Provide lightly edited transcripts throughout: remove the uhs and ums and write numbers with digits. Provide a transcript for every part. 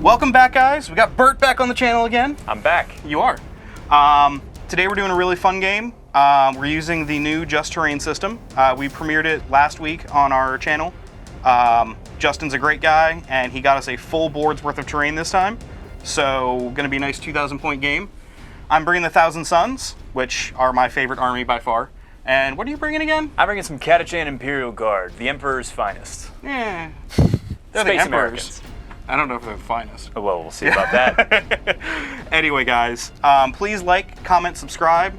Welcome back, guys. We got Bert back on the channel again. I'm back. You are. Today we're doing a really fun game. We're using the new Just Terrain system. We premiered it last week on our channel. Justin's a great guy, and he got us a full board's worth of terrain this time. So, gonna be a nice 2,000 point game. I'm bringing the Thousand Suns, which are my favorite army by far. And what are you bringing again? I'm bringing some Catachan Imperial Guard, the Emperor's finest. Yeah. They're Space the Americans. I don't know if they're the finest. Oh, well, we'll see about that. Anyway, guys, please like, comment, subscribe.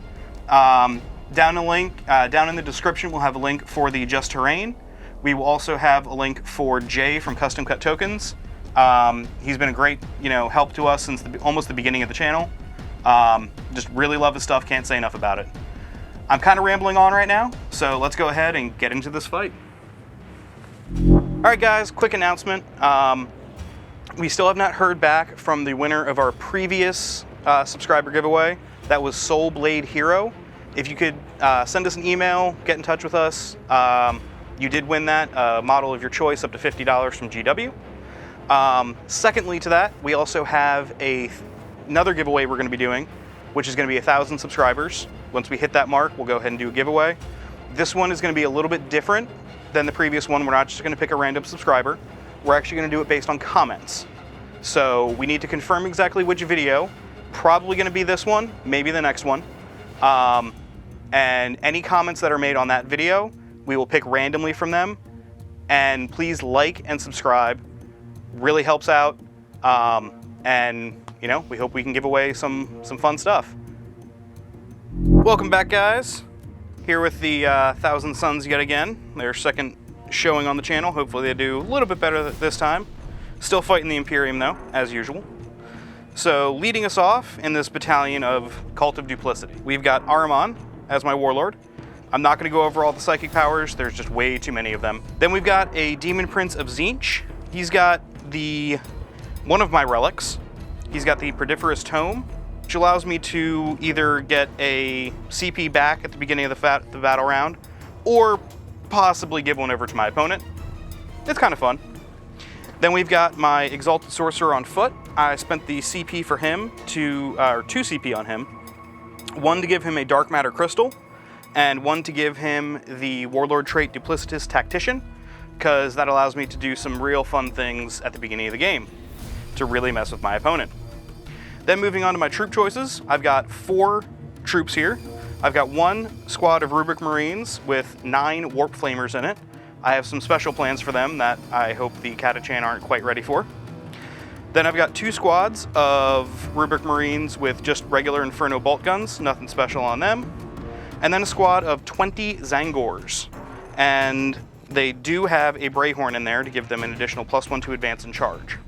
Down in the description, we'll have a link for the Just Terrain. We will also have a link for Jay from Custom Cut Tokens. He's been a great, help to us since almost the beginning of the channel. Just really love his stuff. Can't say enough about it. I'm kind of rambling on right now, so let's go ahead and get into this fight. All right, guys, quick announcement. We still have not heard back from the winner of our previous subscriber giveaway. That was Soul Blade Hero. If you could send us an email, get in touch with us. You did win that model of your choice, up to $50 from GW. Secondly to that, we also have another giveaway we're going to be doing, which is going to be 1,000 subscribers. Once we hit that mark, we'll go ahead and do a giveaway. This one is going to be a little bit different than the previous one. We're not just going to pick a random subscriber. We're actually going to do it based on comments. So we need to confirm exactly which video. Probably going to be this one, maybe the next one. And any comments that are made on that video, we will pick randomly from them. And please like and subscribe. Really helps out. And we hope we can give away some fun stuff. Welcome back, guys. Here with the Thousand Suns yet again. Their second showing on the channel. Hopefully they do a little bit better this time. Still fighting the Imperium though, as usual. So leading us off in this battalion of Cult of Duplicity, we've got Ahriman as my Warlord. I'm not going to go over all the psychic powers, there's just way too many of them. Then we've got a Demon Prince of Tzeentch. He's got one of my relics. He's got the Perfidious Tome, which allows me to either get a CP back at the beginning of the battle round, or possibly give one over to my opponent. It's kind of fun. Then we've got my Exalted Sorcerer on foot. I spent the CP for him or 2 CP on him. 1 to give him a Dark Matter Crystal, and 1 to give him the Warlord trait Duplicitous Tactician, because that allows me to do some real fun things at the beginning of the game to really mess with my opponent. Then moving on to my troop choices, I've got 4 troops here. I've got 1 squad of Rubric Marines with 9 Warpflamers in it. I have some special plans for them that I hope the Catachan aren't quite ready for. Then I've got 2 squads of Rubric Marines with just regular Inferno bolt guns, nothing special on them. And then a squad of 20 Zangors. And they do have a Brayhorn in there to give them an additional +1 to advance and charge.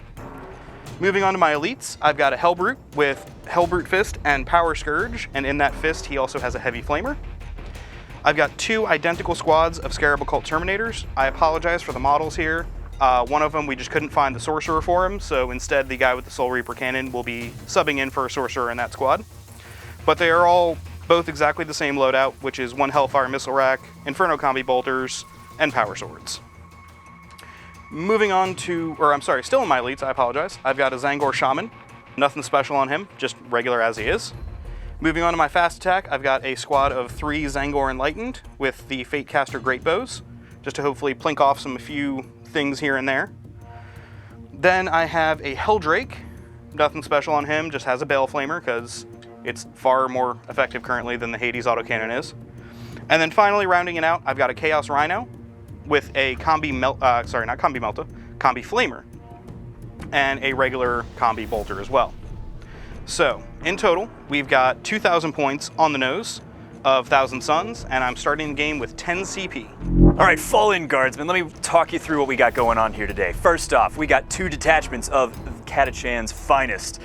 Moving on to my elites, I've got a Hellbrute with Hellbrute Fist and Power Scourge, and in that fist he also has a Heavy Flamer. I've got 2 identical squads of Scarab Occult Terminators. I apologize for the models here. One of them, we just couldn't find the Sorcerer for him, so instead the guy with the Soul Reaper Cannon will be subbing in for a Sorcerer in that squad. But they are all both exactly the same loadout, which is 1 Hellfire Missile Rack, Inferno Combi Bolters, and Power Swords. Moving on to, still in my elites, I apologize. I've got a Zangor Shaman. Nothing special on him, just regular as he is. Moving on to my fast attack, I've got a squad of 3 Zangor Enlightened with the Fatecaster Great Bows, just to hopefully plink off a few things here and there. Then I have a Helldrake. Nothing special on him, just has a Baleflamer because it's far more effective currently than the Hades autocannon is. And then finally, rounding it out, I've got a Chaos Rhino with a Combi Flamer, and a regular Combi Bolter as well. So, in total, we've got 2,000 points on the nose of Thousand Suns, and I'm starting the game with 10 CP. All right, fall in, Guardsmen. Let me talk you through what we got going on here today. First off, we got 2 detachments of Catachan's finest.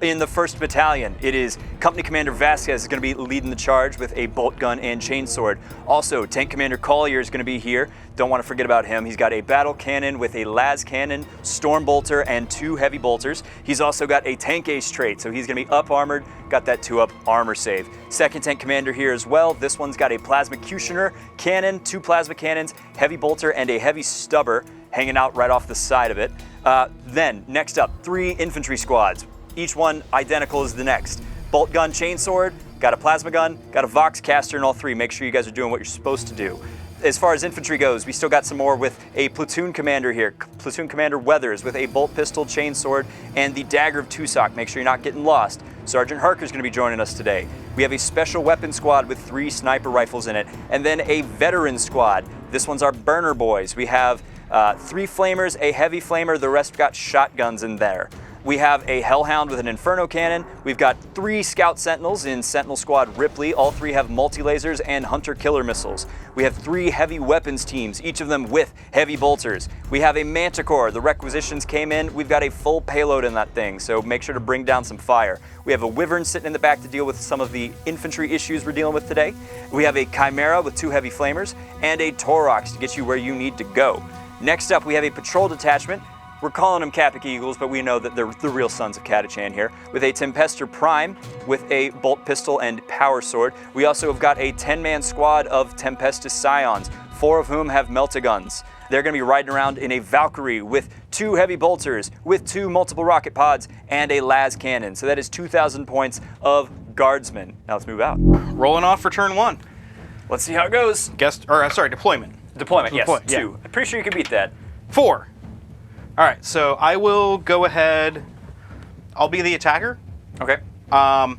In the 1st Battalion, it is Company Commander Vasquez is going to be leading the charge with a bolt gun and chainsword. Also, Tank Commander Collier is going to be here. Don't want to forget about him. He's got a battle cannon with a las cannon, storm bolter, and 2 heavy bolters. He's also got a tank ace trait, so he's going to be up armored, got that 2-up armor save. 2nd Tank Commander here as well. This one's got a plasma cutioner cannon, 2 plasma cannons, heavy bolter, and a heavy stubber hanging out right off the side of it. Then, next up, 3 infantry squads. Each one identical as the next. Bolt gun, chainsword, got a plasma gun, got a vox caster in all 3. Make sure you guys are doing what you're supposed to do. As far as infantry goes, we still got some more with a platoon commander here. Platoon Commander Weathers with a bolt pistol, chainsword, and the Dagger of Tusok. Make sure you're not getting lost. Sergeant Harker's going to be joining us today. We have a special weapon squad with 3 sniper rifles in it, and then a veteran squad. This one's our burner boys. We have 3 flamers, a heavy flamer, the rest got shotguns in there. We have a Hellhound with an Inferno cannon. We've got 3 Scout Sentinels in Sentinel Squad Ripley. All 3 have multi-lasers and Hunter Killer missiles. We have 3 heavy weapons teams, each of them with heavy bolters. We have a Manticore. The requisitions came in. We've got a full payload in that thing, so make sure to bring down some fire. We have a Wyvern sitting in the back to deal with some of the infantry issues we're dealing with today. We have a Chimera with 2 heavy flamers and a Torox to get you where you need to go. Next up, we have a patrol detachment. We're calling them Capic Eagles, but we know that they're the real sons of Catachan here, with a Tempester Prime with a bolt pistol and power sword. We also have got a 10-man squad of Tempestus Scions, 4 of whom have meltaguns. They're going to be riding around in a Valkyrie with 2 heavy bolters, with 2 multiple rocket pods, and a las cannon. So that is 2,000 points of guardsmen. Now let's move out. Rolling off for turn 1. Let's see how it goes. Deployment. Deployment, yes, Yeah. 2. I'm pretty sure you can beat that. 4. All right, so I will go ahead. I'll be the attacker. Okay. I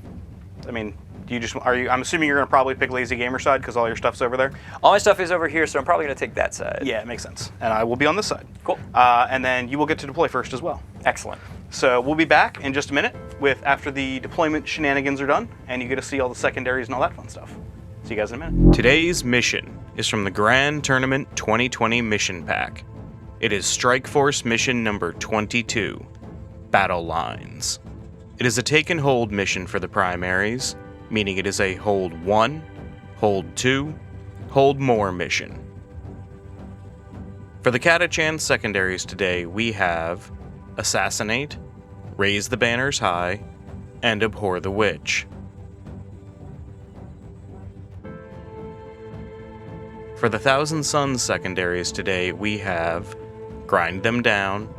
mean, I'm assuming you're going to probably pick Lazy Gamer side because all your stuff's over there. All my stuff is over here, so I'm probably going to take that side. Yeah, it makes sense. And I will be on this side. Cool. And then you will get to deploy first as well. Excellent. So we'll be back in just a minute after the deployment shenanigans are done, and you get to see all the secondaries and all that fun stuff. See you guys in a minute. Today's mission is from the Grand Tournament 2020 Mission Pack. It is Strike Force mission number 22, Battle Lines. It is a take and hold mission for the primaries, meaning it is a hold 1, hold 2, hold more mission. For the Catachan secondaries today, we have Assassinate, Raise the Banners High, and Abhor the Witch. For the Thousand Suns secondaries today, we have Grind Them Down,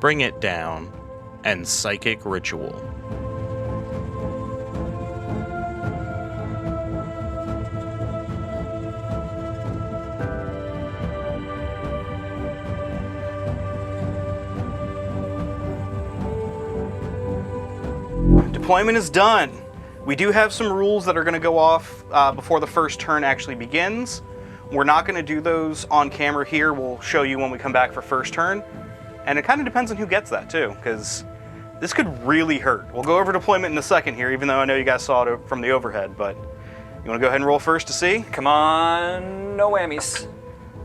Bring It Down, and Psychic Ritual. Deployment is done. We do have some rules that are going to go off before the first turn actually begins. We're not going to do those on camera here. We'll show you when we come back for first turn. And it kind of depends on who gets that too, because this could really hurt. We'll go over deployment in a second here, even though I know you guys saw it from the overhead, but you want to go ahead and roll first to see? Come on, no whammies.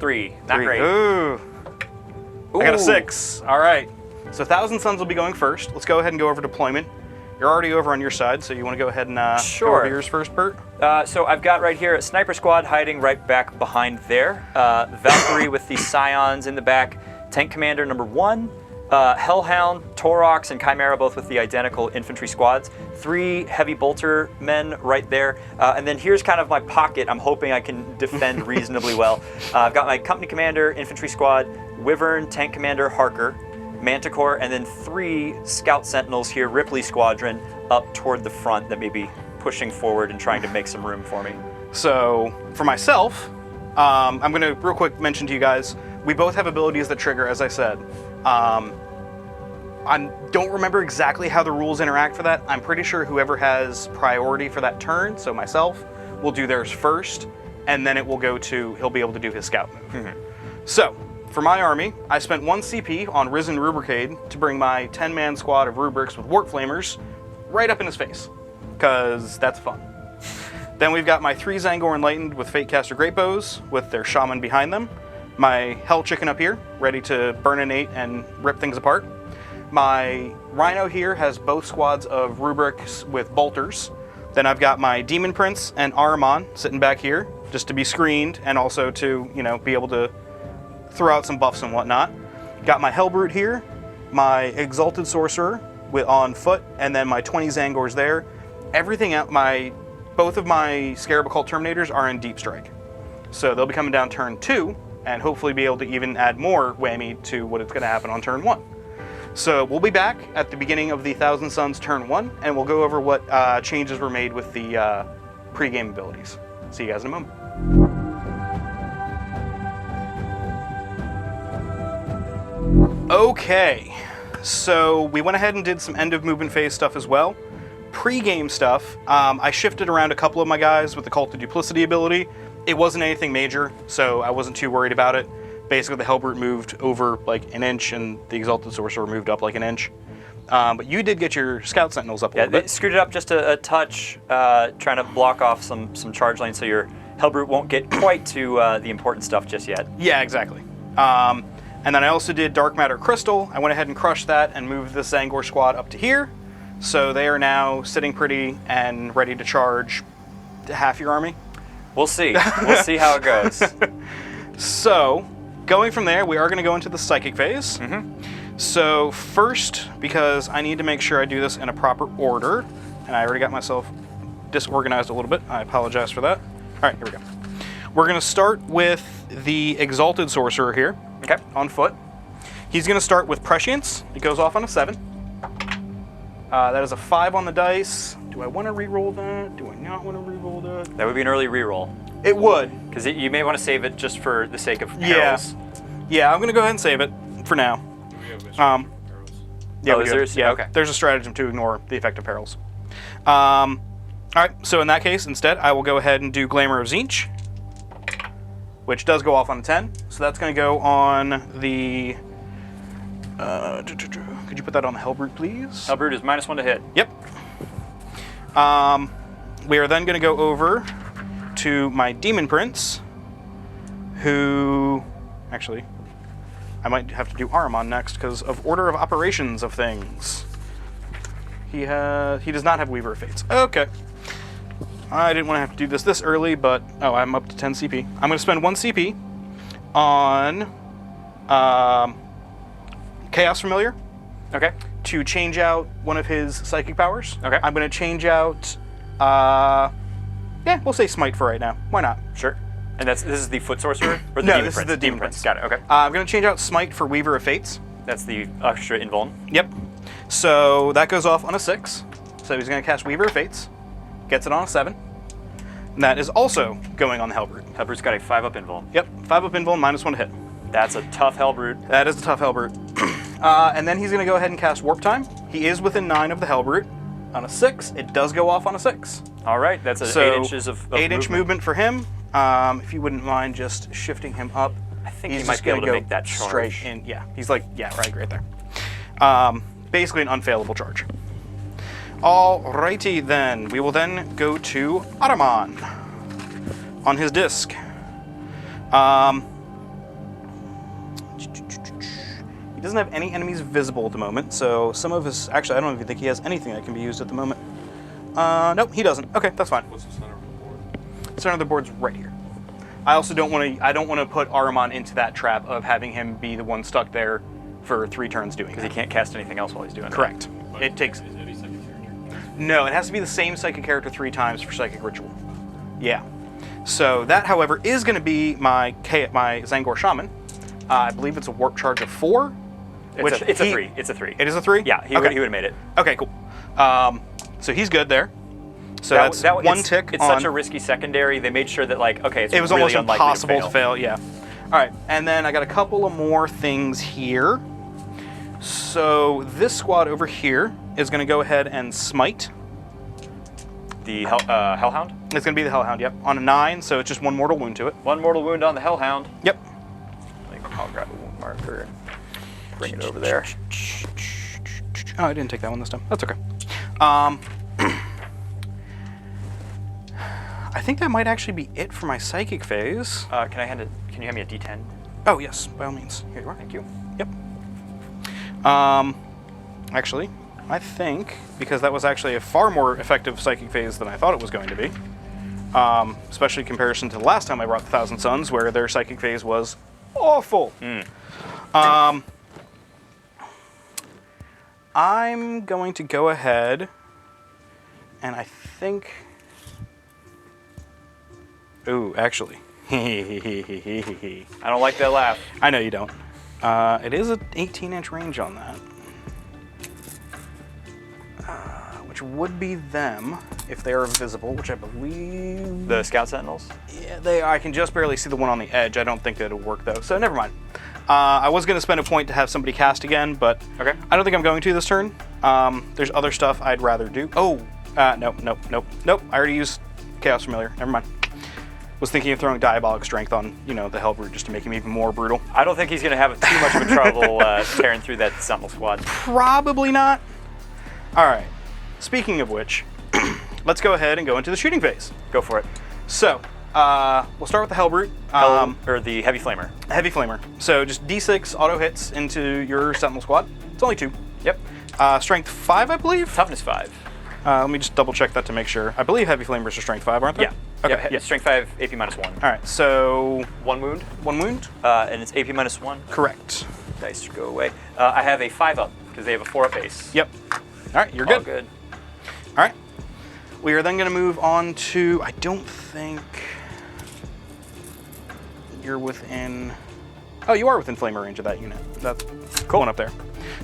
3, not great. Ooh. I got a 6. All right. So Thousand Suns will be going first. Let's go ahead and go over deployment. You're already over on your side, so you want to go ahead and go over yours first, Bert? So I've got right here a Sniper Squad hiding right back behind there. Valkyrie with the Scions in the back. Tank Commander number 1. Hellhound, Torox, and Chimera both with the identical infantry squads. 3 heavy bolter men right there. And then here's kind of my pocket. I'm hoping I can defend reasonably well. I've got my Company Commander, Infantry Squad, Wyvern, Tank Commander, Harker, Manticore, and then 3 Scout Sentinels here, Ripley Squadron, up toward the front that may be pushing forward and trying to make some room for me. So, for myself, I'm going to real quick mention to you guys, we both have abilities that trigger, as I said. I don't remember exactly how the rules interact for that. I'm pretty sure whoever has priority for that turn, so myself, will do theirs first, and then it will go to, he'll be able to do his scout move. Mm-hmm. So, for my army, I spent 1 CP on Risen Rubricade to bring my 10-man squad of Rubrics with Warpflamers right up in his face, because that's fun. Then we've got my 3 Zangor Enlightened with Fatecaster Greatbows with their Shaman behind them. My Hell Chicken up here, ready to burn an 8 and rip things apart. My Rhino here has both squads of Rubrics with Bolters. Then I've got my Demon Prince and Ahriman sitting back here, just to be screened and also to, you know, be able to throw out some buffs and whatnot. Got my Hellbrute here, my Exalted Sorcerer on foot, and then my 20 Zangors there. Everything out, both of my Scarab Occult Terminators are in Deep Strike. So they'll be coming down turn 2, and hopefully be able to even add more whammy to what is going to happen on turn 1. So we'll be back at the beginning of the Thousand Suns turn 1, and we'll go over what changes were made with the pre-game abilities. See you guys in a moment. Okay, so we went ahead and did some end of movement phase stuff as well. Pre-game stuff, I shifted around a couple of my guys with the Cult of Duplicity ability. It wasn't anything major, so I wasn't too worried about it. Basically, the Hellbrute moved over like an inch, and the Exalted Sorcerer moved up like an inch. But you did get your Scout Sentinels up a little bit. They screwed it up just a touch, trying to block off some charge lanes so your Hellbrute won't get quite to the important stuff just yet. Yeah, exactly. And then I also did Dark Matter Crystal. I went ahead and crushed that and moved the Zangor squad up to here. So they are now sitting pretty and ready to charge half your army. We'll see. We'll see how it goes. So, going from there, we are going to go into the Psychic phase. So first, because I need to make sure I do this in a proper order, and I already got myself disorganized a little bit. I apologize for that. All right, here we go. We're going to start with the Exalted Sorcerer here. Okay. On foot. He's going to start with Prescience. It goes off on a 7. That is a 5 on the dice. Do I want to re-roll that? Do I not want to re-roll that? That would be an early reroll. It would. Because you may want to save it just for the sake of perils. Yeah, I'm going to go ahead and save it for now. Yeah, okay. There's a stratagem to ignore the effect of perils. All right, so in that case, instead, I will go ahead and do Glamour of Tzeentch, which does go off on a 10. So that's going to go on the... could you put that on the Hellbrute, please? Hellbrute is -1 to hit. Yep. We are then going to go over to my Demon Prince, who... Actually, I might have to do Ahriman next because of order of operations of things. He does not have Weaver of Fates. Okay. I didn't want to have to do this early, but... Oh, I'm up to 10 CP. I'm going to spend 1 CP on Chaos Familiar. Okay. To change out one of his psychic powers. Okay. I'm going to change out... yeah, we'll say Smite for right now. Why not? Sure. And this is the Foot Sorcerer? Or the No, Demon this Prince? is the Demon Prince. Got it, okay. I'm going to change out Smite for Weaver of Fates. That's the extra invuln. Yep. So that goes off on a 6. So he's going to cast Weaver of Fates. Gets it on a 7. And that is also going on the Hellbrute. Hellbrute's got a 5-up invuln. Yep, 5-up invuln, -1 to hit. That's a tough Hellbrute. That is a tough Hellbrute. And then he's going to go ahead and cast Warptime. He is within 9 of the Hellbrute. On a 6, it does go off on a 6. All right, that's 8 inches of 8-inch movement for him. If you wouldn't mind just shifting him up. I think he's he might just be able gonna to go make that charge. straight in. Yeah, he's like, yeah, right there. Basically an unfailable charge. Alrighty then. We will then go to Ahriman on his disc. He doesn't have any enemies visible at the moment, so some of his... Actually, I don't even think he has anything that can be used at the moment. Nope, he doesn't. Okay, that's fine. What's the center of the board? The center of the board's right here. I also don't want to put Ahriman into that trap of having him be the one stuck there for 3 turns doing Because that. he can't cast anything else while he's doing Correct. But It takes... Is any second character? No, it has to be the same psychic character 3 times for psychic ritual. Yeah. So that, however, is going to be my Zangor Shaman. I believe it's a warp charge of 4. It's a 3. It's a 3. It is a 3? Yeah, he would have made it. Okay, cool. So he's good there. So that's one tick It's on... such a risky secondary. They made sure that, like, okay, it's It was really almost unlikely impossible to fail, yeah. All right, and then I got a couple of more things here. So this squad over here is going to go ahead and smite. The Hellhound? It's going to be the Hellhound, yep. On a 9, so it's just 1 mortal wound to it. 1 mortal wound on the Hellhound. Yep. I'll grab a wound marker and bring it over there. Oh, I didn't take that one this time. That's okay. I think that might actually be it for my psychic phase. Can you hand me a D10? Oh, yes, by all means. Here you are. Thank you. Yep. Actually, I think, because that was actually a far more effective psychic phase than I thought it was going to be, especially in comparison to the last time I brought the Thousand Suns, where their psychic phase was awful. I'm going to go ahead, and I think... Ooh, actually. I don't like that laugh. I know you don't. It is an 18-inch range on that. which would be them if they are visible, which I believe... The Scout Sentinels? Yeah, they are. I can just barely see the one on the edge. I don't think that it'll work, though, so never mind. I was going to spend a point to have somebody cast again, but Okay. I don't think I'm going to this turn. There's other stuff I'd rather do. Oh, nope. I already used Chaos Familiar. Never mind. Was thinking of throwing Diabolic Strength on, the Hellbrute just to make him even more brutal. I don't think he's going to have too much of a trouble tearing through that Sentinel squad. Probably not. All right. Speaking of which, let's go ahead and go into the shooting phase. Go for it. So, we'll start with the Hellbrute. Or the Heavy Flamer. Heavy Flamer. So just D6 auto hits into your Sentinel squad. It's only 2. Yep. Strength 5, I believe. Toughness 5. Let me just double check that to make sure. I believe Heavy Flamers are Strength 5, aren't they? Yeah. Okay. Yeah. Strength 5, AP -1. All right. So 1 wound. 1 wound. And it's AP -1. Correct. Dice go away. I have a 5-up because they have a 4-up base. Yep. All right. You're good. All good. All right. We are then going to move on to. I don't think you're within. Oh, you are within flamer range of that unit. That's cool. One up there.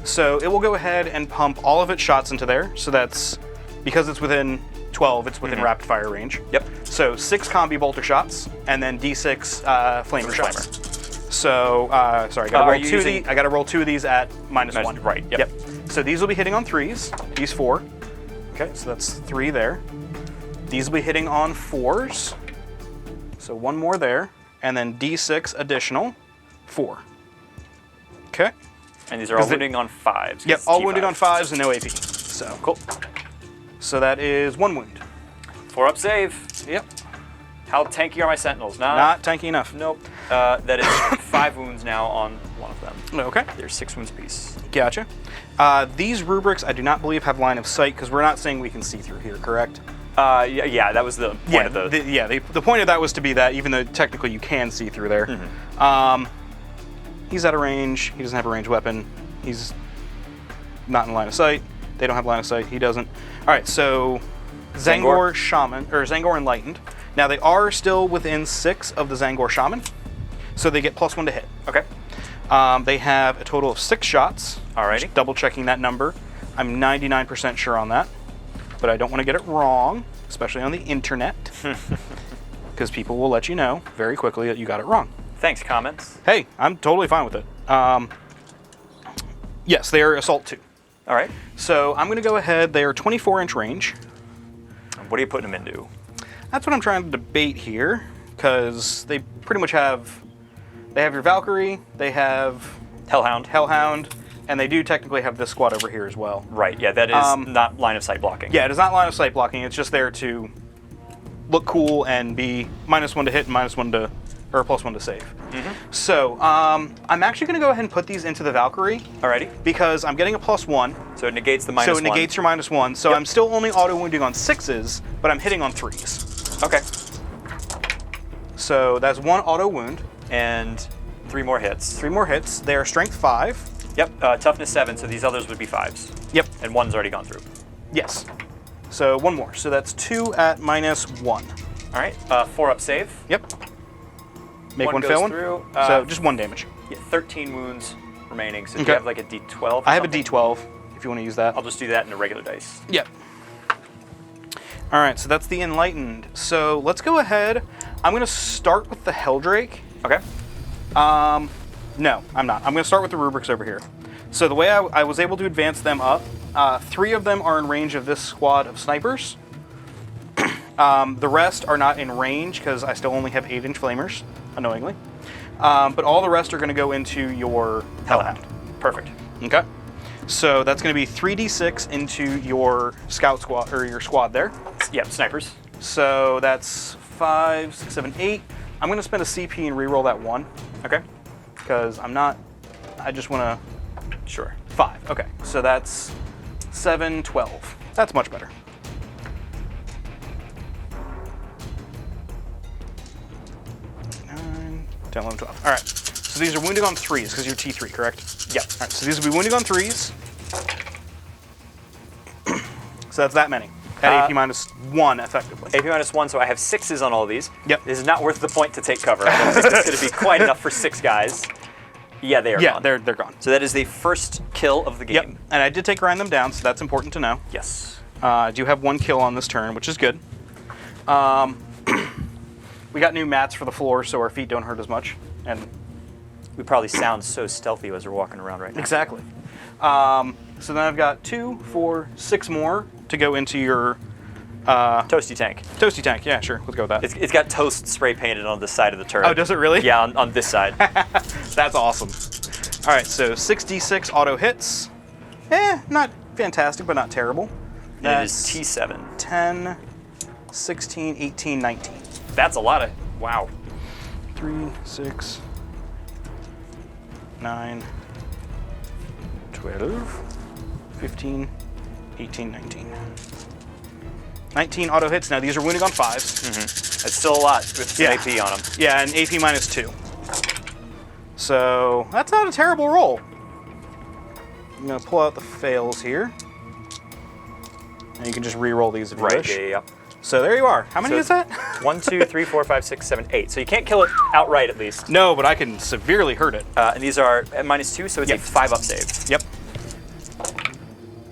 So it will go ahead and pump all of its shots into there. So that's because it's within 12. It's within rapid fire range. Yep. So 6 combi bolter shots and then D6 flamer shots. So sorry, I got to roll 2 of these. I got to roll 2 of these at -1. Right. Yep. So these will be hitting on 3s. These 4. Okay, so that's 3 there. These will be hitting on 4s. So 1 more there, and then D6 additional, 4. Okay. And these are all wounding on 5s. Yep, all wounding on 5s and no AP. So cool. So that is 1 wound. 4-up save. Yep. How tanky are my Sentinels? Not tanky enough. Nope. That is 5 wounds now on one of them. Okay. There's 6 wounds apiece. Gotcha. These rubrics, I do not believe have line of sight because we're not saying we can see through here, correct? Yeah, that was the point of the... The point of that was to be that even though technically you can see through there. He's out of range. He doesn't have a ranged weapon. He's not in line of sight. They don't have line of sight. He doesn't. All right, so Zangor Shaman, or Zangor Enlightened. Now they are still within 6 of the Zangor Shaman, so they get +1 to hit. Okay. They have a total of 6 shots. Alrighty. Just double checking that number. I'm 99% sure on that, but I don't want to get it wrong, especially on the internet, because people will let you know very quickly that you got it wrong. Thanks, comments. Hey, I'm totally fine with it. Yes, they are Assault 2. All right. So I'm going to go ahead. They are 24-inch range. What are you putting them into? That's what I'm trying to debate here, because they pretty much have... They have your Valkyrie, they have... Hellhound, and they do technically have this squad over here as well. Right, yeah, that is not line of sight blocking. Yeah, it is not line of sight blocking. It's just there to look cool and be -1 to hit and -1 to... or +1 to save. So, I'm actually going to go ahead and put these into the Valkyrie. Alrighty. Because I'm getting a +1. So it negates the -1. So it negates your -1. So I'm still only auto-wounding on 6s, but I'm hitting on 3s. Okay. So that's 1 auto-wound. And 3 more hits. 3 more hits. They are strength 5. Yep, toughness 7, so these others would be 5s. Yep. And 1's already gone through. Yes. So 1 more. So that's 2 at -1. Alright, 4-up save. Yep. Make 1 goes fail one. Through. So just 1 damage. Yeah, 13 wounds remaining. So do Okay. you have like a D12? I have a D12 if you want to use that. I'll just do that in a regular dice. Yep. All right, so that's the Enlightened. So let's go ahead. I'm going to start with the Helldrake. Okay. No, I'm not. I'm going to start with the rubrics over here. So the way I was able to advance them up, 3 of them are in range of this squad of snipers. The rest are not in range because I still only have 8-inch flamers, annoyingly. But all the rest are going to go into your Hellhound. Perfect. Okay. So that's going to be 3d6 into your scout squad, or your squad there. Yep, snipers. So that's 5, 6, 7, 8. I'm going to spend a CP and reroll that 1. Okay. Because I'm not, I just want to, Sure. 5. Okay. So that's 7, 12. That's much better. Nine, 10, 11, 12. All right. So these are wounding on 3s because you're T3, correct? Yep. All right. So these will be wounding on 3s. So that's that many. At AP -1, effectively. AP -1, so I have 6s on all of these. Yep. This is not worth the point to take cover. I don't think this is going to be quite enough for 6 guys. Yeah, they are gone. Yeah, they're gone. So that is the first kill of the game. Yep. And I did take grind them down, so that's important to know. Yes. I do have 1 kill on this turn, which is good. We got new mats for the floor, so our feet don't hurt as much. And We probably sound so stealthy as we're walking around right now. exactly. So then I've got 2, 4, 6 more to go into your Toasty tank. toasty tank. Yeah, sure. Let's go with that. It's got toast spray painted on the side of the turret. Oh, does it really? Yeah, on this side. That's awesome. All right, so 6d6 auto hits. Not fantastic, but not terrible. And it is T7. 10, 16, 18, 19. That's a lot of... Wow. 3, 6, 9, 12, 15, 18, 19. 19 auto hits. Now these are wounding on 5s. That's still a lot with some Yeah. AP on them. Yeah, and AP minus 2. So that's not a terrible roll. I'm gonna pull out the fails here. And you can just re-roll these if you Right, wish. yeah. So there you are. How many So is that? 1, 2, 3, 4, 5, 6, 7, 8. So you can't kill it outright, at least. No, but I can severely hurt it. And these are at -2, so it's Yep. a 5-up save. Yep.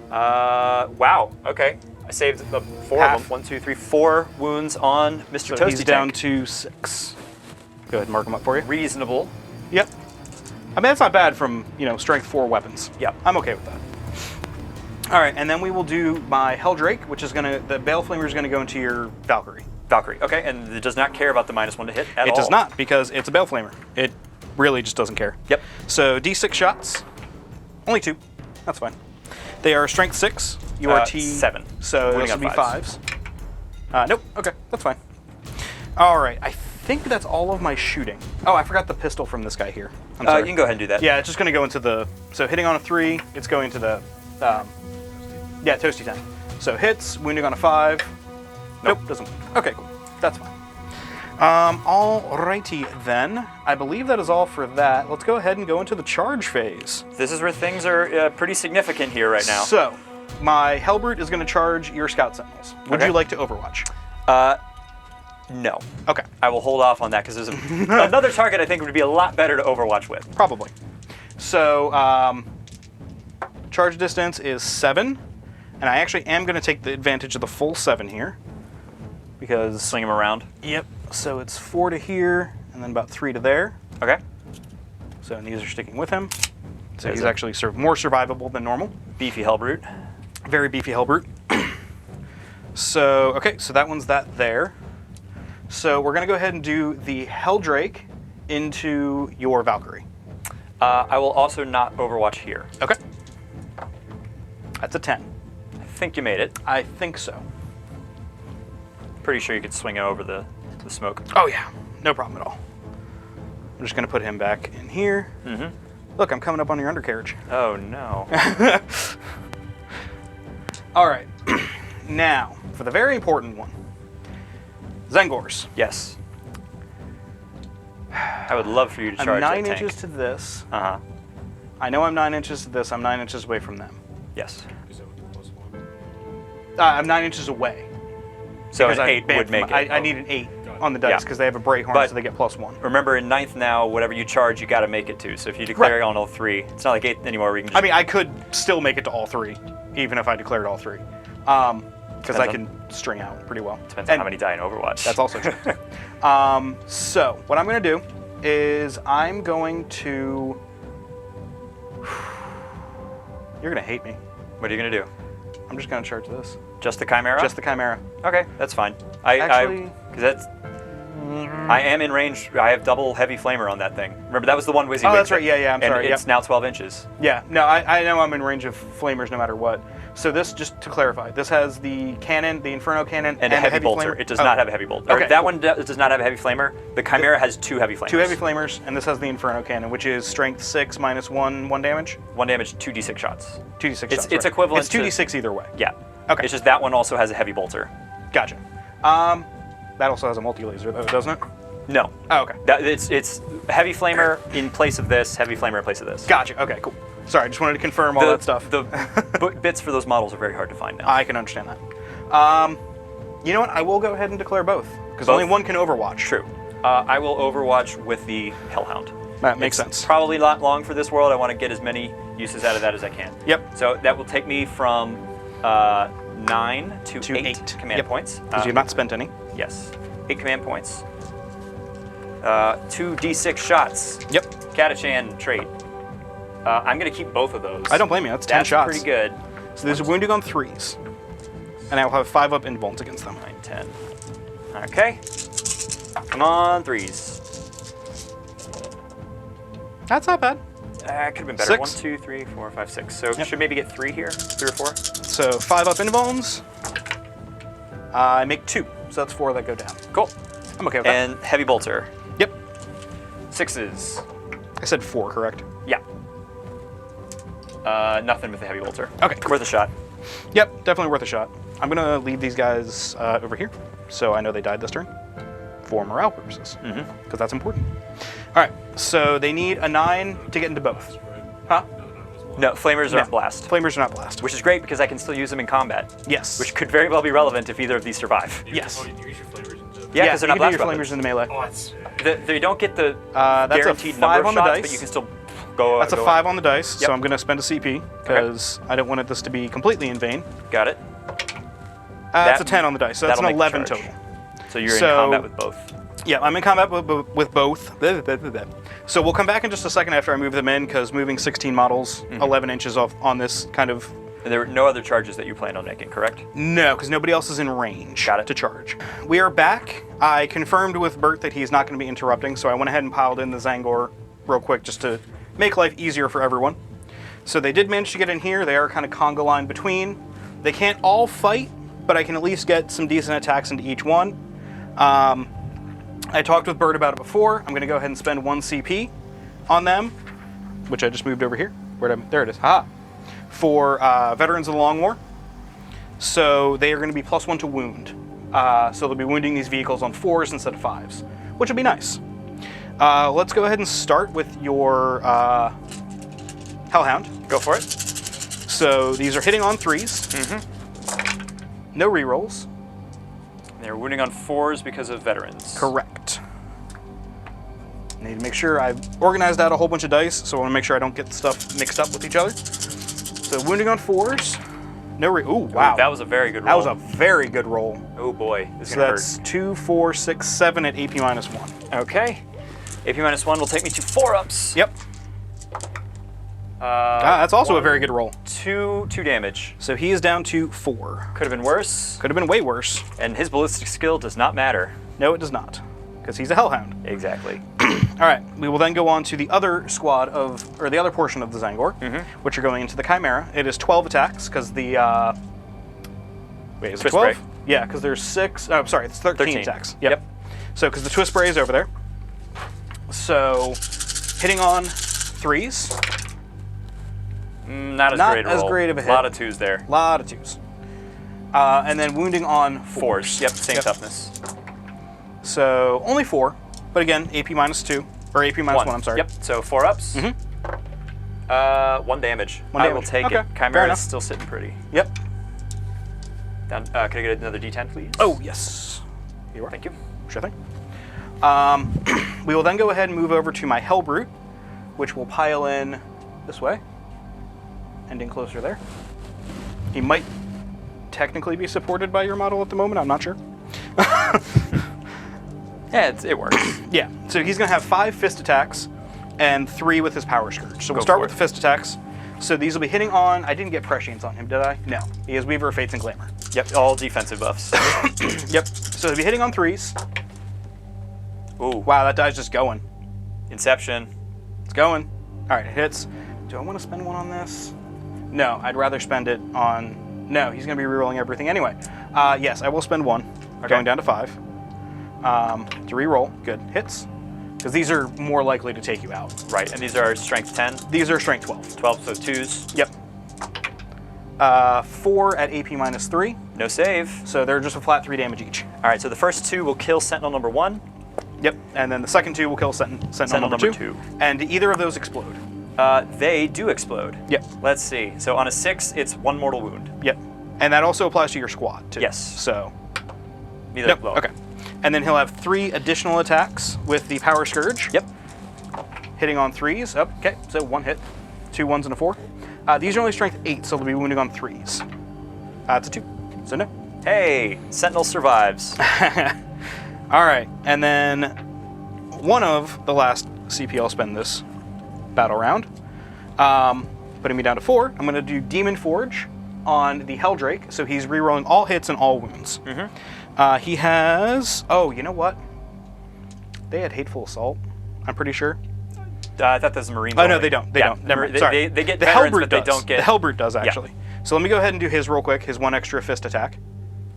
Wow. Okay. I saved the 4 Half. of them. 1, 2, 3, 4 wounds on Mr. So Toasty he's down Tank. to 6. Go ahead and mark them up for you. Reasonable. Yep. I mean, that's not bad from, strength 4 weapons. Yep. I'm okay with that. All right, and then we will do my Helldrake, which is the Baleflamer is gonna go into your Valkyrie. Valkyrie. Okay, and it does not care about the -1 to hit at all. It does not, because it's a Baleflamer. It really just doesn't care. Yep. So D6 shots. Only 2. That's fine. They are strength 6. You are T 7. So Wounding those would on be fives. 5s. Nope. Okay, that's fine. All right. I think that's all of my shooting. Oh, I forgot the pistol from this guy here. I'm sorry. You can go ahead and do that. Yeah, it's just going to go into the. So hitting on a 3, it's going to the. Yeah, toasty tank. So hits, wounding on a 5. Nope, doesn't. Okay, cool. That's fine. Alrighty then. I believe that is all for that. Let's go ahead and go into the charge phase. This is where things are pretty significant here right now. So, my Hellbrute is going to charge your Scout Sentinels. Would Okay. you like to Overwatch? No. Okay, I will hold off on that because there's another target I think would be a lot better to Overwatch with. probably. So, charge distance is 7, and I actually am going to take the advantage of the full 7 here. Because. Swing him around. Yep. So it's 4 to here, and then about 3 to there. Okay. So and these are sticking with him. So There's he's a- actually more survivable than normal. Beefy Hellbrute. Very beefy Hellbrute. So, okay, so that one's that there. So we're going to go ahead and do the Helldrake into your Valkyrie. I will also not Overwatch here. Okay. That's a 10. I think you made it. I think so. Pretty sure you could swing it over the smoke. Oh, yeah. No problem at all. I'm just going to put him back in here. Mm-hmm. Look, I'm coming up on your undercarriage. Oh, no. All right. Now, for the very important one. Zangors. Yes. I would love for you to charge I'm 9 that tank. inches to this. Uh-huh. I know I'm 9 inches to this. I'm 9 inches away from them. Yes. Is that with the +1? I'm 9 inches away. So because an I 8 banned would make from- it. I need an 8 Got it. on the dice Yeah. because they have a Bray Horn, But- so they get +1. Remember, in 9th now, whatever you charge, you got to make it to. So if you declare Right. on all 3, it's not like 8th anymore where you can just... I mean, I could still make it to all 3, even if I declared all 3. Because I Depends can string out pretty well. Depends on how many die in Overwatch. That's also true. So, what I'm going to do is I'm going to... You're going to hate me. What are you going to do? I'm just going to charge this. Just the Chimera? Just the Chimera. Okay, that's fine. Actually- Because that's... I am in range. I have double heavy flamer on that thing. Remember, that was the one WYSIWYG. Oh, that's right. Yeah, yeah, I'm and sorry, it's yep. now 12 inches. Yeah, no, I know I'm in range of flamers no matter what. So this, just to clarify, this has the cannon, the Inferno cannon, And a the heavy bolter. flamer. It does Oh, not have a heavy bolter. Okay, Or that cool. one does not have a heavy flamer. The Chimera has 2 heavy flamers. 2 heavy flamers, and this has the Inferno cannon, which is strength 6 minus 1 damage. 1 damage, 2d6 shots. 2d6 shots. It's right. equivalent It's 2d6 either way. Yeah. Okay. It's just that one also has a heavy bolter. Gotcha. That also has a multi-laser, though, doesn't it? No. Oh, okay. It's heavy flamer in place of this, heavy flamer in place of this. Gotcha. Okay, cool. Sorry, I just wanted to confirm all that stuff. The bits for those models are very hard to find now. I can understand that. You know what? I will go ahead and declare both, because Both? only one can Overwatch. True. I will Overwatch with the Hellhound. That makes It's sense. probably not long for this world. I want to get as many uses out of that as I can. Yep. So that will take me from 9 9 to 8 command Yep. points. Because you've not spent any. Yes. 8 command points. 2 d6 shots. Yep. Catachan trait. I'm going to keep both of those. I don't blame you. That's 10 That's shots. pretty good. So there's a wounding on 3s. And I will have 5 up invulns against them. 9, 10. Okay. Come on, 3s. That's not bad. Could have been better. 6. 1, 2, 3, 4, 5, 6. So Yep. should maybe get 3 here? 3 or 4? So 5 up invulns. I make 2. So that's 4 that go down. Cool. I'm okay with that. And heavy bolter. Yep. 6s. I said 4, correct? Yeah. Nothing with the heavy bolter. Okay. Worth a shot. Yep, definitely worth a shot. I'm going to leave these guys over here, so I know they died this turn for morale purposes, because that's important. All right, so they need a 9 to get into both. Huh? No, flamers aren't blast. Flamers are not blast. Which is great because I can still use them in combat. Yes. Which could very well be relevant if either of these survive. Yes. Oh, you use your flavors into... Yeah, because they're not you blast can do your weapons. flamers into melee. Oh, that's... They don't get the That's a guaranteed 5 number of on the shots, dice. but you can still go. That's a go 5 in. on the dice, Yep. so I'm going to spend a CP, because I don't want this to be completely in vain. Got it. That's a 10 on the dice, so that's an that'll make 11 charge. total. So you're So- in combat with both. Yeah, I'm in combat with both. So we'll come back in just a second after I move them in, because moving 16 models 11 inches off on this kind of... And there were no other charges that you planned on making, correct? No, because nobody else is in range Got it. to charge. We are back. I confirmed with Bert that he's not going to be interrupting, so I went ahead and piled in the Zangor real quick just to make life easier for everyone. So they did manage to get in here. They are kind of conga line between. They can't all fight, but I can at least get some decent attacks into each one. I talked with Bert about it before. I'm going to go ahead and spend 1 CP on them, which I just moved over here. There it is. Ha! For Veterans of the Long War. So they are going to be +1 to wound. So they'll be wounding these vehicles on 4s instead of 5s, which will be nice. Let's go ahead and start with your Hellhound. Go for it. So these are hitting on 3s. No rerolls. They're wounding on 4s because of veterans. Correct. Need to make sure I've organized out a whole bunch of dice, so I want to make sure I don't get stuff mixed up with each other. So wounding on 4s. No ooh, wow. Ooh, that was a very good That roll. was a very good roll. Oh boy, this is So gonna that's 2, 4, 6, 7 at AP -1. hurt. Okay. AP -1 will take me to 4-ups. Yep. That's also a very good roll. 2 damage. So he is down to 4. Could have been worse. Could have been way worse. And his ballistic skill does not matter. No, it does not, because he's a Hellhound. Exactly. All right, we will then go on to the other squad or the other portion of the Zangor, which are going into the Chimera. It is 12 attacks, because the, wait, is it Twist 12? Spray. Yeah, because there's 6, oh, sorry, it's 13 attacks. Yep. So, because the Twist Spray is over there. So, hitting on 3s. Not as Not great a as roll. great of a hit. A lot of 2s there. A lot of 2s. And then wounding on 4s. Yep, same toughness. So, only 4, but again, AP -2, or AP -1, I'm sorry. Yep, so 4-ups. 1 damage. One I will damage. take Okay, it. fair Chimera enough. is still sitting pretty. Yep. Down, can I get another D10, please? Oh, yes. You are. Thank you. Sure thing. We will then go ahead and move over to my Hellbrute, which will pile in this way, ending closer there. He might technically be supported by your model at the moment, I'm not sure. Yeah, it works. Yeah, so he's going to have 5 fist attacks and 3 with his Power Scourge. So we'll Go start for with it. the fist attacks. So these will be hitting on, I didn't get Prescience on him, did I? No, he has Weaver of Fates and Glamour. Yep, all defensive buffs. Yep, so he'll be hitting on 3s. Ooh, Wow, that die's just going. Inception. It's going. All right, it hits. Do I want to spend 1 on this? No, I'd rather spend it on... No, he's going to be rerolling everything anyway. Yes, I will spend 1, going down to 5. To reroll. Good. Hits. Because these are more likely to take you out. Right, and these are strength 10. These are strength 12. 12, so 2s. Yep. 4 at AP -3. No save. So they're just a flat 3 damage each. All right, so the first 2 will kill Sentinel number 1. Yep. And then the second 2 will kill Sentinel number 2. And either of those explode. They do explode. Yep. Let's see. So on a 6, it's 1 mortal wound. Yep. And that also applies to your squad, too. Yes. So... Neither Yep. blow. Okay. And then he'll have 3 additional attacks with the Power Scourge. Yep. Hitting on 3s. Oh, okay, so 1 hit. 2 1s and a 4. These are only strength 8, so they'll be wounding on 3s. It's a 2. So no. Hey, Sentinel survives. All right, and then one of the last CP I'll spend this battle round, putting me down to 4. I'm going to do Demon Forge on the Helldrake, so he's rerolling all hits and all wounds. He has... Oh, you know what? They had Hateful Assault, I'm pretty sure. I thought that was Marines. Oh, no, they don't. They don't. Never mind. Sorry. They get the veterans, Hellbrute but they does. don't get... The Hellbrute does, actually. So let me go ahead and do his real quick, his 1 extra fist attack.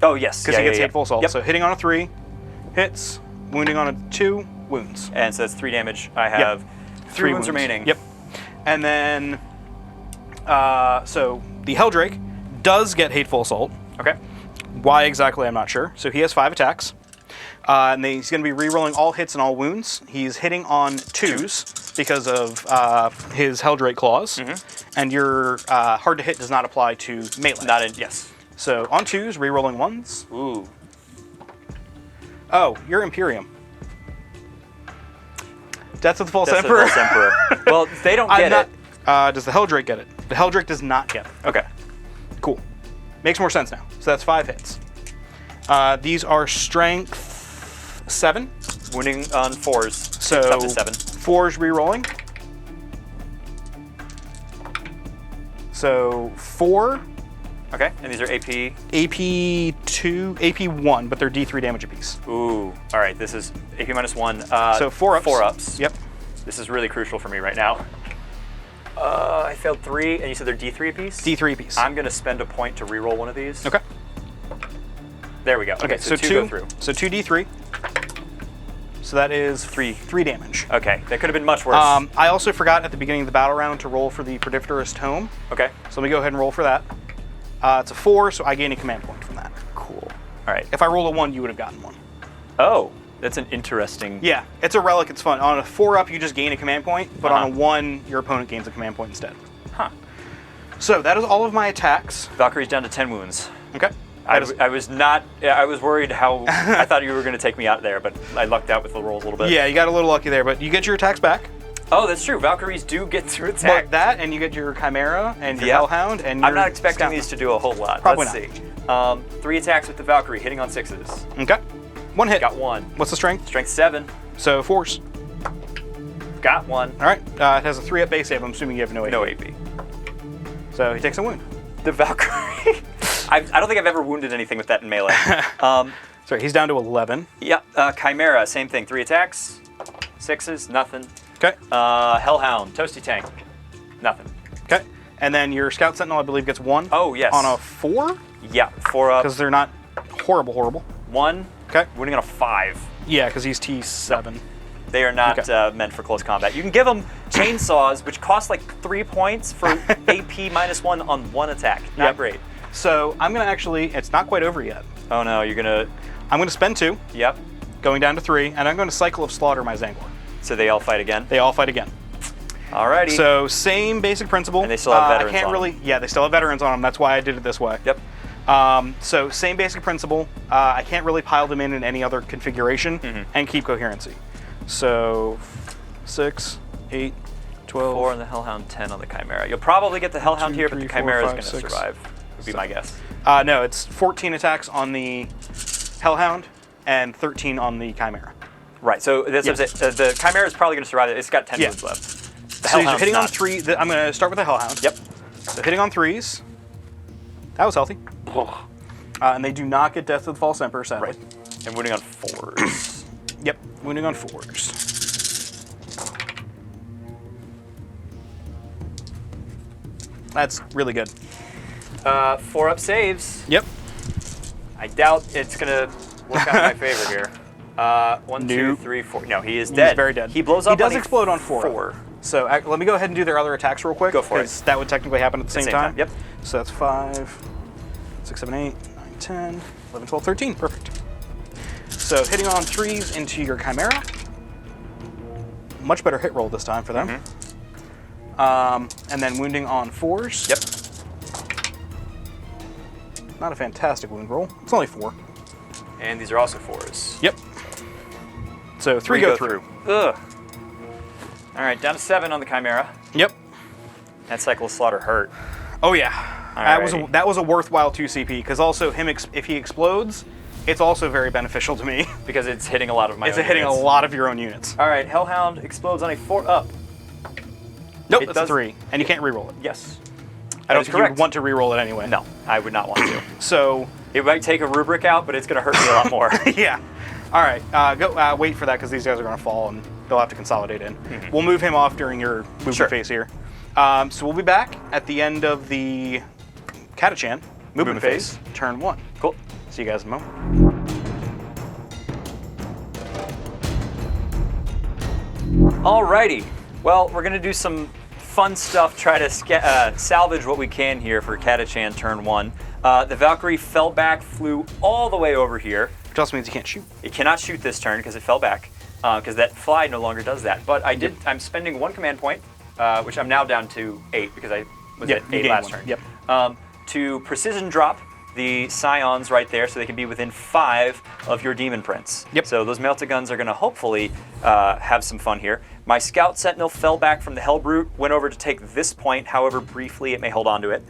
Oh, yes. Because he gets Hateful Assault. Yep. So hitting on a 3, hits, wounding on a 2, wounds. And so that's 3 damage. I have 3 wounds remaining. Yep. And then, so the Helldrake does get Hateful Assault. Okay. Why exactly, I'm not sure. So he has 5 attacks. And then he's going to be rerolling all hits and all wounds. He's hitting on 2s because of his Helldrake claws. And your hard to hit does not apply to melee. Not in... Yes. So on 2s, rerolling 1s. Ooh. Oh, you're Imperium. Death of the False That's a Emperor. false emperor. Well, they don't get it. Does the Helldrake get it? The Helldrake does not get it. Okay. Cool. Makes more sense now. So that's 5 hits. These are strength 7. Wounding on 4s. So up to 7. 4s rerolling. So 4. Okay. And these are AP. AP 2, AP 1, but they're D3 damage apiece. Ooh. All right. This is AP -1. So 4 ups. 4 ups. Yep. This is really crucial for me right now. I failed 3, and you said they're D3 apiece? D3 apiece. I'm going to spend a point to reroll one of these. Okay. There we go. Okay, so 2 go through. So 2 D3. So that is 3 damage. Okay, that could have been much worse. I also forgot at the beginning of the battle round to roll for the Perfidious Tome. Okay. So let me go ahead and roll for that. It's a 4, so I gain a command point from that. Cool. All right. If I rolled a 1, you would have gotten 1. Oh, that's an interesting... Yeah, it's a relic. It's fun. On a 4-up, you just gain a command point, but on a 1, your opponent gains a command point instead. Huh. So that is all of my attacks. Valkyrie's down to 10 wounds. Okay. I was not... I was worried how... I thought you were going to take me out there, but I lucked out with the rolls a little bit. Yeah, you got a little lucky there, but you get your attacks back. Oh, that's true. Valkyries do get to attack. But that, and you get your Chimera, and your Yep. Hellhound, and your I'm not expecting Scout. these to do a whole lot. Probably Let's see. 3 attacks with the Valkyrie, hitting on 6s. Okay. 1 hit. Got 1. What's the strength? Strength 7. So 4s. Got 1. All right. It has a 3-up base save. I'm assuming you have no AP. No AP. So he takes a wound. The Valkyrie. I don't think I've ever wounded anything with that in melee. Sorry, he's down to 11. Yeah, Chimera, same thing. 3 attacks, 6s, nothing. Okay. Hellhound, Toasty Tank, nothing. Okay. And then your Scout Sentinel, I believe, gets 1. Oh, yes. On a 4? Yeah, 4 up. Because they're not horrible. 1. Okay. Wounding on a 5. Yeah, because he's T7. They are not Okay. meant for close combat. You can give them chainsaws, which cost like 3 points for AP -1 on 1 attack. Not Yep. great. So I'm going to actually, it's not quite over yet. Oh no, you're gonna... I'm going to spend 2, Yep. going down to 3, and I'm going to Cycle of Slaughter my Zangor. So they all fight again? They all fight again. Alrighty. So same basic principle. And they still have veterans I can't on really, Yeah, they still have veterans on them. That's why I did it this way. Yep. So same basic principle. I can't really pile them in any other configuration and keep coherency. So 6, 8, 12. 4 on the Hellhound, 10 on the Chimera. You'll probably get the Hellhound 2, here, but 3, the 4, Chimera is 5, going to 6, survive, would be my guess. No, it's 14 attacks on the Hellhound and 13 on the Chimera. Right, so that's what I'm saying. The Chimera is probably going to survive. It's got 10 Yeah. wounds left. The So he's Hellhound's hitting on not. 3. I'm going to start with the Hellhound. Yep. So hitting on 3s. That was healthy. And they do not get Death of the False Emperor, sadly. Right. And wounding on 4s. Yep, wounding on 4s. That's really good. 4 up saves. Yep. I doubt it's going to work out in my favor here. 1, 2, Nope. 3, 4. No, he is dead. He's very dead. He blows up. He does on a explode on 4. 4. So let me go ahead and do their other attacks real quick. Go for it. 'cause that would technically happen at the same time. Yep. So that's 5, 6, 7, 8, 9, 10, 11, 12, 13. Perfect. So hitting on 3s into your Chimera. Much better hit roll this time for them. And then wounding on 4s. Yep. Not a fantastic wound roll. It's only 4. And these are also 4s. Yep. So 3 go through. Ugh. All right, down to 7 on the Chimera. Yep. That Cycle of Slaughter hurt. Oh yeah. That was a worthwhile 2 CP, because also if he explodes, it's also very beneficial to me. Because it's hitting a lot of my It's own hitting units. a lot of your own units. All right, Hellhound explodes on a 4-up. Nope, It that's a does- 3, and you can't reroll it. Yes. I don't is think correct. you'd want to reroll it anyway. No, I would not want to. So, It might take a rubric out, but it's going to hurt me a lot more. yeah. All right, go wait for that, because these guys are going to fall, and they'll have to consolidate in. We'll move him off during your movement Sure. phase here. So we'll be back at the end of the Catachan movement phase, turn 1. Cool. See you guys in a moment. Alrighty. Well, we're going to do some fun stuff, try to salvage what we can here for Catachan turn 1. The Valkyrie fell back, flew all the way over here. Which also means you can't shoot. It cannot shoot this turn because it fell back, because that fly no longer does that. But I'm spending 1 command point, which I'm now down to 8 because I was at 8 last turn. Yep. To precision drop the Scions right there so they can be within 5 of your Demon Prince. Yep. So those melta guns are going to hopefully have some fun here. My Scout Sentinel fell back from the Hellbrute, went over to take this point, however briefly it may hold on to it.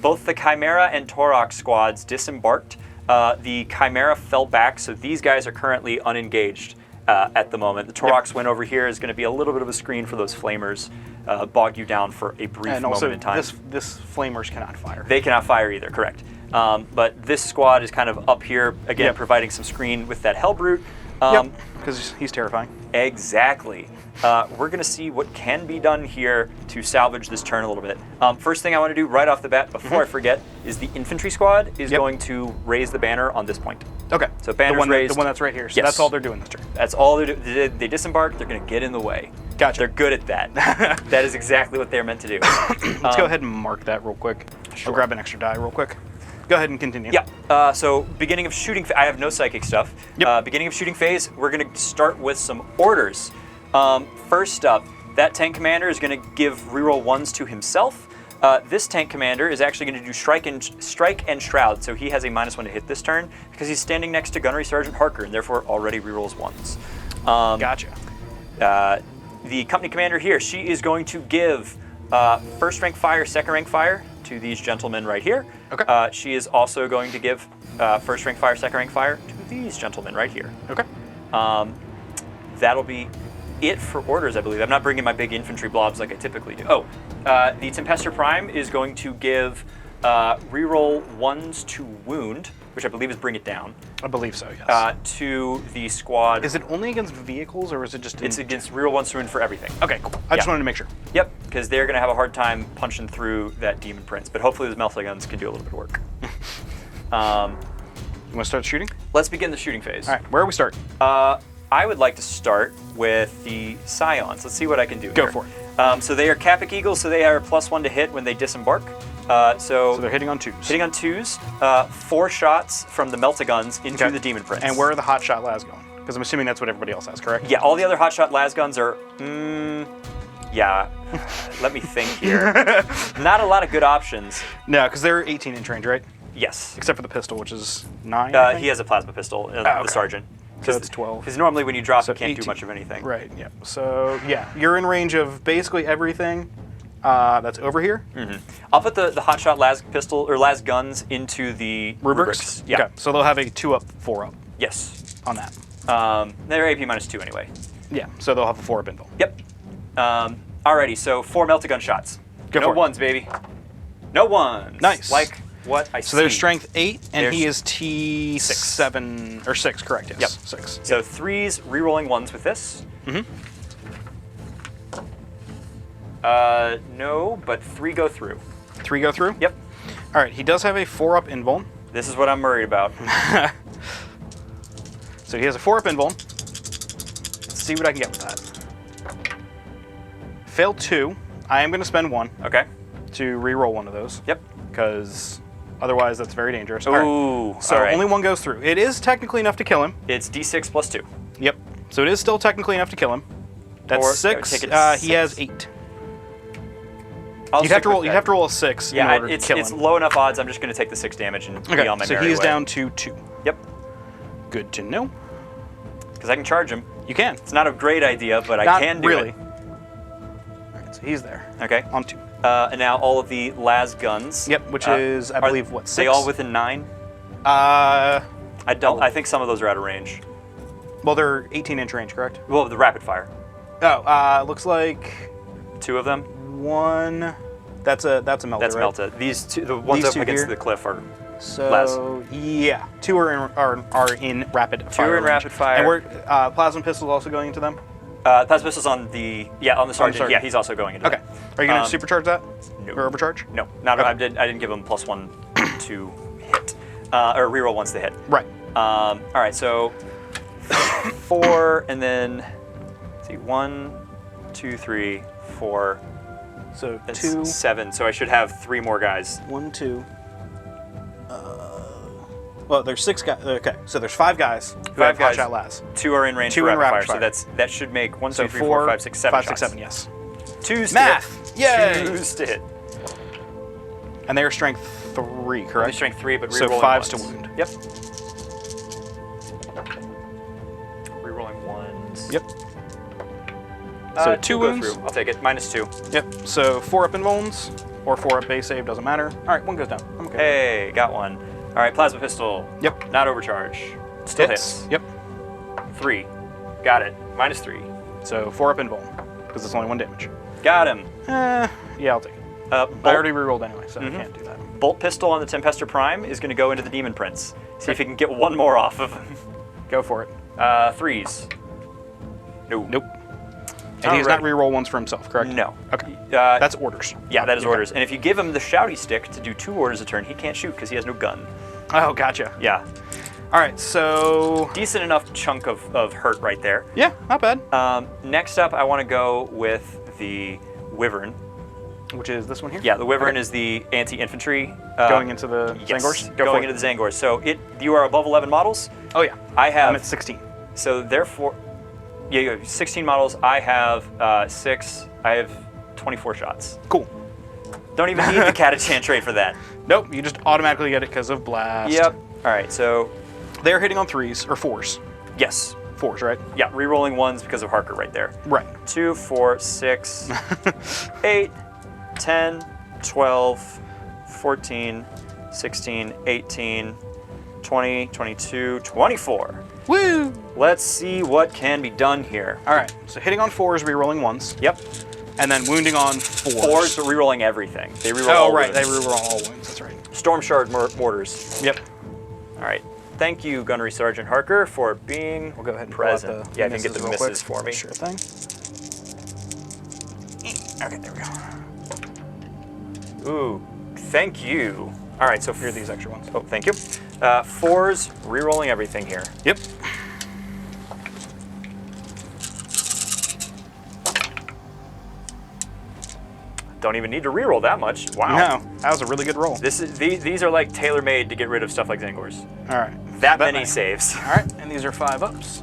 Both the Chimera and Torok squads disembarked. The Chimera fell back, so these guys are currently unengaged at the moment. The Toroks went over here, is going to be a little bit of a screen for those Flamers, bog you down for a brief And moment also, in time. this Flamers cannot fire. They cannot fire either, correct. But this squad is kind of up here, again, Yep. providing some screen with that Hellbrute. Yep, because he's terrifying. Exactly. We're going to see what can be done here to salvage this turn a little bit. First thing I want to do right off the bat, before I forget, is the infantry squad is going to raise the banner on this point. Okay. So banner's raised. The one that's right here. So Yes. that's all they're doing this turn. That's all they do. They disembark, they're going to get in the way. Gotcha. They're good at that. That is exactly what they're meant to do. Let's go ahead and mark that real quick. Sure. I'll grab an extra die real quick. Go ahead and continue. Yeah. So beginning of shooting. I have no psychic stuff. Yep. Beginning of shooting phase. We're going to start with some orders. First up, that tank commander is going to give reroll 1s to himself. This tank commander is actually going to do strike and shroud. So he has a -1 to hit this turn because he's standing next to Gunnery Sergeant Harker and therefore already rerolls 1s. Gotcha. The company commander here, she is going to give first rank fire, second rank fire to these gentlemen right here. Okay. She is also going to give first rank fire, second rank fire to these gentlemen right here. Okay. That'll be it for orders, I believe. I'm not bringing my big infantry blobs like I typically do. Oh, the Tempester Prime is going to give reroll 1s to wound, which I believe is bring it down, I believe so, yes. to the squad. Is it only against vehicles, or is it just... It's against reroll 1s to wound for everything. Okay, cool. I just Yeah. wanted to make sure. Yep, because they're going to have a hard time punching through that Demon Prince, but hopefully those Melta guns can do a little bit of work. You want to start shooting? Let's begin the shooting phase. All right, where are we starting? I would like to start with the Scions. Let's see what I can do Go here. for it. So they are Capic Eagles, so they are +1 to hit when they disembark. So they're hitting on 2s. hitting on 2s, 4 shots from the Melta guns into Okay. the Demon Prince. And where are the hot shot las going? Because I'm assuming that's what everybody else has, correct? Yeah, all the other hotshot las guns are, yeah. Let me think here. Not a lot of good options. No, because they're 18-inch range, right? Yes. Except for the pistol, which is 9, I think? He has a plasma pistol, okay. the sergeant. So it's 12. Because normally when you drop, So you can't 18. do much of anything. Right, yeah. So, yeah, you're in range of basically everything that's over here. I'll put the hotshot las pistol or las guns into the Rubrics? Yeah. Okay, so they'll have a 2-up, 4-up Yes. on that. They're AP -2 anyway. Yeah, so they'll have a 4-up invul. Yep. Alrighty, so 4 Melta gun shots. Go no for it. 1s, baby. No 1s. Nice. Like what I see. So there's strength 8, and There's he is T7, or 6, correct, yes. Yep. 6. So 3s, rerolling 1s with this. No, but 3 go through. 3 go through? Yep. All right, he does have a 4-up invul. This is what I'm worried about. So he has a 4-up invul. Let's see what I can get with that. Fail 2. I am going to spend 1 Okay. to re-roll one of those. Yep. Because otherwise that's very dangerous. Ooh. All right. So all right. only 1 goes through. It is technically enough to kill him. It's D6 +2. Yep. So it is still technically enough to kill him. That's Or- 6. take it He 6. has 8. I'll You'd have stick to roll. with You'd that. have to roll a 6 in Yeah, order to it's kill him. low enough odds. I'm just going to take the 6 damage and be on my so merry he is way. down to 2. Yep. Good to know. Because I can charge him. You can. It's not a great idea, but I Not can do really. it. All right, so he's there Okay. on 2. And now all of the las guns. Yep, which is, I believe, what, 6? They all within 9? I I think some of those are out of range. Well, they're 18-inch range, correct? Well, the rapid fire. Oh, looks like 2 of them. 1. That's a melta. That's right? melta. These 2, the ones These up 2 against here? the cliff are So las. yeah, 2 are in rapid fire. 2 are in range. rapid fire. And we're plasma pistols also going into them. Plasma pistols on the sergeant. sergeant. Yeah, he's also going into Okay. Are you going to supercharge that? no. Or overcharge? No, not Okay. I didn't give him +1 to hit, or reroll once they hit. Right. All right, so 4, and then let's see, 1, 2, 3, 4. So That's 2, 7. So I should have 3 more guys. 1, 2. Well, there's 6 guys. Okay, so there's 5 guys. Who 5 have guys. hot shot las. 2 are in range 2 for in rapid rapid fire. fire. So that should make 1, 2, So 3, 4, 5, 6, 7 5, shots. 6, 7. Yes. 2's Math! to hit. Yay! 2's to hit. And they are strength 3, Only correct? strength 3, but So rerolling 5s to ones. wound. Yep. Rerolling 1s. Yep. So 2 2 go wounds. through. I'll take it. -2. Yep. So 4 up in wounds or 4 up base save doesn't matter. All right, 1 goes down. I'm okay. Hey, got 1. All right, plasma pistol. Yep. Not overcharge. Still hits. Yep. 3. Got it. -3. So 4 up in vuln because it's only 1 damage. Got him. Yeah, I'll take it. I already rerolled anyway, so I can't do that. Bolt pistol on the Tempester Prime is going to go into the Demon Prince. See if he can get 1 more off of him. Go for it. 3s. No. Nope. And he does not Alright. reroll ones for himself, correct? No. Okay. Uh, That's orders. yeah, that is Okay. orders. And if you give him the shouty stick to do 2 orders a turn, he can't shoot because he has no gun. Oh, gotcha. Yeah. All right, so Decent enough chunk of hurt right there. yeah, not bad. Next up, I want to go with the Wyvern. Which is this one here? Yeah, the Wyvern Okay. is the anti-infantry. Going into the Yes, Zangors? Go going for it. into the Zangors. So you are above 11 models. Oh, yeah. I have. I'm at 16. So therefore, yeah, you have 16 models. I have 6. I have 24 shots. Cool. Don't even need the Catachan trait for that. Nope, you just automatically get it because of blast. Yep. All right. So They're hitting on 3s or 4s. yes. 4s, right? Yeah. Rerolling 1s because of Harker right there. Right. 2, 4, 6, 8, 10, 12, 14, 16, 18, 20, 22, 24. Woo! Let's see what can be done here. All right, so hitting on 4s, rerolling 1s, Yep. and then wounding on 4s. 4s, but rerolling everything. They reroll Oh, all right, they wounds. reroll all wounds, that's right. Storm Shard mortars. Yep. All right. Thank you, Gunnery Sergeant Harker, for being We'll go ahead and present. pull out the Yeah, I can get the real misses quick. for me. Sure thing. Okay, there we go. Ooh, thank you. All right, so Here are these extra ones. Oh, thank you. 4s, rerolling everything here. Yep. Don't even need to reroll that much. Wow. No, that was a really good roll. This is these are like tailor-made to get rid of stuff like Zangors. All right. That many saves. All right, and these are 5 ups.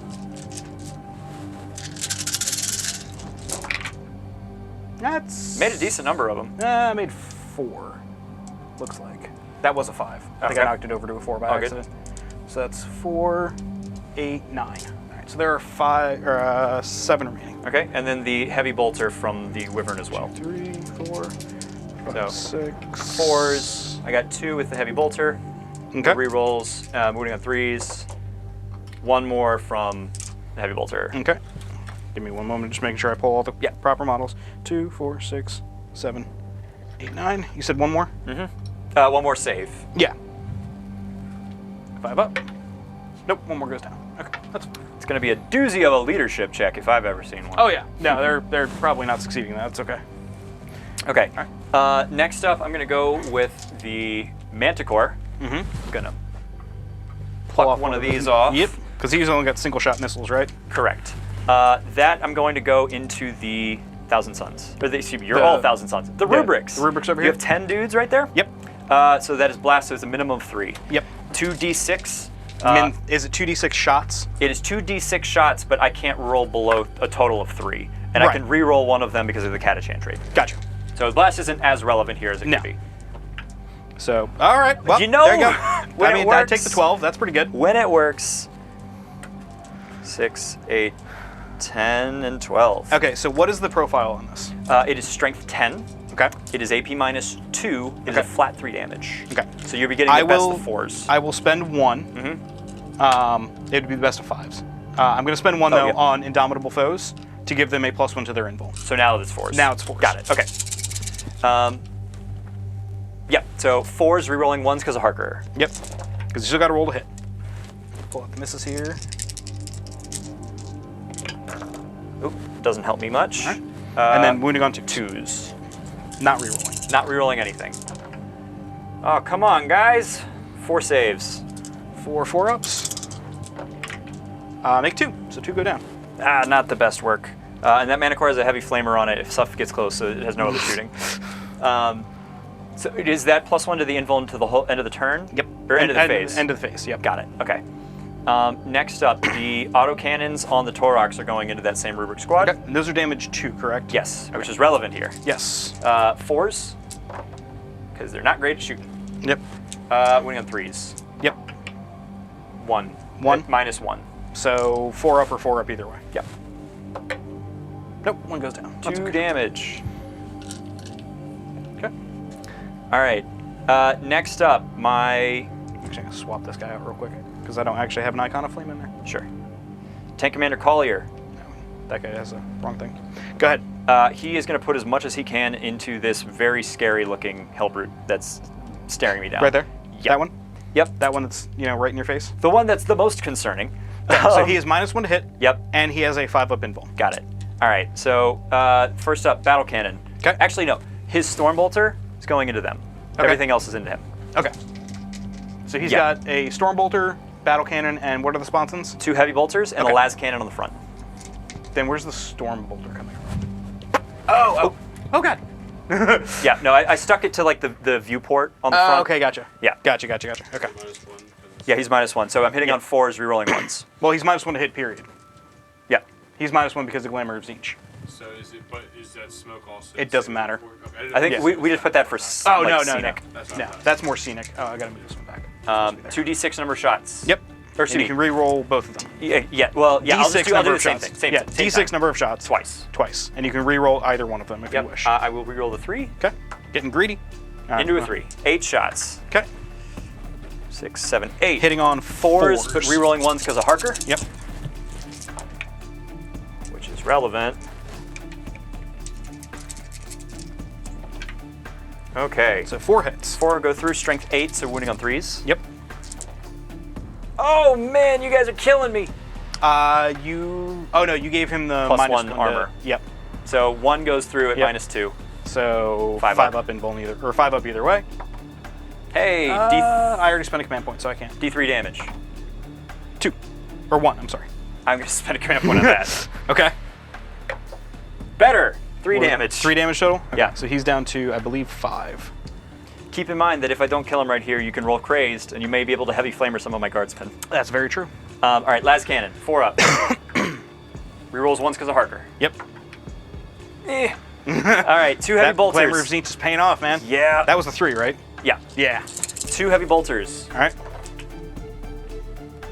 That's Made a decent number of them. I made 4. Looks like that was a 5. I think I Okay. knocked it over to a 4 by All good. accident. So that's 4, 8, 9. All right, so there are 7 remaining. Okay, and then the heavy bolter from the Wyvern as well. 3, 4, 5, So, 6. 4s. I got 2 with the heavy bolter. Okay. Rerolls, moving on 3s. 1 more from the heavy bolter. Okay. Give me one moment, just making sure I pull all the Yeah. proper models. 2, 4, 6, 7, 8, 9. You said 1 more? 1 more save. Yeah. 5 up. Nope, 1 more goes down. Okay, that's fine. It's going to be a doozy of a leadership check if I've ever seen one. Oh yeah. No, they're probably not succeeding. That's okay. Okay. Next up, I'm going to go with the Manticore. Mm-hmm. I'm going to pluck one of these off. Yep. Because he's only got single shot missiles, right? Correct. That I'm going to go into the Thousand Suns. Or excuse me, you're all Thousand Suns. The yeah, Rubrics. the Rubrics over You here. have 10 dudes right there? Yep. So that is blast, so it's a minimum of 3. Yep. 2d6. Is it 2d6 shots? It is 2d6 shots, but I can't roll below a total of 3. And I Right. can re-roll one of them because of the Catachan trait. Gotcha. So blast isn't as relevant here as it No. could be. So, all right. Well, You know, there you go. when I it mean, I works- take the 12. That's pretty good. When it works, 6, 8, 10, and 12. Okay, so what is the profile on this? It is strength 10. Okay. It is AP -2. It is a Okay. flat 3 damage. Okay. So you'll be getting the best of 4s. I will spend 1. It would be the best of 5s. I'm going to spend 1 though yep. on Indomitable Foes to give them a +1 to their invul. So now it's 4s. Now it's 4s. Got it. Okay. Yep. So 4s rerolling 1s because of Harker. Yep. Because you still got to roll to hit. Pull out the misses here. Oop, doesn't help me much. All right. And then wounding on 2. 2s. Not rerolling. Not rerolling anything. Oh, come on, guys. 4 saves. 4 4-ups. Make 2. So 2 go down. Not the best work. And that Mana Core has a heavy flamer on it if stuff gets close, so it has no other shooting. So is that +1 to the invul until the whole end of the turn? Yep. Or end of the phase? End of the phase, yep. Got it. Okay. Next up, the autocannons on the Toroks are going into that same Rubric squad. Okay. And those are damage 2, correct? Yes, which is relevant here. Yes. 4s, because they're not great at shooting. Yep. Winning on 3s. Yep. 1. 1? -1. So 4-up or 4-up either way. Yep. Nope, 1 goes down. That's 2 okay. damage. Okay. All right. Next up, my... Actually, I'm going to swap this guy out real quick because I don't actually have an Icon of Flame in there. Sure. Tank Commander Collier. That guy has the wrong thing. Go ahead. He is going to put as much as he can into this very scary-looking Hellbrute that's staring me down. Right there? Yep. That one? Yep. That one that's, right in your face? The one that's the most concerning. So he is -1 to hit. Yep. And he has a 5-up invul. Got it. All right. So first up, Battle Cannon. Okay. Actually, no. His Stormbolter is going into them. Okay. Everything else is into him. Okay. So he's Yeah. got a Stormbolter, Battle Cannon, and what are the sponsons? 2 Heavy Bolters and Okay. the Las Cannon on the front. Then where's the Stormbolter coming from? Oh. Oh, God. Yeah. No, I stuck it to like the viewport on the front. Okay, gotcha. Yeah. Gotcha. Okay. -1. Yeah, he's -1. So I'm hitting on 4s, rerolling 1s. Well, he's -1 to hit, period. Yeah. He's -1 because of Glamour of Tzeentch. So is that smoke also? It doesn't matter. Okay, I think Yeah. we just put that for Oh, like, no, scenic. That's not No, bad. that's more scenic. Oh, I gotta move this one back. 2d6 number shots. Yep. Or And you can re-roll both of them. Yeah, well, yeah, I'll D6 do number the of same shots. thing. Same Yeah, same D6 time. number of shots. Twice. And you can re-roll either one of them if Yep. you wish. I will re-roll the 3 Okay. Getting greedy. into a 3. 8 shots. Okay. 6, 7, 8. Hitting on 4s, but re-rolling 1s because of Harker, Yep. which is relevant. Okay. So 4 hits. 4 go through, strength 8, so wounding on 3s. Yep. Oh man, you guys are killing me. Oh no, you gave him the +1 -1 armor. Yep. So 1 goes through at Yep. -2. So 5 5 up. up in both either, or 5 up either way. Hey, I already spent a command point, so I can't. D3 damage. 2. Or 1, I'm sorry. I'm gonna spend a command point on that. Okay. Better. 3 damage. 3 damage total? Okay. Yeah. So he's down to, I believe, 5. Keep in mind that if I don't kill him right here, you can roll crazed, and you may be able to heavy flamer some of my guardsmen. That's very true. All right, Las Cannon, 4 up. Rerolls 1s because of Harker. Yep. All right, 2 heavy That bolters. Glamour of Tzeentch is paying off, man. Yeah. That was a 3, right? Yeah. Yeah. 2 heavy bolters. All right.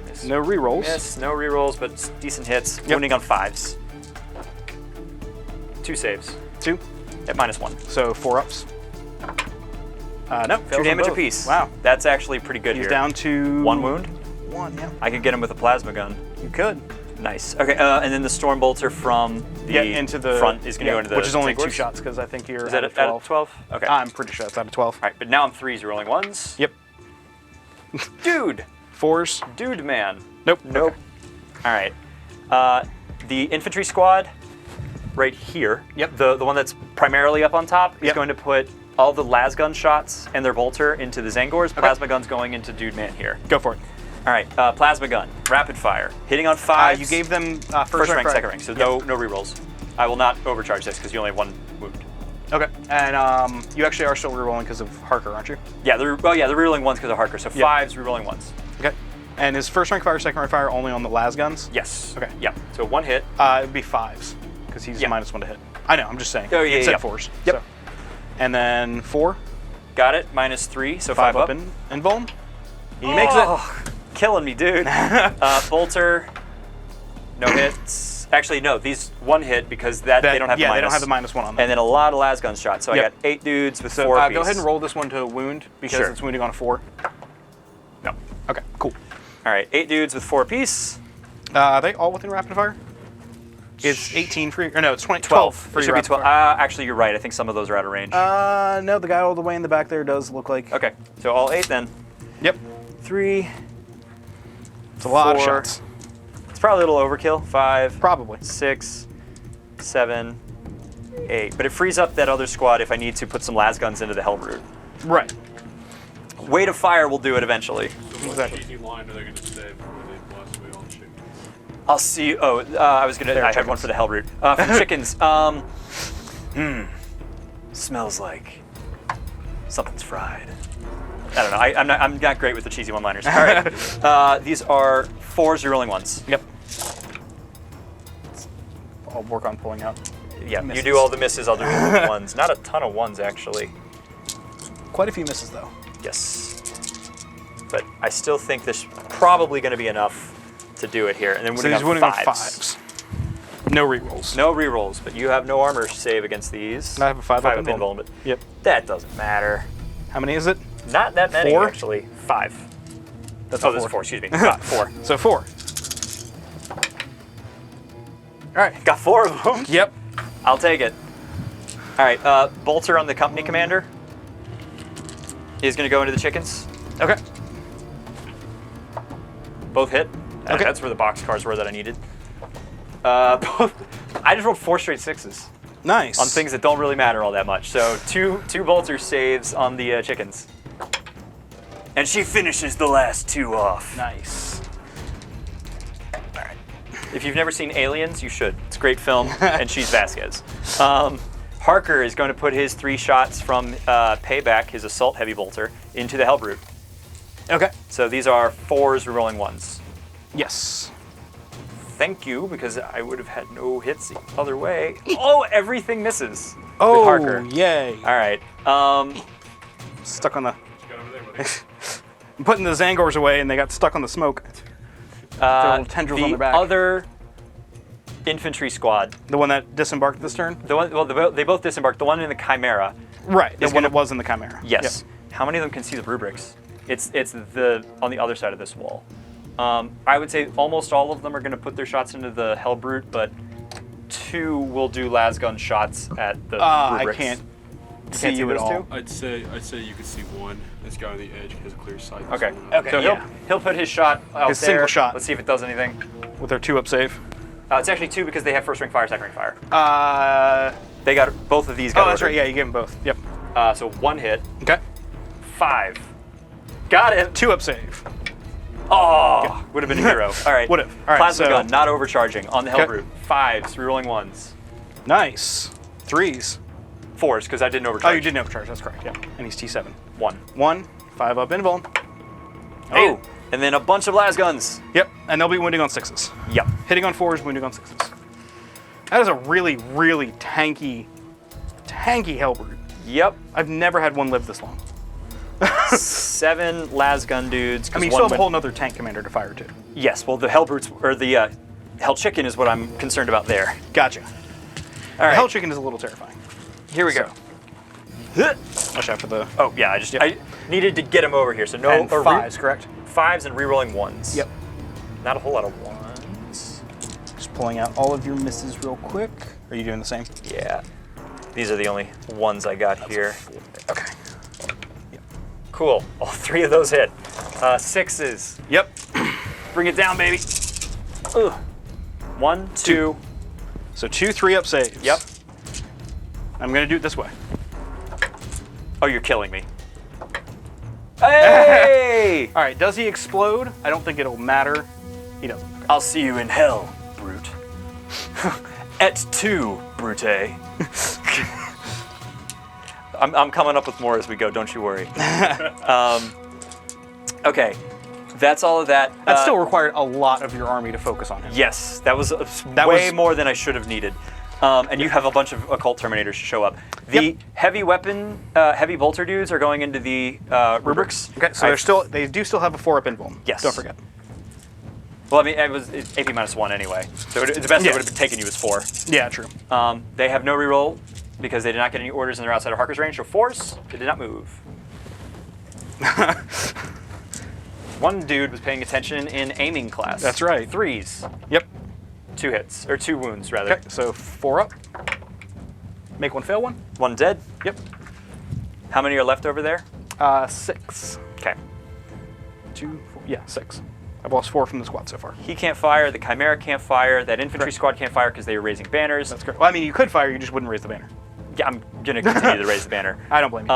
Miss. No re-rolls. Miss, no rerolls, but decent hits. Yep. Wounding on 5s. 2 saves 2. at -1. So 4 ups. No. 2 fails on damage both. apiece. Wow. That's actually pretty good He's here. down to 1 wound. 1, yeah. I could get him with a plasma gun. You could. Nice. Okay, and then the storm bolter from the into the front is going to go into the which is only Zangors? 2 shots because I think you're Is out that of at 12. 12? Okay. I'm pretty sure that's out of 12. All right, but now I'm 3s rolling 1s. Yep. Dude. 4s. Dude, man. Nope. Nope. All right. The infantry squad right here, Yep. the one that's primarily up on top, is Yep. going to put all the lasgun shots and their bolter into the Zangors. Plasma guns going into Dude Man here. Go for it. All right, plasma gun, rapid fire, hitting on 5. You gave them first rank, right? second rank, so no rerolls. I will not overcharge this because you only have 1 wound. Okay. And you actually are still rerolling because of Harker, aren't you? Yeah, they're rerolling 1s because of Harker, so 5s rerolling 1s. Okay. And is first rank fire, second rank fire only on the las guns? Yes. Okay. Yeah. So 1 hit. It'd be 5s because he's Yeah. -1 to hit. I know. I'm just saying. Oh, yeah, It said yeah. 4s. Yep. So. And then 4. Got it. -3, so 5 5 up in Vuln. He makes it. Killing me, dude. Bolter, no hits. Actually, no. These one hit because they don't have the minus. Yeah, they don't have the -1 on them. And then a lot of lasgun shots. So I got 8 dudes with 4 apiece. Go ahead and roll this one to wound because it's wounding on a 4. No. Okay, cool. All right, 8 dudes with 4 apiece. Are they all within rapid fire? It's 18 for, or no, it's 12 for It should your be rapid 12. fire. Actually, you're right. I think some of those are out of range. No, the guy all the way in the back there does look like. Okay, so all 8 then. Yep. 3. It's a lot of 4. shots. It's probably a little overkill. 5. Probably. 6, 7, 8. But it frees up that other squad if I need to put some lasguns into the Hellbrute. Right. Weight of fire will do it eventually. So what cheesy line are they going to say before they blast away all the chickens? I'll see. Oh, I had one for the Hellbrute. For chickens. Smells like something's fried. I don't know. I'm not great with the cheesy one-liners. All right. These are 4s rolling 1s. Yep. I'll work on pulling out. Yeah, misses. you do all the misses, I'll do the 1s. Not a ton of 1s, actually. Quite a few misses, though. Yes. But I still think this is probably going to be enough to do it here. And then So he's winning on 5s. No rerolls. No rerolls, but you have no armor save against these. I have a 5 up invulnerable. Yep. That doesn't matter. How many is it? Not that many, 4? actually. 5. That's Oh, this is 4, excuse me. 4. So 4. All right. Got 4 of them. Yep. I'll take it. All right, Bolter on the company commander is going to go into the chickens. Okay. Both hit. Okay. That's where the box cards were that I needed. I just rolled 4 straight 6s Nice. on things that don't really matter all that much. So two Bolter saves on the chickens. And she finishes the last 2 off. Nice. All right. If you've never seen Aliens, you should. It's a great film, and she's Vasquez. Harker is going to put his 3 shots from Payback, his Assault Heavy Bolter, into the Hellbrute. Okay. So these are 4s rerolling 1s. Yes. Thank you, because I would have had no hits the other way. Oh, everything misses with Oh, Harker. yay. All right. Stuck on the... Got over there, buddy. I'm putting the Zangors away, and they got stuck on the smoke. little tendrils on their back. The other infantry squad, The one that disembarked this turn? the one, well, they both disembarked. The one in the Chimera. Right. The Is one gonna- that was in the Chimera. Yes. How many of them can see the rubrics? It's the on the other side of this wall. I would say almost all of them are going to put their shots into the Hellbrute, but 2 will do lasgun shots at the rubrics. I can't see you at those all. 2? I'd say you could see one. This guy on the edge has a clear sight. Okay. Okay, So yeah. he'll put his shot out His there. single shot. Let's see if it does anything. With their 2-up save. It's actually 2 because they have first ring fire, second ring fire. Oh, They got both of these. Got that's ordered. right. Yeah, you gave them both. Yep. So 1 hit, Okay. 5. Got it. 2-up save. Oh, would have been a hero. All right. Would've. All right, Plasma so- gun, not overcharging on the Okay. Hellbrute. 5s, rerolling 1s. Nice. 3s. 4s because I didn't overcharge. Oh, you didn't overcharge. That's correct. Yeah. And he's T7. 1. 1. 5-up invuln. Oh, and then a bunch of las guns. Yep. And they'll be wounding on 6s. Yep. Hitting on 4s, wounding on 6s. That is a really, really tanky Hellbrute. Yep. I've never had one live this long. 7 las gun dudes. I 'cause mean, you one still have a went- whole nother tank commander to fire to. Yes, well, the Hellbrutes, or the Hell Chicken is what I'm concerned about there. Gotcha. All right, Hell Chicken is a little terrifying. here we go. Watch out for the... Oh, yeah, I needed to get him over here, so no... And or 5s, correct? 5s and rerolling 1s. Yep. Not a whole lot of 1s. Just pulling out all of your misses real quick. Are you doing the same? Yeah. These are the only 1s I got here. Okay. Cool. All 3 of those hit. 6s. Yep. Bring it down, baby. Ugh. 1, 2. So 2 3-up saves. Yep. I'm going to do it this way. Oh, you're killing me. Hey! All right, does he explode? I don't think it'll matter. He doesn't. I'll see you in hell, brute. Et tu, brute. I'm coming up with more as we go, don't you worry. Okay, that's all of that. That still required a lot of your army to focus on him. Yes, that was That way was- more than I should have needed. And you have a bunch of occult terminators to show up. The Yep. heavy weapon, heavy bolter dudes are going into the rubrics. Okay, so they do still have a 4-up invuln. Yes. Don't forget. Well, I mean, it's AP -1 anyway. So the best it would have taken you was 4. Yeah, true. They have no reroll because they did not get any orders and they're outside of Harker's range. So 4s, they did not move. One dude was paying attention in aiming class. That's right. 3s. Yep. 2 hits, or 2 wounds rather. Okay, so 4 up. Make one fail one. 1 dead. Yep. How many are left over there? 6. Okay. 2, 4. Yeah, 6. I've lost 4 from the squad so far. He can't fire. The Chimera can't fire. That infantry squad can't fire because they were raising banners. That's correct. Well, I mean, you could fire, you just wouldn't raise the banner. Yeah, I'm gonna continue to raise the banner. I don't blame you.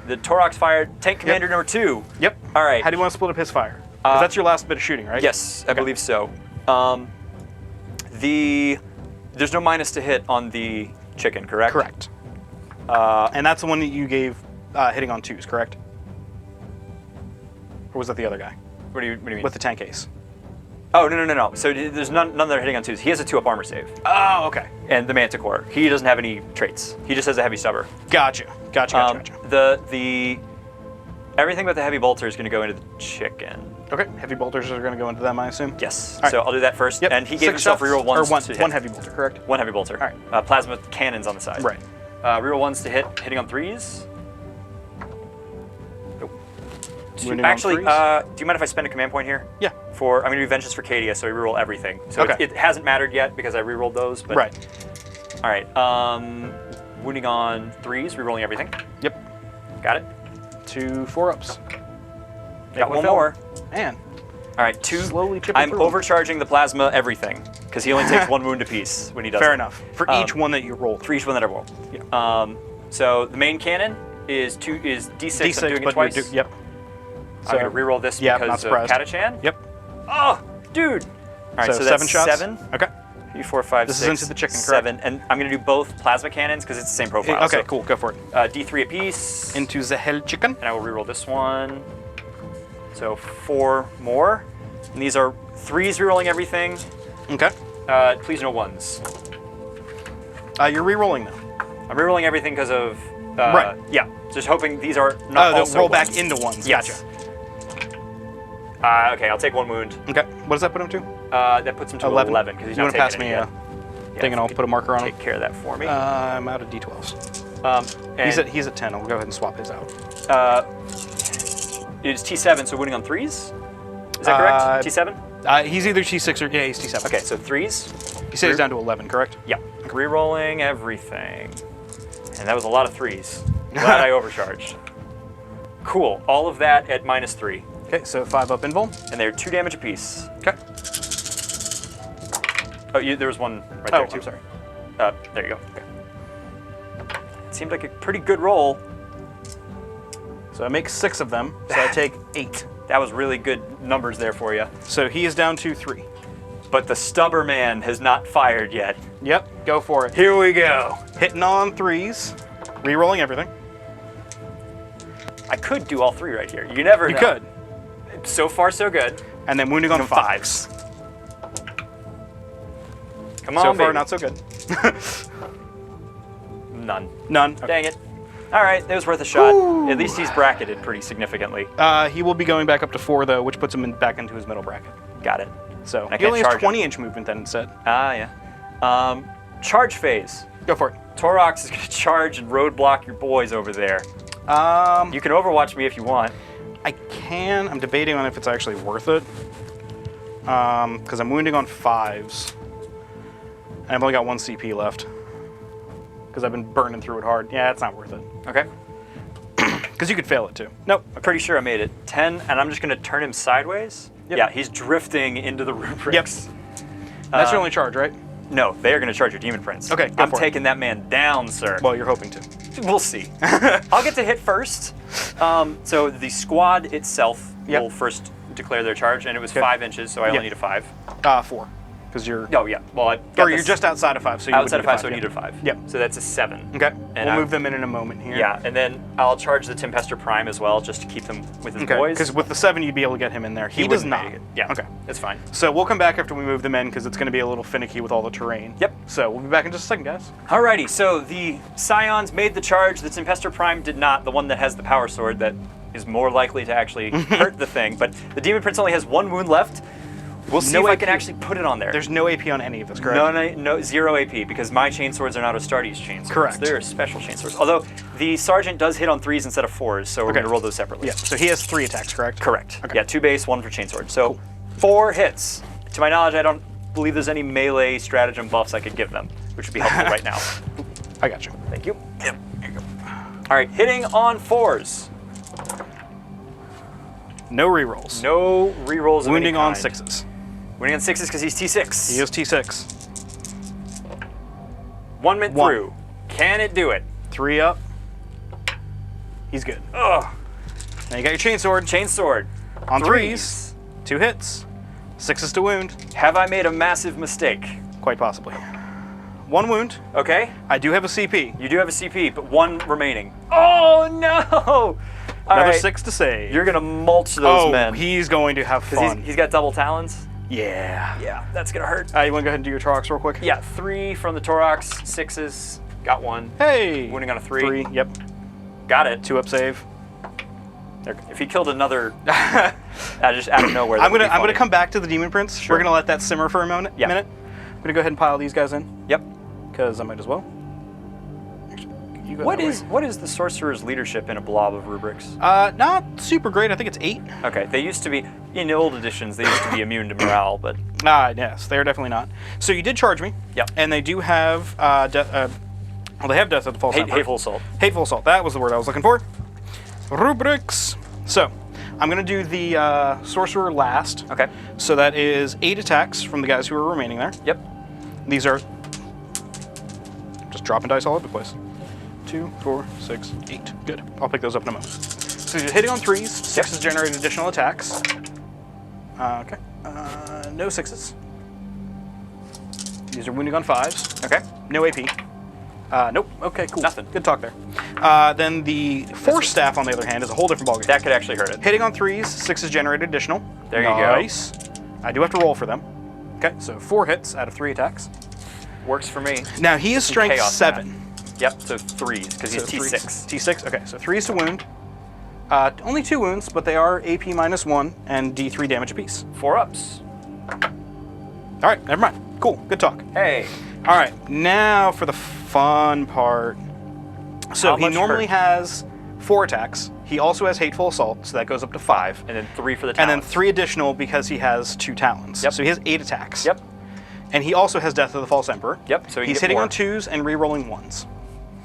The Torok's fired. Tank Commander number 2. Yep. All right. How do you want to split up his fire? 'Cause that's your last bit of shooting, right? Yes, I believe so. There's no minus to hit on the chicken, correct? Correct. And that's the one that you gave hitting on 2s, correct? Or was that the other guy? What do you mean? With the tank ace. Oh, no. So there's none that are hitting on 2s. He has a 2-up armor save. Oh, okay. And the Manticore. He doesn't have any traits. He just has a heavy stubber. Gotcha. Everything but the heavy bolter is going to go into the chicken. Okay, heavy bolters are going to go into them, I assume? Yes. All right. So I'll do that first. Yep. And he gave 6 himself shots? reroll 1s or one, to hit. one heavy bolter, correct? 1 heavy bolter. All right. Plasma cannons on the side. Right. Reroll 1s to hit, hitting on 3s. Wounding on Actually, 3s? do you mind if I spend a command point here? Yeah. I'm going to do Vengeance for Cadia, so I reroll everything. So Okay. it hasn't mattered yet because I rerolled those. But Right. All right. Wounding on 3s, rerolling everything. Yep. Got it. 2 4-ups. Got one more. Man. All right, 2. Slowly chipping I'm through 'em. overcharging the plasma everything because he only takes 1 wound apiece when he does it. Fair enough. For each one that you roll. For each one that I roll. Yeah. So the main cannon is D6. D6, I'm doing it but twice. yep. I'm going to reroll this yeah, not because of surprised. Catachan. Yep. Oh, dude. All right, so seven that's shots. 7. Okay. 3, 4, 5, This 6, is into the chicken, correct? 7. And I'm going to do both plasma cannons because it's the same profile. Okay, So, cool. Go for it. D3 apiece. Into the hell chicken. And I will reroll this one. So 4 more. And these are 3s rerolling everything. Okay. Please no 1s. You're re-rolling now. I'm rerolling everything because of... Right. Yeah, just hoping these are not They'll also roll 1s. back into 1s. Yes. Gotcha. Okay, I'll take 1 wound. Okay. What does that put him to? That puts him to 11 because he's You not want to pass taking me any a yet. thing and I'll put a marker on him? Take care of that for me. I'm out of D12s. And He's at 10. I'll go ahead and swap his out. it's T7, so winning on 3s? Is that correct? T7? He's either T6 or... Yeah, he's T7. Okay, so 3s. He says down to 11, correct? Yeah. Rerolling everything. And that was a lot of 3s. Glad I overcharged. Cool. All of that at -3. Okay, so 5 up invul. And they're 2 damage apiece. Okay. Oh, there was one right there, too. I'm sorry. There you go. Okay. It seemed like a pretty good roll. So I make 6 of them, so I take 8. That was really good numbers there for you. So he is down to 3. But the stubber man has not fired yet. Yep, go for it. Here we go. Hitting on 3s, re-rolling everything. I could do all 3 right here. You never know. You could. So far, so good. And then wounding on 5s. 5s. Come on, So far, baby. not so good. None. None. Okay. Dang it. All right, it was worth a shot. At least he's bracketed pretty significantly. He will be going back up to 4, though, which puts him back into his middle bracket. Got it. So I he only can't has charge 20-inch movement then instead. Ah, yeah. Charge phase. Go for it. Torox is going to charge and roadblock your boys over there. You can overwatch me if you want. I can. I'm debating on if it's actually worth it. Because I'm wounding on 5s. And I've only got 1 CP left. Because I've been burning through it hard. Yeah, it's not worth it. Okay. Because you could fail it too. Nope. I'm pretty sure I made it. 10, and I'm just going to turn him sideways. Yep. Yeah, he's drifting into the rubrics. Yep. That's your only charge, right? No, they are going to charge your Demon Prince. Okay, go I'm for it. taking that man down, sir. Well, you're hoping to. We'll see. I'll get to hit first. So the squad itself Yep. will first declare their charge, and it was Okay. 5 inches, so I only Yep. need a 5. 4. Because you're... Oh, yeah. Well, I got Or you're just outside of 5, so you outside would of need 5, so I yeah. need a 5. Yep. So that's a 7. Okay. And We'll I- move them in a moment here. Yeah, and then I'll charge the Tempester Prime as well, just to keep them with his Okay. boys. Because with the 7, you'd be able to get him in there. He does wouldn't not. make it. Yeah. Okay. That's fine. So we'll come back after we move them in because it's going to be a little finicky with all the terrain. Yep. So we'll be back in just a second, guys. Alrighty, so the Scions made the charge, the Tempester Prime did not, the one that has the power sword that is more likely to actually hurt the thing. But the Demon Prince only has 1 wound left. We'll see No if I AP. can actually put it on there. There's no AP on any of this, correct? No, 0 AP, because my chainswords are not Astartes chainswords. Correct. They're special chainswords. Although, the sergeant does hit on 3s instead of 4s, so we're Okay. going to roll those separately. Yeah, so he has 3 attacks, correct? Correct. Okay. Yeah, 2 base, 1 for chainsword. So, 4 hits. To my knowledge, I don't believe there's any melee stratagem buffs I could give them, which would be helpful right now. I got you. Thank you. Yep. Here you go. All right, hitting on 4s. No rerolls. No rerolls of Wounding any on kind. 6s. Wounding on 6s because he's T6. He is T6. 1 mint 1. through. Can it do it? 3 up. He's good. Ugh. Now you got your chainsword. Chainsword. On 3s. 2 hits. 6s to wound. Have I made a massive mistake? Quite possibly. 1 wound. Okay. I do have a CP. You do have a CP, but 1 remaining. Oh no! Another right. 6 to save. You're gonna mulch those men. He's going to have 'Cause fun. he's got double talons. Yeah. Yeah, that's gonna hurt. You want to go ahead and do your Torox real quick? Yeah, 3 from the Torox, 6s, got 1. Hey! Wounding on a 3. 3, yep. Got it. 2 up save. If he killed another, just out of nowhere, that I'm would be gonna funny. come back to the Demon Prince. Sure. We're gonna let that simmer for a minute. Yeah. I'm gonna go ahead and pile these guys in, Yep. because I might as well. Actually, you go What that is way. what is the sorcerer's leadership in a blob of rubrics? Not super great. I think it's 8. Okay, they used to be in old editions. They used to be immune to morale, but Yes, they're definitely not. So you did charge me. Yep. And they do have well, they have Death of the False Emperor. hateful assault. Hateful Assault. That was the word I was looking for. Rubrics. So I'm gonna do the sorcerer last. Okay. So that is 8 attacks from the guys who are remaining there. Yep. These are just dropping dice all over the place. 2, 4, 6, 8. Good. I'll pick those up in a moment. So you're hitting on 3s. 6s generate additional attacks. Okay. No 6s. These are wounding on 5s. Okay. No AP. Nope. Okay, cool. Nothing. Good talk there. Then the Force Staff, on the other hand, is a whole different ballgame. That could actually hurt it. Hitting on 3s, 6s generate additional. There you go. Nice. I do have to roll for them. Okay, so 4 hits out of 3 attacks. Works for me. Now he is strength chaos 7. Yep. So 3s because he's So T6. T6. Okay, so 3s to wound. Only 2 wounds, but they are AP -1 and D3 damage apiece. 4 ups. All right, never mind. Cool. Good talk. Hey. All right, now for the fun part. So How he much normally hurt? has 4 attacks. He also has Hateful Assault, so that goes up to 5. And then 3 for the And talons. then 3 additional because he has 2 talons. Yep. So he has 8 attacks. Yep. And he also has Death of the False Emperor. Yep, so he can he's get hitting more. on 2s and re-rolling 1s.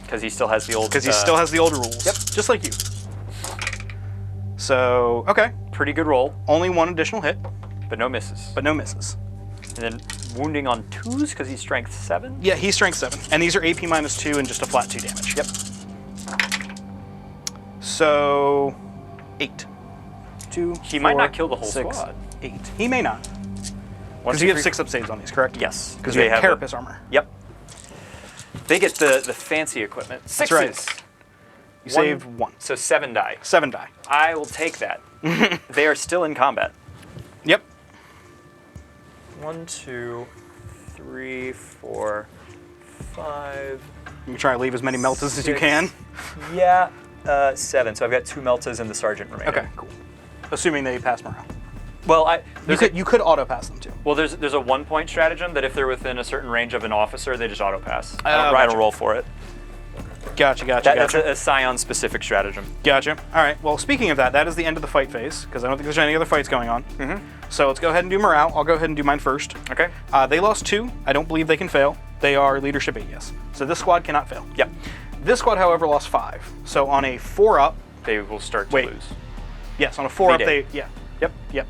Because he still has the old. Because he still has the old rules. Yep. Just like you. So, okay. Pretty good roll, Only 1 additional hit, but no misses. but no misses. And then wounding on 2s because he's strength 7. Yeah, he's strength 7. And these are AP -2 and just a flat 2 damage. Yep. So, 8. 2, He might 4, not kill the whole 6, squad. 8. He may not. 1, Because 2, you have 3, 6 up saves on these, correct? Yes, Because you have Carapace armor. Yep. They get the fancy equipment. 6s. right. You saved 1. So 7 die. 7 die. I will take that. They are still in combat. Yep. 1, 2, 3, 4, 5. You can try to leave as many meltas as you 6. can. Yeah, 7. So I've got 2 meltas and the sergeant remaining. Okay, cool. Assuming they pass morale. Well, You could auto pass them too. Well, there's a 1-point stratagem that if they're within a certain range of an officer, they just auto pass. I gotcha. don't roll for it. Gotcha. That's a Scion specific stratagem. Gotcha. All right. Well, speaking of that, that is the end of the fight phase because I don't think there's any other fights going on. Mm-hmm. So let's go ahead and do morale. I'll go ahead and do mine first. Okay. They lost 2. I don't believe they can fail. They are leadership 8, yes. So this squad cannot fail. Yep. This squad, however, lost 5. So on a 4-up, They will start to Wait. lose. yes, on a 4-up, Lead they, yeah. Yep. Yep.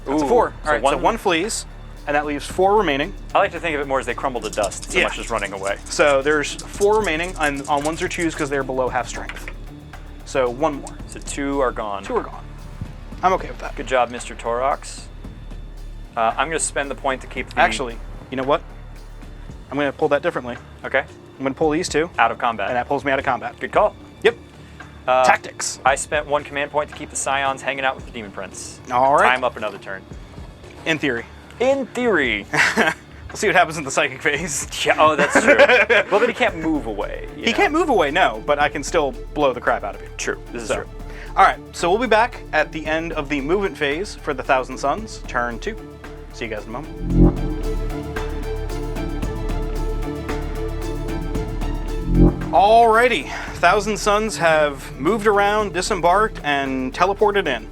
That's a Ooh, 4. so All right, so 1 flees, and that leaves 4 remaining. I like to think of it more as they crumble to dust, so Yeah. much as running away. So there's 4 remaining on 1s or 2s because they're below half strength. So 1 more. So 2 are gone. 2 are gone. I'm okay with that. Good job, Mr. Torox. I'm going to spend the point to keep the... Actually, you know what? I'm going to pull that differently. Okay. I'm going to pull these 2, Out of combat. and that pulls me out of combat. Good call. Yep. Tactics. I spent 1 command point to keep the Scions hanging out with the Demon Prince. All right. Time up another turn. In theory. In theory. We'll see what happens in the psychic phase. Yeah, oh, that's true. Well, but he can't move away. He can't move away, no, but I can still blow the crap out of you. True, this is true. All right, so we'll be back at the end of the movement phase for the Thousand Suns, turn 2. See you guys in a moment. Alrighty, Thousand Suns have moved around, disembarked, and teleported in.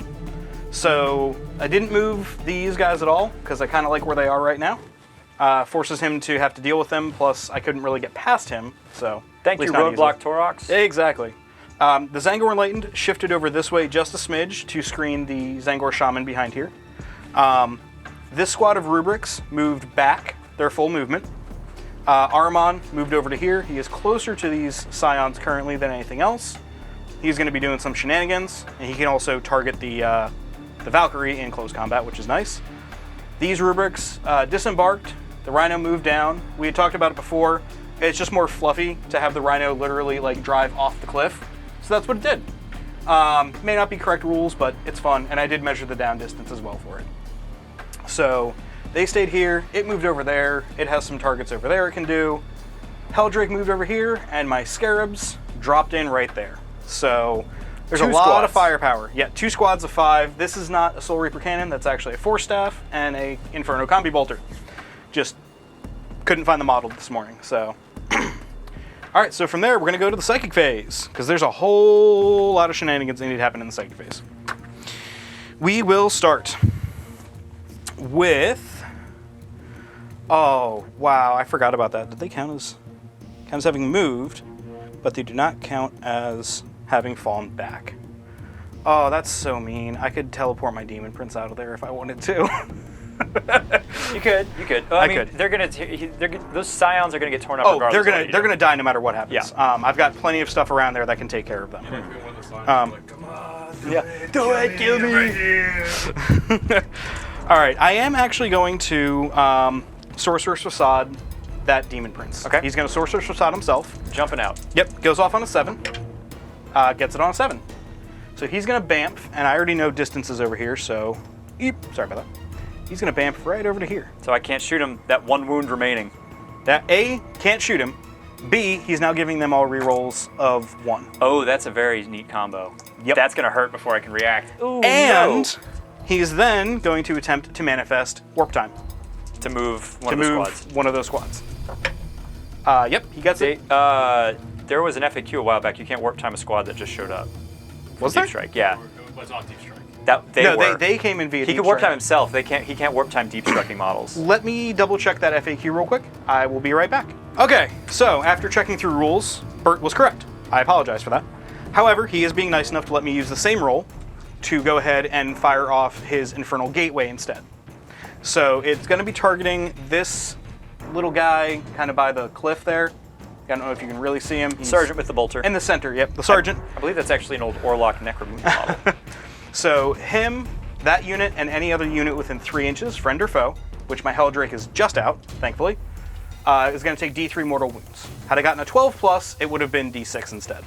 So I didn't move these guys at all, because I kind of like where they are right now. Forces him to have to deal with them, plus I couldn't really get past him, so... Thank you, Roadblock Torox. Exactly. The Zangor Enlightened shifted over this way just a smidge to screen the Zangor Shaman behind here. This squad of Rubrics moved back their full movement. Ahriman moved over to here. He is closer to these Scions currently than anything else. He's going to be doing some shenanigans, and he can also target the Valkyrie in close combat, which is nice. These Rubrics disembarked. The Rhino moved down. We had talked about it before. It's just more fluffy to have the Rhino literally like drive off the cliff. So that's what it did. May not be correct rules, but it's fun, and I did measure the down distance as well for it. So they stayed here. It moved over there. It has some targets over there it can do. Helldrake moved over here, and my Scarabs dropped in right there. So there's a lot of firepower. Yeah, 2 squads of 5. This is not a Soul Reaper cannon. That's actually a Force Staff and a Inferno Combi Bolter. Just couldn't find the model this morning, so... All right, so from there, we're going to go to the Psychic phase, because there's a whole lot of shenanigans that need to happen in the Psychic phase. We will start with... Oh, wow, I forgot about that. Did they count as having moved, but they do not count as having fallen back? Oh, that's so mean. I could teleport my Demon Prince out of there if I wanted to. You could. Well, I mean, could. Those Scions are gonna get torn up. Oh, regardless they're gonna die no matter what happens. Yeah. I've got plenty of stuff around there that can take care of them. Come on, do it, kill me. All right, I am actually going to Sorcerer's Facade that Demon Prince. Okay. He's gonna Sorcerer's Facade himself. Jumping out. Yep, goes off on a 7. Gets it on a 7. So he's gonna Bamf, and I already know distances over here, so... Eep, sorry about that. He's gonna Bamf right over to here. So I can't shoot him. That 1 wound remaining. That A, can't shoot him. B, he's now giving them all rerolls of 1. Oh, that's a very neat combo. Yep. That's gonna hurt before I can react. Ooh, And no. he's then going to attempt to manifest Warptime. To move one of the squads. One of those squads. Yep, he gets it. There was an FAQ a while back. You can't warp time a squad that just showed up. Was Deep there? Strike, yeah. It's not Deep Strike. They came in via He Deep could warp Strike. time himself. He can't warp time deep striking models. Let me double check that FAQ real quick. I will be right back. Okay, so after checking through rules, Bert was correct. I apologize for that. However, he is being nice enough to let me use the same roll to go ahead and fire off his Infernal Gateway instead. So it's going to be targeting this little guy kind of by the cliff there. I don't know if you can really see him. He's Sergeant with the bolter. in the center, yep, the Sergeant. I believe that's actually an old Orlok Necromunda model. So him, that unit, and any other unit within 3 inches, friend or foe, which my Helldrake is just out, thankfully, is going to take D3 mortal wounds. Had I gotten a 12+, it would have been D6 instead.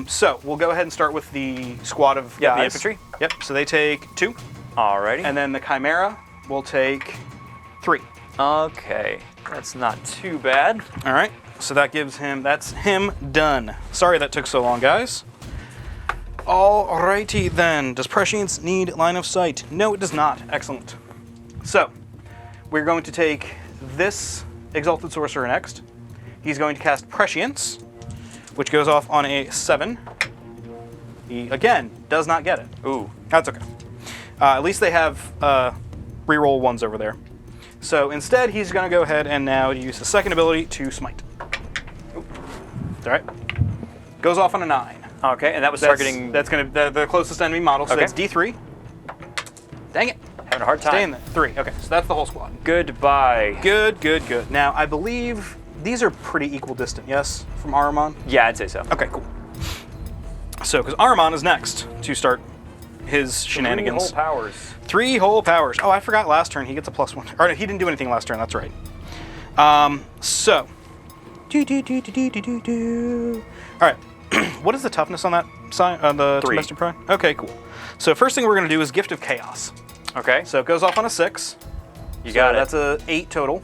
So we'll go ahead and start with the squad of guys. the infantry? Yep, so they take 2. Alrighty. And then the Chimera will take 3. Okay, that's not too bad. All right, so that gives him, that's him done. Sorry that took so long, guys. Alrighty then, does Prescience need line of sight? No, it does not. Excellent. So, we're going to take this Exalted Sorcerer next. He's going to cast Prescience, which goes off on a 7. He, again, does not get it. Ooh. That's okay. At least they have reroll 1s over there. So instead, he's going to go ahead and now use his second ability to Smite. All right. Goes off on a 9. Okay, and that was targeting... That's going to the closest enemy model, so that's D3. Dang it. Having a hard time. Stay in there. 3. Okay, so that's the whole squad. Goodbye. Good. Now, I believe these are pretty equal distant, yes, from Ahriman? Yeah, I'd say so. Okay, cool. So, because Ahriman is next to start his shenanigans. 3 whole powers. 3 whole powers. Oh, I forgot last turn he gets a +1. Or no, he didn't do anything last turn, that's right. So. All right. What is the toughness on that sign? The 3. Domestic Pride? Okay, cool. So first thing we're going to do is Gift of Chaos. Okay. So it goes off on a 6. You got it. That's a 8 total.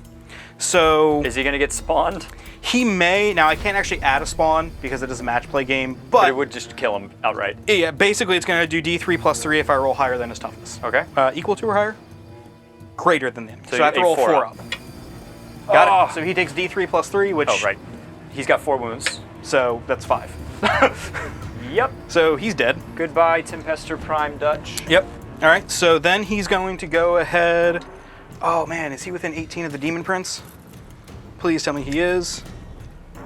So Is he going to get spawned? he may, now I can't actually add a spawn because it is a match play game, But it would just kill him outright. yeah, basically it's going to do D3 plus 3 if I roll higher than his toughness. Okay. Equal to or higher? Greater than the enemy. So you I have to a roll 4 4 up. up. Got Oh. it. So he takes D3 plus 3, which... Oh, right. He's got 4 wounds. So that's 5. Yep. So he's dead. Goodbye, Tempester Prime Dutch. Yep. All right, so then he's going to go ahead... Oh man, is he within 18 of the Demon Prince? Please tell me he is.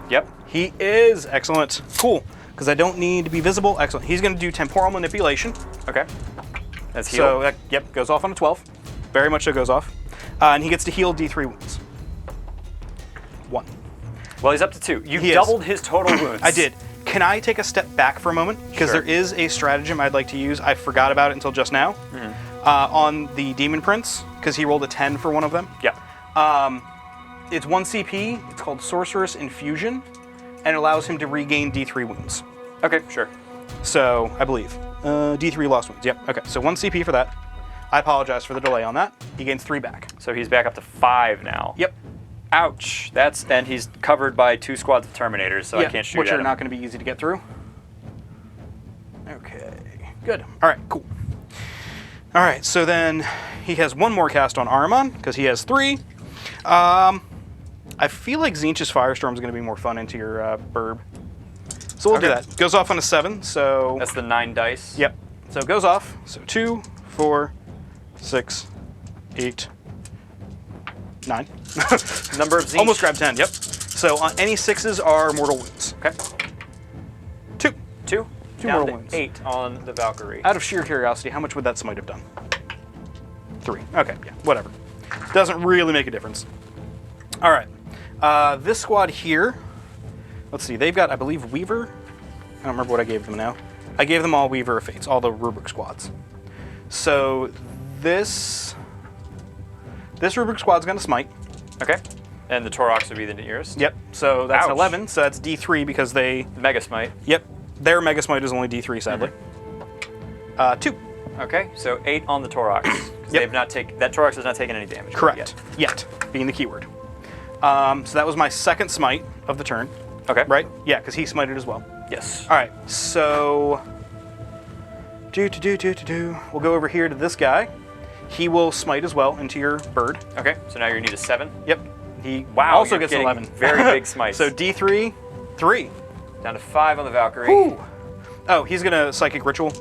Yep. He is. Excellent. Cool. Because I don't need to be visible. Excellent. He's going to do Temporal Manipulation. Okay. That's heal. So, that, yep, goes off on a 12. Very much so goes off. And he gets to heal D3 wounds. 1. Well, he's up to 2. You He is. doubled his total wounds. I did. Can I take a step back for a moment? Because Sure. there is a stratagem I'd like to use. I forgot about it until just now. On the Demon Prince, because he rolled a 10 for one of them. Yeah. It's 1 CP. It's called Sorceress Infusion, and it allows him to regain D3 wounds. Okay, sure. So, I believe. D3 lost wounds. Yep. Okay, so 1 CP for that. I apologize for the delay on that. He gains 3 back. So he's back up to 5 now. Yep. Ouch. And he's covered by 2 squads of Terminators, so I can't shoot which at are him. not going to be easy to get through. Okay, good. All right, cool. All right, so then he has 1 more cast on Ahriman, because he has 3. I feel like Tzeentch's Firestorm is going to be more fun into your burb. So we'll do Okay. that. Goes off on a 7, so... That's the 9 dice. Yep. So it goes off. So 2, 4, 6, 8, 9. Number of Tzeentch. Almost grabbed 10, yep. So any 6s are mortal wounds. Okay. 2. 2. Two Down mortal to wounds. 8 on the Valkyrie. Out of sheer curiosity, how much would that smite have done? 3. Okay, yeah, whatever. Doesn't really make a difference. All right. This squad here, let's see, they've got, I believe, Weaver. I don't remember what I gave them now. I gave them all Weaver of Fates, all the Rubric squads. So this Rubric squad's going to smite. Okay. And the Torox would be the nearest. Yep, so that's Ouch. 11, so that's D3 because they, Mega Smite. yep, their Mega Smite is only D3, sadly. 2. Okay, so 8 on the Torox. 'Cause they've not that Torox has not taken any damage. Correct. Yet, being the keyword. So that was my second smite of the turn. Okay. Right? Yeah, because he smited as well. Yes. All right, so we'll go over here to this guy. He will smite as well into your bird. Okay, so now you're going to need a 7. Yep. He Wow, also you're gets getting 11. very big smites. So D3, 3. Down to 5 on the Valkyrie. Ooh. Oh, he's gonna Psychic Ritual.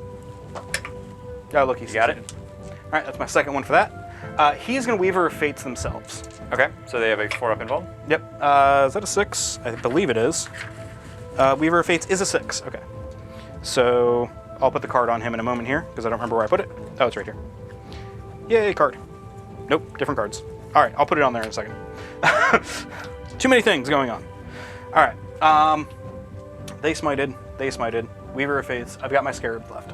Oh, look, he's You got it? All right, that's my second one for that. He's gonna Weaver of Fates themselves. Okay, so they have a 4-up involved. Yep. Is that a 6? I believe it is. Weaver of Fates is a 6. Okay. So I'll put the card on him in a moment here because I don't remember where I put it. Oh, it's right here. Yay, card. Nope, different cards. All right, I'll put it on there in a second. Too many things going on. All right. They smited. Weaver of Fates. I've got my Scarabs left.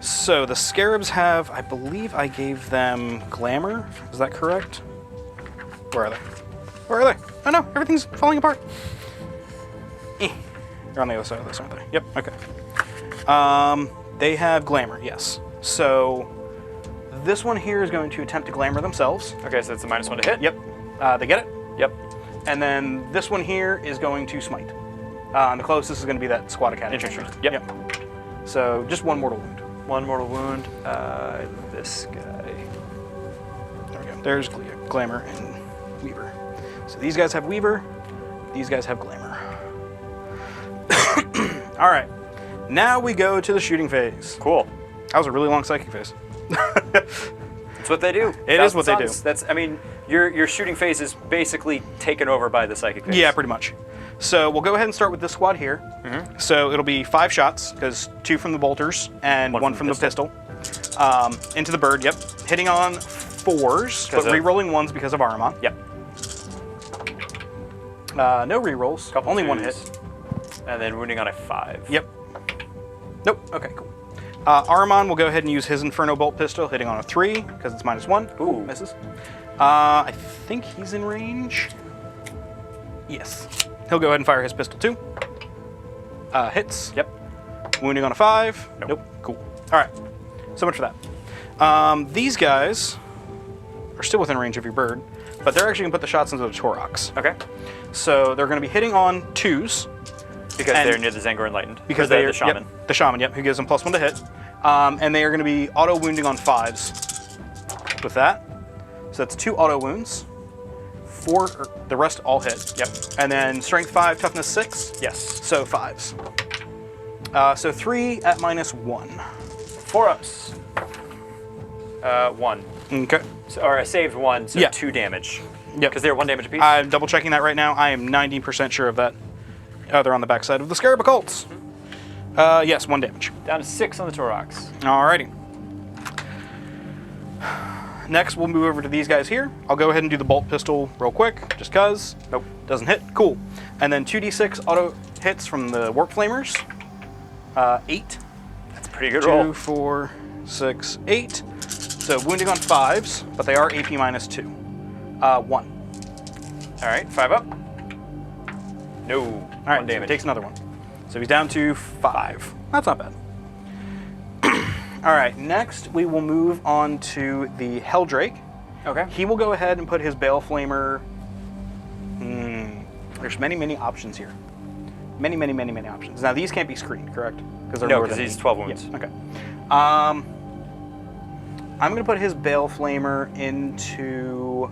So the Scarabs have, I believe I gave them Glamour. Is that correct? Where are they? Where are they? Oh no, everything's falling apart. They're on the other side of this, aren't they? Yep, okay. They have Glamour, yes. So this one here is going to attempt to Glamour themselves. Okay, so it's a -1 to hit. Yep. They get it. Yep. And then this one here is going to smite. And the closest is going to be that squad of Catachan. Interesting. Yep. So just 1 mortal wound. 1 mortal wound. This guy. There we go. There's Glamour and Weaver. So these guys have Weaver. These guys have Glamour. All right. Now we go to the shooting phase. Cool. That was a really long psychic phase. That's what they do. It is what they do. That's. I mean, your shooting phase is basically taken over by the psychic phase. Yeah, pretty much. So we'll go ahead and start with this squad here. So it'll be 5 shots, because 2 from the bolters and 1 from the pistol. Into the bird, yep. Hitting on 4s, but re-rolling 1s because of Ahriman. Yep. No re-rolls, only 1 hit. And then wounding on a 5. Yep. Nope, okay, cool. Ahriman will go ahead and use his Inferno bolt pistol, hitting on a 3, because it's -1. Ooh. Misses. I think he's in range. Yes. He'll go ahead and fire his pistol too. Hits. Yep. Wounding on a 5. Nope. Cool. All right. So much for that. These guys are still within range of your bird, but they're actually going to put the shots into the Taurox. Okay. So they're going to be hitting on 2s. Because they're near the Zangor Enlightened. Because they're the Shaman. Yep, the Shaman, yep, who gives them +1 to hit. And they are going to be auto-wounding on 5s with that. So that's 2 auto wounds. 4, the rest all hit. Yep. And then strength 5, toughness 6. Yes. So 5s. So 3 at -1. 4 ups. 1. Okay. So, or I saved 1, so Yeah. 2 damage. Yep. Because they're 1 damage apiece? I'm double checking that right now. I am 90% sure of that. Oh, they're on the backside of the Scarab Occults. Yes, 1 damage. Down to 6 on the Taurox. Alrighty. Next, we'll move over to these guys here. I'll go ahead and do the bolt pistol real quick, just cause. Nope. Doesn't hit. Cool. And then 2d6 auto hits from the Warpflamers. 8. That's a pretty good 2, roll. 4, 6, 8. So wounding on 5s, but they are AP -2. 1. All right, 5 up. No. All right, 1 damage. So he takes another one. So he's down to 5. That's not bad. All right, next we will move on to the Helldrake. Okay. He will go ahead and put his Baleflamer. There's many options here. Many options. Now these can't be screened, correct? Because No, because he's 12 wounds. Yeah, okay. I'm going to put his Baleflamer into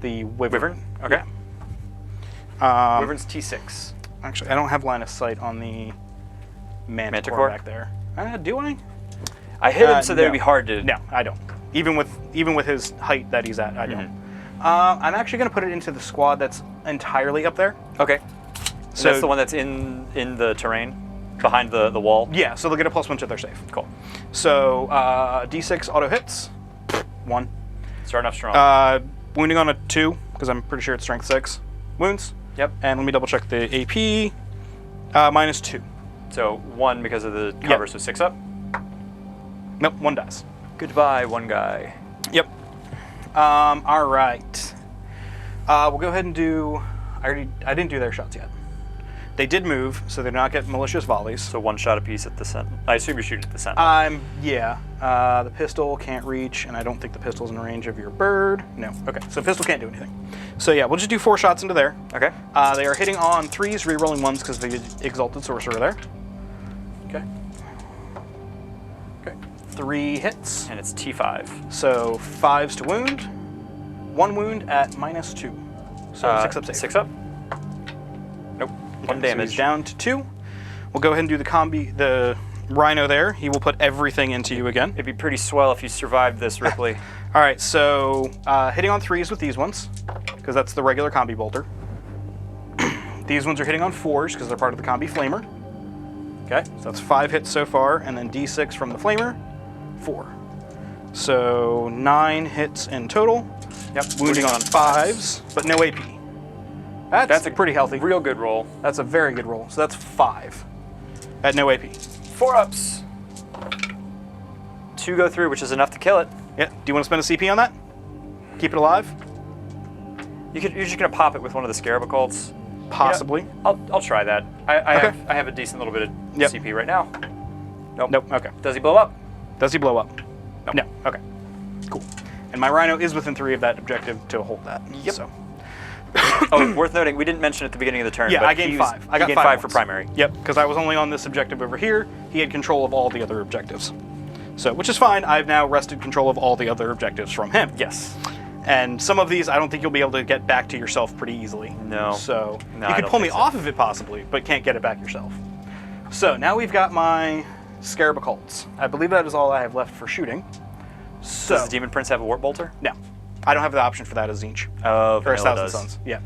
the Wyvern. Okay. Yeah. Wyvern's T6. Actually, I don't have line of sight on the Manticore back there. Do I? I hit him so that no. it'd be hard to... No, I don't. Even with his height that he's at, I don't. I'm actually going to put it into the squad that's entirely up there. Okay. So So- that's the one that's in the terrain, behind the wall? Yeah, so they'll get a +1 to their save. Cool. So D6 auto hits, 1. Starting off strong. Wounding on a 2 because I'm pretty sure it's strength 6 wounds. Yep. And let me double check the AP. -2. So 1 because of the cover, Yep. so 6 up. Nope, 1 dies. Goodbye, 1 guy. Yep. All right. We'll go ahead and do. I didn't do their shots yet. They did move, so they do not get malicious volleys. So 1 shot apiece at the center. I assume you're shooting at the center. Yeah. The pistol can't reach, and I don't think the pistol's in range of your bird. No. Okay. So pistol can't do anything. So yeah, we'll just do 4 shots into there. Okay. They are hitting on 3s, re-rolling 1s because the Exalted Sorcerer there. Okay. Okay. 3 hits. And it's T5. So 5s to wound. 1 wound at -2. So 6 up save. 6 up? Nope. 1 So damage. he's down to 2. We'll go ahead and do the Rhino there. He will put everything into you again. It'd be pretty swell if you survived this, Ripley. All right, so hitting on 3s with these ones, because that's the regular combi bolter. These ones are hitting on 4s because they're part of the combi flamer. Okay, so that's 5 hits so far, and then D6 from the flamer, 4. So 9 hits in total. Yep. Wounding on 5s, but no AP. That's a pretty healthy. Real good roll. That's a very good roll. So that's 5 at no AP. 4 ups. 2 go through, which is enough to kill it. Yeah. Do you want to spend a CP on that? Keep it alive? You're just gonna pop it with one of the Scarab Occults. Possibly. I'll try that. I Okay. have a decent little bit of Yep. CP right now. Nope. Nope. Okay. Does he blow up? Does he blow up? Nope. No. Okay. Cool. And my Rhino is within 3 of that objective to hold that. Yep. So. Oh, worth noting, we didn't mention at the beginning of the turn. Yeah, but I gained 5. I He got gained 5 5 for once. primary. Yep, because I was only on this objective over here. He had control of all the other objectives. So, which is fine. I've now wrested control of all the other objectives from him. Yes. And some of these, I don't think you'll be able to get back to yourself pretty easily. No. So, No, you I could don't pull me think so. off of it possibly, but can't get it back yourself. So, now we've got my Scarab Occults. I believe that is all I have left for shooting. So, Does the Demon Prince have a Warp Bolter? no. I don't have the option for that as Tzeentch. Oh, Or as Vanilla Thousand does. Suns. Yeah.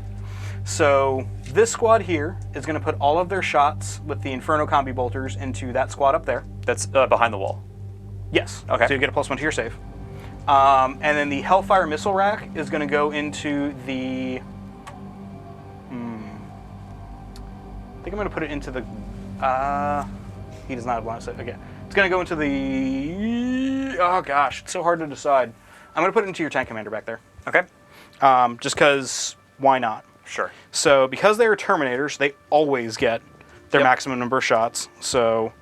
So, this squad here is going to put all of their shots with the Inferno combi bolters into that squad up there. That's behind the wall. Yes. Okay. So you get a +1 to your save. And then the Hellfire missile rack is going to go into the. I think I'm going to put it into the. He does not have line of sight. Okay. It's going to go into the. Oh gosh, it's so hard to decide. I'm going to put it into your tank commander back there. Okay. Just because. Why not? Sure. So because they are Terminators, they always get their Yep. maximum number of shots. So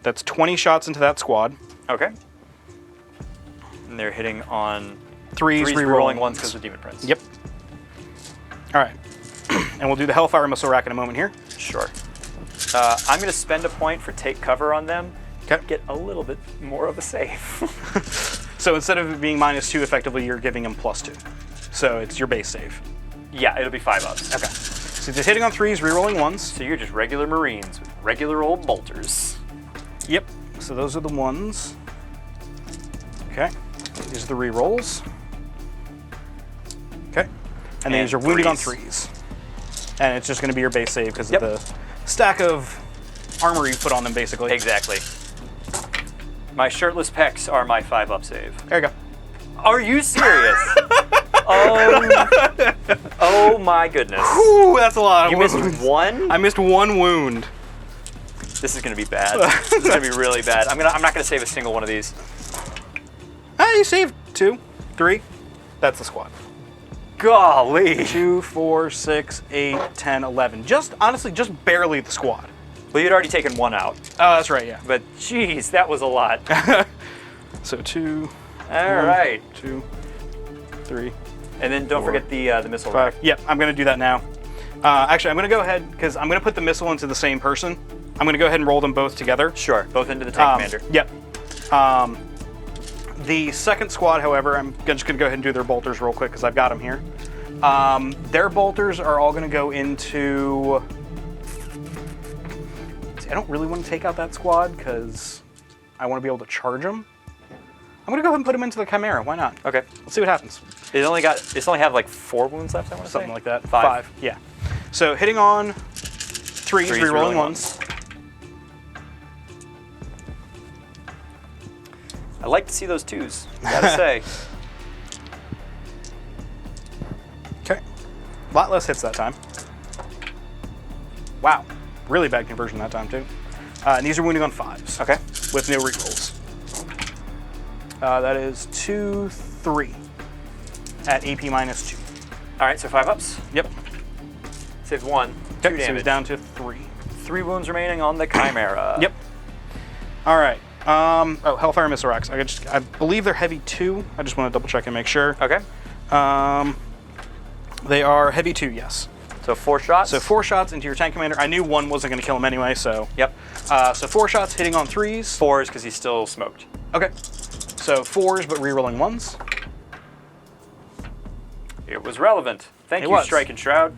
that's 20 shots into that squad. Okay. And they're hitting on Threes, Threes re-rolling rerolling ones because of Demon Prince. Yep. All right. And we'll do the Hellfire Missile Rack in a moment here. Sure. I'm going to spend a point for take cover on them. Okay. Get a little bit more of a save. So instead of it being -2, effectively you're giving him +2. So it's your base save. Yeah, it'll be 5 ups. Okay. So just hitting on 3s, re-rolling 1s. So you're just regular Marines with regular old bolters. Yep. So those are the 1s. Okay. These are the re-rolls. Okay. And these are wounding on 3s. And it's just going to be your base save because of the stack of armor you put on them, basically. Exactly. My shirtless pecs are my 5 up save. There you go. Are you serious? Oh my goodness. Ooh, that's a lot of You wounds. missed 1? I missed 1 wound. This is gonna be bad. This is gonna be really bad. I'm not gonna save a single one of these. Ah, you saved 2, 3. That's the squad. Golly. 2, 4, 6, 8, 10, 11. Honestly, just barely the squad. Well, you'd already taken 1 out. Oh, that's right, yeah. But geez, that was a lot. So 2. All right. 2, 3. And then don't forget the missile 5. rack. Yep, I'm going to do that now. Actually, I'm going to go ahead, because I'm going to put the missile into the same person. I'm going to go ahead and roll them both together. Sure, both into the tank commander. Yep. The second squad, however, I'm just going to go ahead and do their bolters real quick, because I've got them here. Their bolters are all going to go into... See, I don't really want to take out that squad, because I want to be able to charge them. I'm going to go ahead and put them into the Chimera. Why not? Okay. Let's see what happens. It's only have like 4 wounds left, I want to say. Something like that. 5. Yeah. So hitting on 3s, re-rolling 1s. I like to see those 2s, gotta say. Okay. A lot less hits that time. Wow. Really bad conversion that time, too. And these are wounding on 5s. Okay. With no rerolls. That is 2, 3 at AP -2. All right, so 5 ups. Yep. Saved 1. 2 Okay, damage. so he's down to 3. 3 wounds remaining on the Chimera. Yep. All right. Oh, Hellfire Missile Racks. I believe they're heavy 2. I just want to double check and make sure. Okay. They are heavy 2, yes. So 4 shots. So 4 shots into your tank commander. I knew 1 wasn't going to kill him anyway, so. Yep. So 4 shots hitting on 3s. 4s because he's still smoked. Okay. So 4s, but re-rolling 1s. It was relevant. Thank It you, was. Strike and Shroud.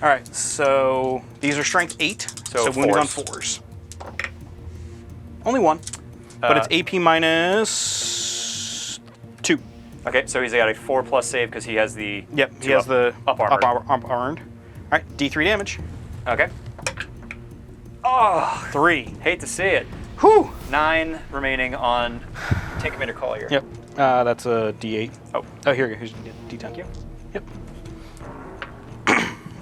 All right, so these are strength 8, so wounding on 4s. Only 1, but it's AP -2. Okay, so he's got a 4+ save because he has the Yep, he has the up armored. Up armored. All right, D3 damage. Okay. Oh, 3. hate to see it. Whew. 9 remaining on Tank Commander Collier. Yep, that's a D8. Oh, Here you go. Here's your D10. thank you. Yep.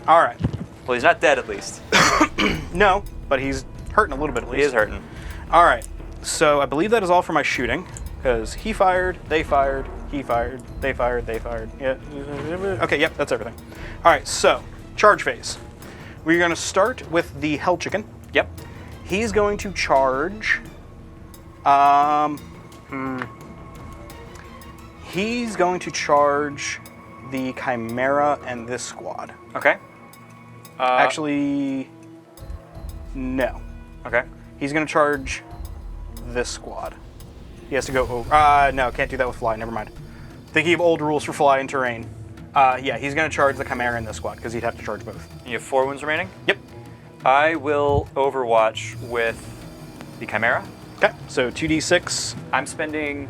All right. Well, he's not dead at least. No, but he's hurting a little bit at least. He is hurting. All right. So I believe that is all for my shooting, because he fired, they fired, he fired, they fired, they fired. Yeah. Okay. Yep. That's everything. All right. So charge phase. We're going to start with the Hell Chicken. Yep. He's going to charge. He's going to charge the Chimera and this squad. Okay. Actually, no. Okay. He's going to charge this squad. He has to go over. No, can't do that with fly. Never mind. Thinking of old rules for fly and terrain. Yeah, he's going to charge the Chimera in this squad because he'd have to charge both. You have 4 wounds remaining? Yep. I will Overwatch with the Chimera. Okay, so 2d6. I'm spending...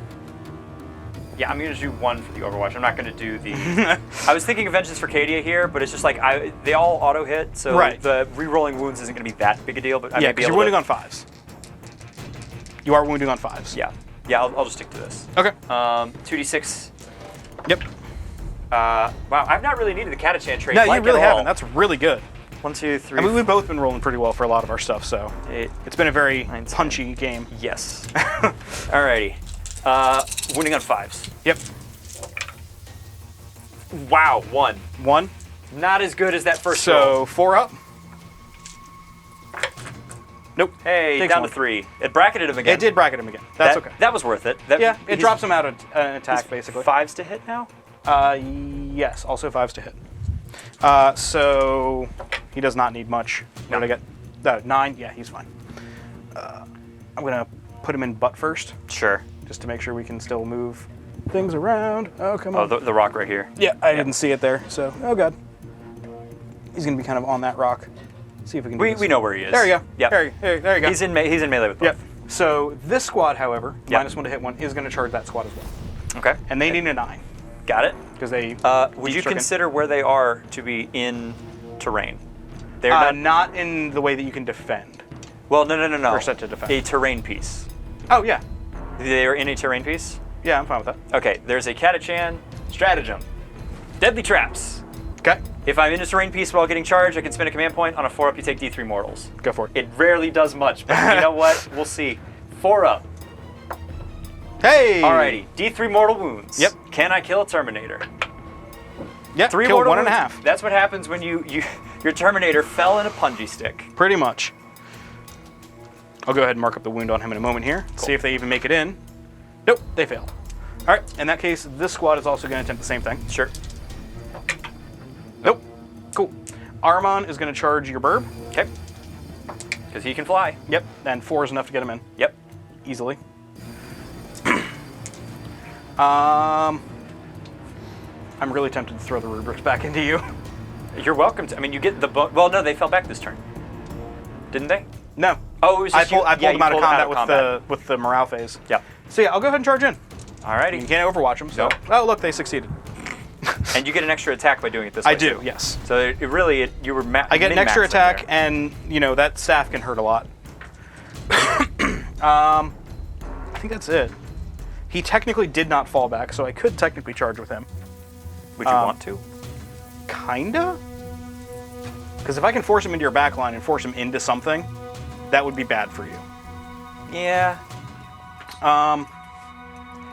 Yeah, I'm going to do 1 for the Overwatch. I'm not going to do the... I was thinking of Vengeance for Cadia here, but it's just like they all auto-hit, so the re-rolling wounds isn't going to be that big a deal. But Yeah, because you're wounding on 5s. You are wounding on 5s. Yeah. Yeah, I'll just stick to this. Okay. 2d6. Yep. Wow, I've not really needed the Catachan trait. No, like you really at all. haven't. That's really good. 1, 2, 3. I mean, we've both been rolling pretty well for a lot of our stuff, so 8. it's been a very 9, 10. punchy game. Yes. Alrighty. Wounding on 5s. Yep. Wow, 1. 1. Not as good as that first roll. So 4 up. Nope. Hey, Takes down 1. to 3. It bracketed him again. It did bracket him again. That's okay. That was worth it. Yeah, it he's- drops him out of an he's attack, basically. 5s to hit now? Yes, also 5s to hit. So he does not need much. What did I get? 9? Yeah, he's fine. I'm going to put him in butt first. Sure. Just to make sure we can still move things around. Oh, come on. Oh, the rock right here. Yeah, I didn't see it there, so, oh god. He's going to be kind of on that rock. See if we can do this. We know where he is. There you go. Yep. There you go. He's in melee with both. Yep. So this squad, however, -1 to hit one, is going to charge that squad as well. Okay. And they need a 9. Got it. Because they... would you consider where they are to be in terrain? They're not in the way that you can defend. Well, no. They're set to defend. A terrain piece. Oh, yeah. They are in a terrain piece? Yeah, I'm fine with that. Okay, there's a Catachan stratagem. Deadly traps. Okay. If I'm in a terrain piece while getting charged, I can spend a command point. On a 4-up, you take D3 mortals. Go for it. It rarely does much, but you know what? We'll see. 4-up. Hey! Alrighty, D3 mortal wounds. Yep. Can I kill a Terminator? Yep, 3 kill mortal 1.5. wounds. That's what happens when your Terminator fell in a punji stick. Pretty much. I'll go ahead and mark up the wound on him in a moment here. Cool. See if they even make it in. Nope, they failed. All right, in that case, this squad is also going to attempt the same thing. Sure. Nope. Cool. Ahriman is going to charge your burb. Okay. Because he can fly. Yep, and 4 is enough to get him in. Yep. Easily. I'm really tempted to throw the rubrics back into you. You're welcome to. I mean, you get the well, no, they fell back this turn. Didn't they? No. Oh, it was I just you. pulled them out of combat with the morale phase. Yep. So yeah, I'll go ahead and charge in. Alrighty. You can't overwatch them. So. Nope. Oh, look, they succeeded. And you get an extra attack by doing it this way. I do, too. yes. So you were I get an extra attack, there. and that staff can hurt a lot. I think that's it. He technically did not fall back, so I could technically charge with him. Would you want to? Kinda? Because if I can force him into your backline and force him into something, that would be bad for you. Yeah.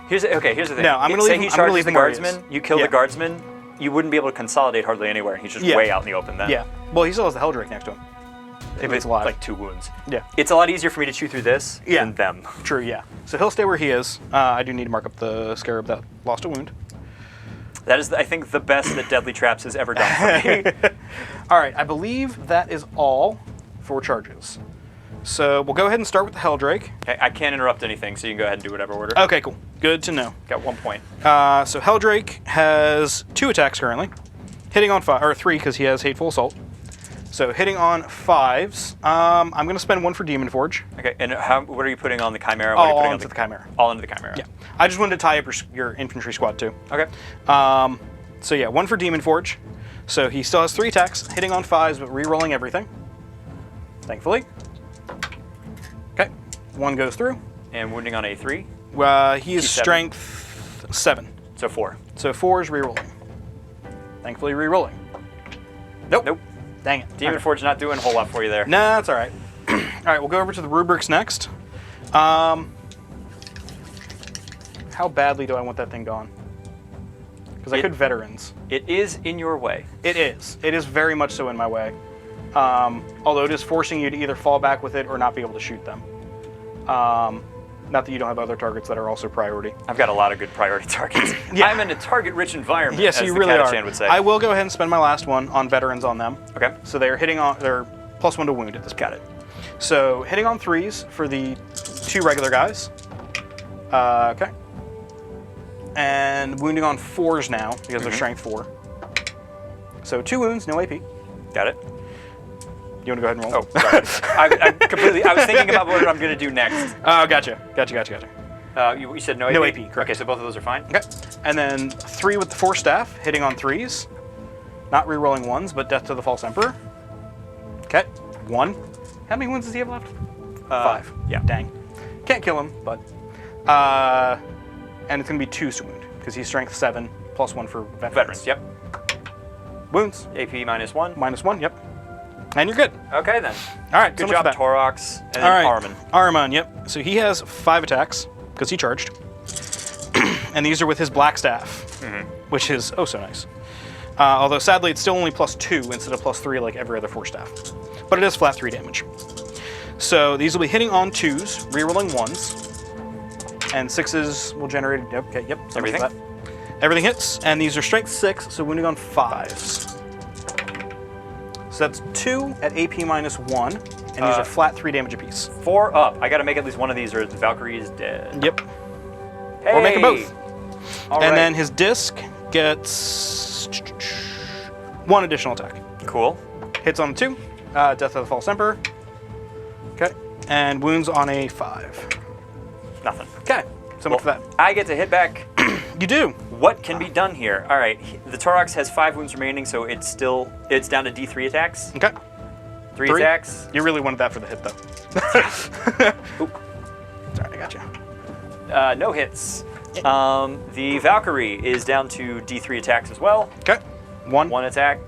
Here's the thing. No, I'm gonna Say leave he him- I'm gonna charges leave the him where he is. guardsman, you kill Yeah. the guardsman, you wouldn't be able to consolidate hardly anywhere, and he's just way out in the open then. Yeah. Well, he still has the Helldrake next to him. If it's alive. like 2 wounds. Yeah. It's a lot easier for me to chew through this than them. True, yeah. So he'll stay where he is. I do need to mark up the Scarab that lost a wound. That is, I think, the best that Deadly Traps has ever done for me. All right, I believe that is all for charges. So we'll go ahead and start with the Helldrake. Okay, I can't interrupt anything, so you can go ahead and do whatever order. Okay, cool. Good to know. Got 1 point. So Helldrake has 2 attacks currently. Hitting on 5, or 3 because he has Hateful Assault. So hitting on 5s. I'm going to spend 1 for Demon Forge. Okay, and what are you putting on the Chimera? What are you All putting into the Chimera. All into the Chimera. Yeah. I just wanted to tie up your infantry squad too. Okay. So yeah, 1 for Demon Forge. So he still has 3 attacks, hitting on 5s, but re-rolling everything. Thankfully. Okay. 1 goes through. And wounding on A3? He is T7. strength 7. So 4. So 4 is re-rolling. Thankfully re-rolling. Nope. Nope. Dang it. Demon Forge not doing a whole lot for you there. No, that's all right. All right, we'll go over to the rubrics next. How badly do I want that thing gone? Because I could veterans. It is in your way. It is. It is very much so in my way. Although it is forcing you to either fall back with it or not be able to shoot them. Not that you don't have other targets that are also priority. I've got a lot of good priority targets. Yeah. I'm in a target-rich environment, Yes, as you the really Catachan are. would say. I will go ahead and spend my last one on veterans on them. Okay. So they're hitting on, they're +1 to wound at this point. Got it. So hitting on 3s for the 2 regular guys. Okay. And wounding on 4s now because they're strength 4. So 2 wounds, no AP. Got it. You want to go ahead and roll? Oh, sorry. I was thinking about what I'm going to do next. Oh, gotcha. You said no AP? No AP, correct. Okay, so both of those are fine? Okay. And then 3 with the 4 staff, hitting on 3s. Not re-rolling 1s, but Death to the False Emperor. Okay. 1. How many wounds does he have left? 5. Yeah. Dang. Can't kill him, but... and it's going to be 2 to wound, because he's strength 7, +1 for veterans. Veterans, yep. Wounds. AP -1. -1, yep. And you're good. Okay, then. All right, Good so much job, for that. Torox. And then All right. Ahriman. Ahriman, yep. So he has 5 attacks, because he charged. And these are with his black staff, which is oh so nice. Although sadly it's still only +2 instead of +3 like every other 4 staff. But it is flat 3 damage. So these will be hitting on 2s, re-rolling 1s. And 6s will generate, okay, yep. so much for Everything? that. Everything hits, and these are strength 6, so wounding on 5s. So that's 2 at AP minus 1, and these are flat 3 damage apiece. 4 up. I gotta make at least one of these or the Valkyrie is dead. Yep. Hey! Or make them both. All and right. then his disc gets 1 additional attack. Cool. Hits on a 2, Death of the False Emperor. Okay. And wounds on a 5. Nothing. Okay. So much for that. I get to hit back. You do. What can be done here? All right, the Taurox has 5 wounds remaining, so it's down to D3 attacks. Okay. 3 attacks. You really wanted that for the hit, though. Oop. Sorry, I got you. No hits. The Valkyrie is down to D3 attacks as well. Okay. 1. 1 attack.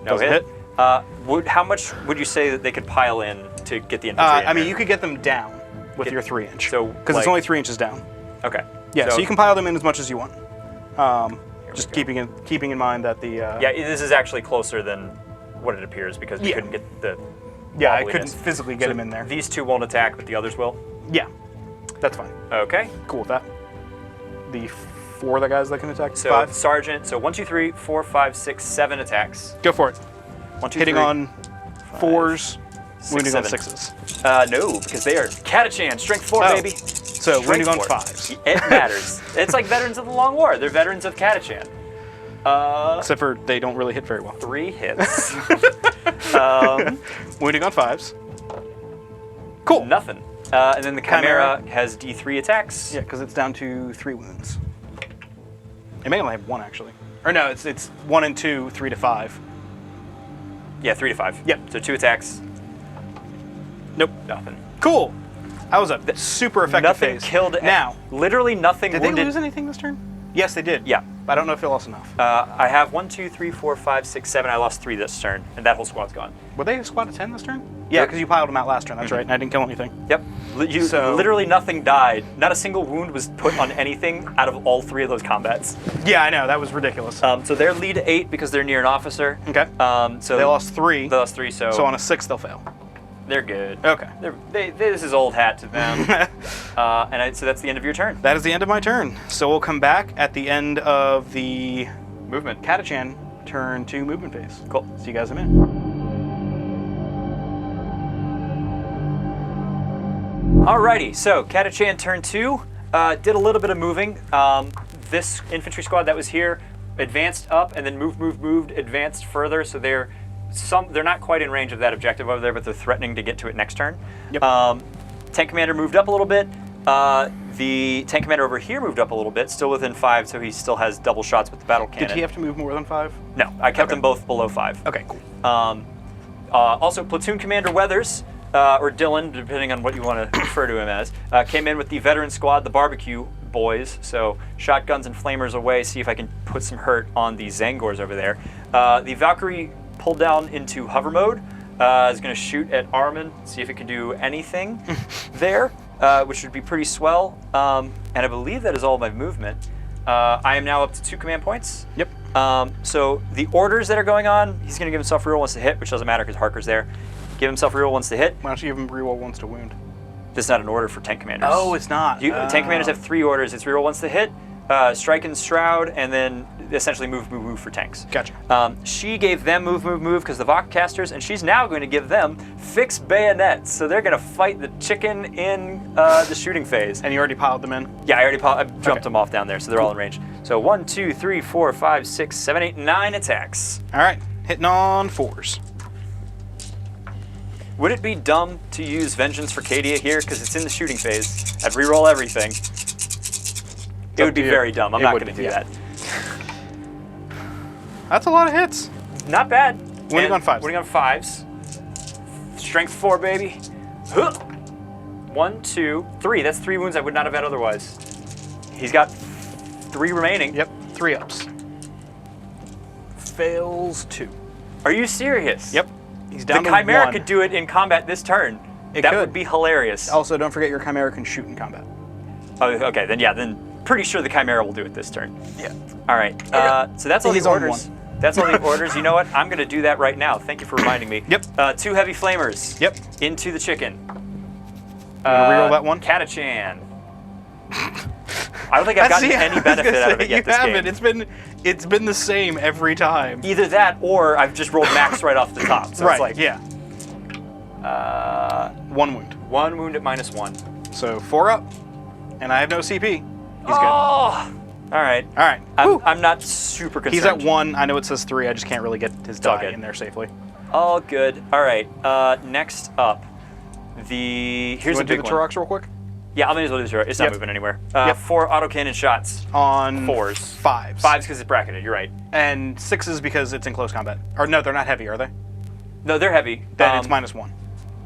No Doesn't hit. hit. How much would you say that they could pile in to get the infantry in I mean, there? you could get them down with your 3-inch. So, because like- it's only 3 inches down. Okay. Yeah, so you can pile them in as much as you want. Just keeping in mind that the... Yeah, this is actually closer than what it appears because we Yeah. couldn't get the Yeah, I wobbliness. couldn't physically get So them in there. These 2 won't attack, but the others will? Yeah, that's fine. Okay. Cool with that. The 4 of the guys that can attack. So 5. Sergeant, so 1, 2, 3, 4, 5, 6, 7 attacks. Go for it. 1, 2, Hitting 3, on 4s, 6, wounding on 7. 6s. No, because they are Catachan, strength 4, Oh. baby. So wounding on 5s. It matters. It's like veterans of the Long War. They're veterans of Catachan. Except for they don't really hit very well. 3 hits. Wounding on 5s. Cool. Nothing. And then the Chimera has D3 attacks. Yeah, because it's down to 3 wounds. It may only have 1 actually. Or no, it's 1 and 2, 3 to 5. Yeah, 3 to 5. Yep. So 2 attacks. Nope. Nothing. Cool. That was a super effective Nothing phase. killed. Now, Literally nothing did wounded. they lose anything this turn? Yes, they did. Yeah. But I don't know if they lost enough. I have 1, 2, 3, 4, 5, 6, 7. I lost 3 this turn, and that whole squad's gone. Were they a squad of 10 this turn? Yeah, because you piled them out last turn. That's right, and I didn't kill anything. Yep. So- Literally nothing died. Not a single wound was put on anything out of all 3 of those combats. Yeah, I know. That was ridiculous. So they're lead 8 because they're near an officer. Okay. So They lost 3. They lost 3, so So on a 6, they'll fail. they're good. Okay. This is old hat to them. So that's the end of your turn. That is the end of my turn. So we'll come back at the end of the Movement. Catachan turn to movement phase. Cool. See you guys in a minute. Alrighty, so Catachan turn 2 did a little bit of moving. This infantry squad that was here advanced up and then moved, advanced further. So they're not quite in range of that objective over there, but they're threatening to get to it next turn. Yep. Tank commander moved up a little bit. The tank commander over here moved up a little bit, still within 5, so he still has double shots with the battle cannon. Did he have to move more than 5? No, I kept Okay. them both below 5. Okay, cool. Also, platoon commander Weathers, or Dylan, depending on what you want to refer to him as, came in with the veteran squad, the barbecue boys. So shotguns and flamers away, see if I can put some hurt on the Zangors over there. The Valkyrie pulled down into hover mode, is going to shoot at Ahriman, see if it can do anything there, which would be pretty swell. And I believe that is all my movement. I am now up to 2 command points. Yep. So the orders that are going on, he's going to give himself reroll once to hit, which doesn't matter because Harker's there. Give himself reroll once to hit. Why don't you give him reroll once to wound? This is not an order for tank commanders. Oh, it's not. Tank commanders have 3 orders. It's reroll once to hit, strike and shroud, and then essentially move for tanks. Gotcha. She gave them move because the Vok casters, and she's now going to give them fixed bayonets. So they're going to fight the chicken in the shooting phase. And you already piled them in? Yeah, I jumped them off down there, so they're all in range. So 1, 2, 3, 4, 5, 6, 7, 8, 9 attacks. All right. Hitting on 4s. Would it be dumb to use Vengeance for Cadia here? Because it's in the shooting phase. I'd reroll everything. It would be very dumb. I'm not going to do that. That's a lot of hits. Not bad. Winning on 5s. Winning on 5s. Strength 4, baby. Huh. 1, 2, 3. That's 3 wounds I would not have had otherwise. He's got 3 remaining. Yep. 3 ups. Fails 2. Are you serious? Yep. He's down The to Chimera 1. could do it in combat this turn. It that could. would be hilarious. Also, don't forget your Chimera can shoot in combat. Oh, okay, then pretty sure the Chimera will do it this turn. Yeah. All right. So that's all He's the on orders. 1. That's all the orders. You know what? I'm going to do that right now. Thank you for reminding me. Yep. 2 heavy flamers. Yep. Into the chicken. Reroll that one. Catachan. I don't think I've gotten any benefit out of it yet You this haven't. game. It's been the same every time. Either that, or I've just rolled max right off the top. So Right. it's like, Yeah. 1 wound. 1 wound at -1. So 4 up, and I have no CP. He's good. Oh! All right. All right. Woo. I'm not super concerned. He's at 1. I know it says 3. I just can't really get his all die good. in there safely. All good. All right. Next up, here's You a want to big do the one. Torox real quick? Yeah, I may as well do this. It's not Yep. moving anywhere. Yep. 4 autocannon shots. On 4s. 5s. 5s because it's bracketed. You're right. And 6s because it's in close combat. Or no, they're not heavy, are they? No, they're heavy. Then it's -1.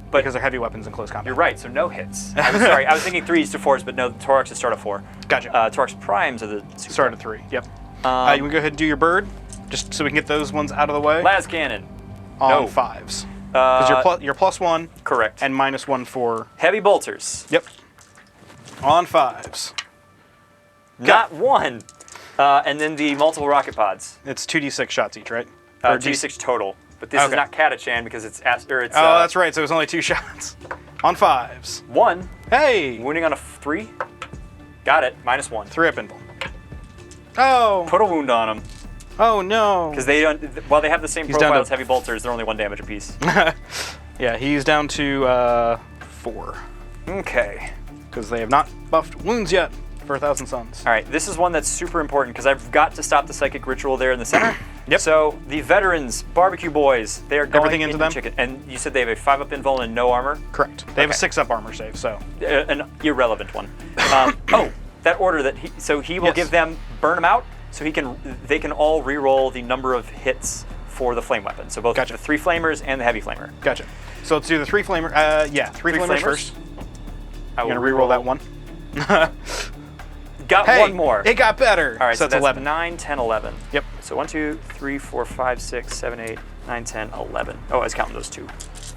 but Because they're heavy weapons in close combat. you're right. So no hits. I'm sorry. I was thinking 3s to 4s, but no. The Torox is start at 4. Gotcha. Torox primes are the super. Start at 3. Yep. You Um, want to go ahead and do your bird, just so we can get those ones out of the way. Las cannon. On no. 5s. Because you're +1 Correct. and -1 for. Heavy bolters. Yep. On 5s. Not 1. And then the multiple rocket pods. It's 2d6 shots each, right? Or 2d6 total. But this is Okay. not Catachan because it's Oh, that's right. So it's only 2 shots. On 5s. 1. Hey! Wounding on a 3. Got it. -1. 3 up invul. Oh! Put a wound on them Oh no! because they don't. While they have the same He's down profile to- as heavy bolters, they're only 1 damage apiece. Yeah, he's down to 4. Okay. Because they have not buffed wounds yet for 1,000 Suns. All right. This is one that's super important because I've got to stop the psychic ritual there in the center. Yep. So the veterans, barbecue boys, they are going Everything into them? chicken. And you said they have a 5 up invul and no armor. Correct. They have a Okay. 6 up armor save, so. An irrelevant one. Oh, that order that he will Yes. give them burn them out, so they can all re-roll the number of hits for the flame weapon. So both Gotcha. the 3 flamers and the heavy flamer. Gotcha. So let's do the 3 flamer. Yeah, 3 flamers first. I You're will going to reroll that one. Got Hey, one more. it got better. All right, so that's that's 11. 9, 10, 11. Yep. So 1, 2, 3, 4, 5, 6, 7, 8, 9, 10, 11. Oh, I was counting those 2.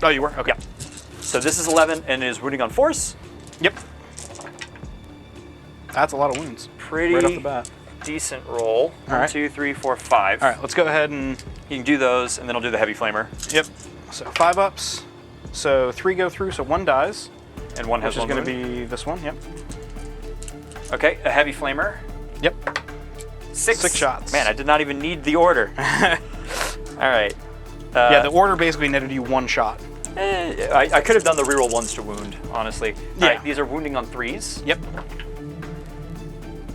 Oh, you were? Okay. Yeah. So this is 11 and is wounding on force. Yep. That's a lot of wounds. Pretty Right off the bat. decent roll. All 1, right. 2, 3, 4, 5. All right, let's go ahead and. You can do those, and then I'll do the heavy flamer. Yep. So 5 ups. So 3 go through, so 1 dies. And 1 Which has is one going to wound. be this one. Yep. Okay, a heavy flamer. Yep. 6 6 shots. Man, I did not even need the order. All right. Yeah, the order basically netted you 1 shot. I could have done the reroll 1s to wound, honestly. Yeah. All right, these are wounding on 3s. Yep.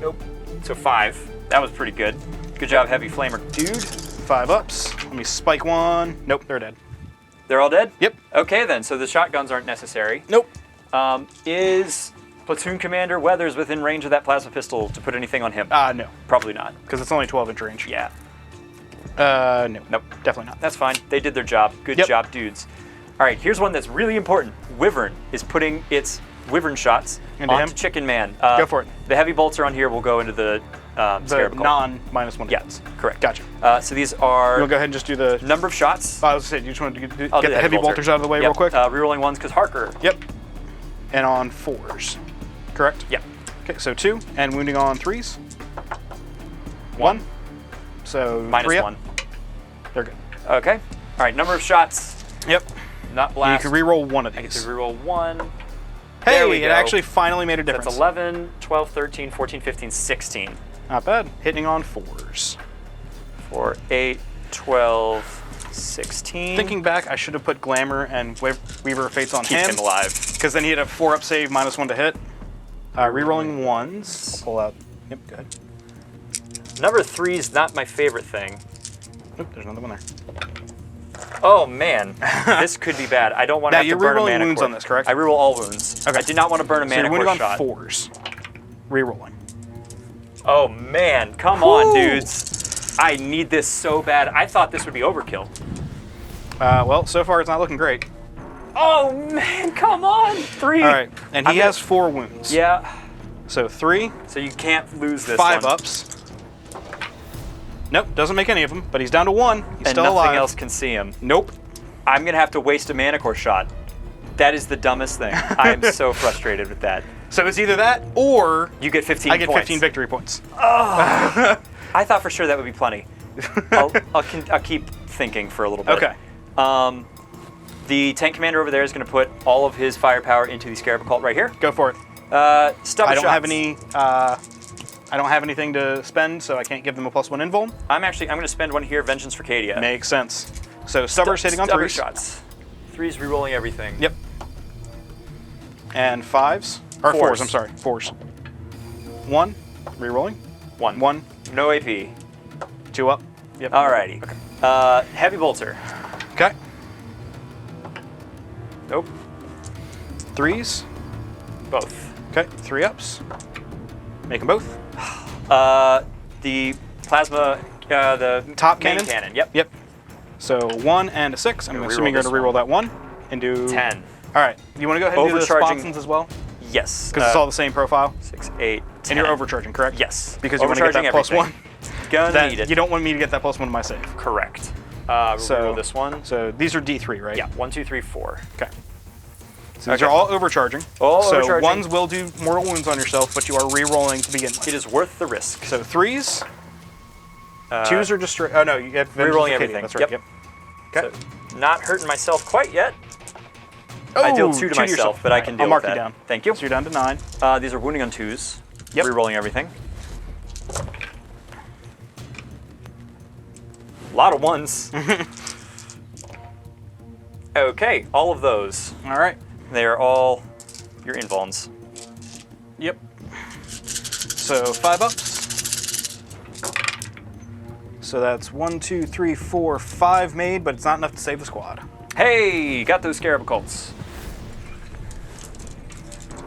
Nope. So 5. That was pretty good. Good job, heavy flamer, dude. 5 ups. Let me spike 1. Nope, they're dead. They're all dead? Yep. Okay, then. So the shotguns aren't necessary. Nope. Is platoon commander Weathers within range of that plasma pistol to put anything on him? No, Probably not. because it's only 12-inch range. Yeah. No. Nope. Definitely not. That's fine. They did their job. Good Yep. job, dudes. All right, here's one that's really important. Wyvern is putting its Wyvern shots Into onto him? Chicken Man. Go for it. The heavy bolts are on here. We'll go into the The Scarab Cult. non-1 Yeah, hits. correct. Gotcha. So these are You'll go ahead and just do the. number of shots. I was saying, you just want to get I'll do the heavy bolter. bolters out of the way Yep. real quick. Rerolling 1s because Harker. Yep. And on 4s. Correct? Yeah. Okay, so 2. And wounding on 3s. 1. So Minus 3 up. 1. They're good. Okay. All right, number of shots. Yep. Not blast. You can reroll 1 of I get these. to reroll 1. There Hey, we it go. actually finally made a difference. That's 11, 12, 13, 14, 15, 16. Not bad. Hitting on 4s. 4, 8, 12, 16. Thinking back, I should have put Glamour and Weaver of Fates on Keep him alive. because then he had a 4-up save, -1 to hit. Rerolling 1s. Pull out. Yep, go ahead. Number 3 is not my favorite thing. Oop, there's another one there. Oh man, this could be bad. I don't want to Now, have to you're burn a rerolling mana wounds core. on this, correct? I reroll all wounds. Okay. I do not want to burn a So mana you're wounding core on shot. 4s. Rerolling. Oh man, come on, dudes. I need this so bad. I thought this would be overkill. Well, so far it's not looking great. Oh man, come on. 3. All right, and he I'm has 4 wounds. Yeah. So 3, So you can't lose this 5 one. ups. Nope, doesn't make any of them, but he's down to 1. He's And still nothing alive. else can see him. Nope. I'm gonna have to waste a mana core shot. That is the dumbest thing. I am so frustrated with that. So it's either that or You get 15 I get points. 15 victory points. I thought for sure that would be plenty. I'll keep thinking for a little bit. Okay. The tank commander over there is going to put all of his firepower into the Scarab Cult right here. Go for it. Stubborn I don't have shots. any I don't have anything to spend, so I can't give them a +1 invuln. I'm going to spend one here, Vengeance for Cadia. Makes sense. So Stubbor's hitting on Stubber 3s. shots. 3s rerolling everything. Yep. And 5s. Or 4s. 4s, I'm sorry. 4s. 1, rerolling. 1. 1. No AP. 2 up. Yep. Alrighty. Okay. Heavy bolter. Okay. Nope. 3s. Both. Okay. 3 ups. Make them both. The plasma, the Top main cannon? cannon. Yep. Yep. So 1 and a 6. I'm assuming you're going to reroll that 1 and do 10. All right. You want to go ahead and do the Overcharging. Spotsons as well? Yes. Because it's all the same profile. 6, 8, 10. And you're overcharging, correct? Yes. Because you want to get that Overcharging +1. Gonna need it. You don't want me to get that +1 to my save. Correct. So Reroll this one. So these are D3, right? Yeah. 1, 2, 3, 4. Okay. So these are all overcharging. All so overcharging. 1s will do mortal wounds on yourself, but you are re-rolling to begin with. It is worth the risk. So 3s. 2s are just straight. Oh no, you have Rerolling Vengeance for Cadia, everything. That's right. Yep. Okay. So, not hurting myself quite yet. I deal 2 to myself, yourself. but I can deal I'll mark with you that. down. Thank you. So you're down to 9. These are wounding on 2s. Yep. Rerolling everything. A lot of 1s. Okay, all of those. All right. They are all your invulns. Yep. So 5 ups. So that's 1, 2, 3, 4, 5 made, but it's not enough to save the squad. Hey, got those scarab cults.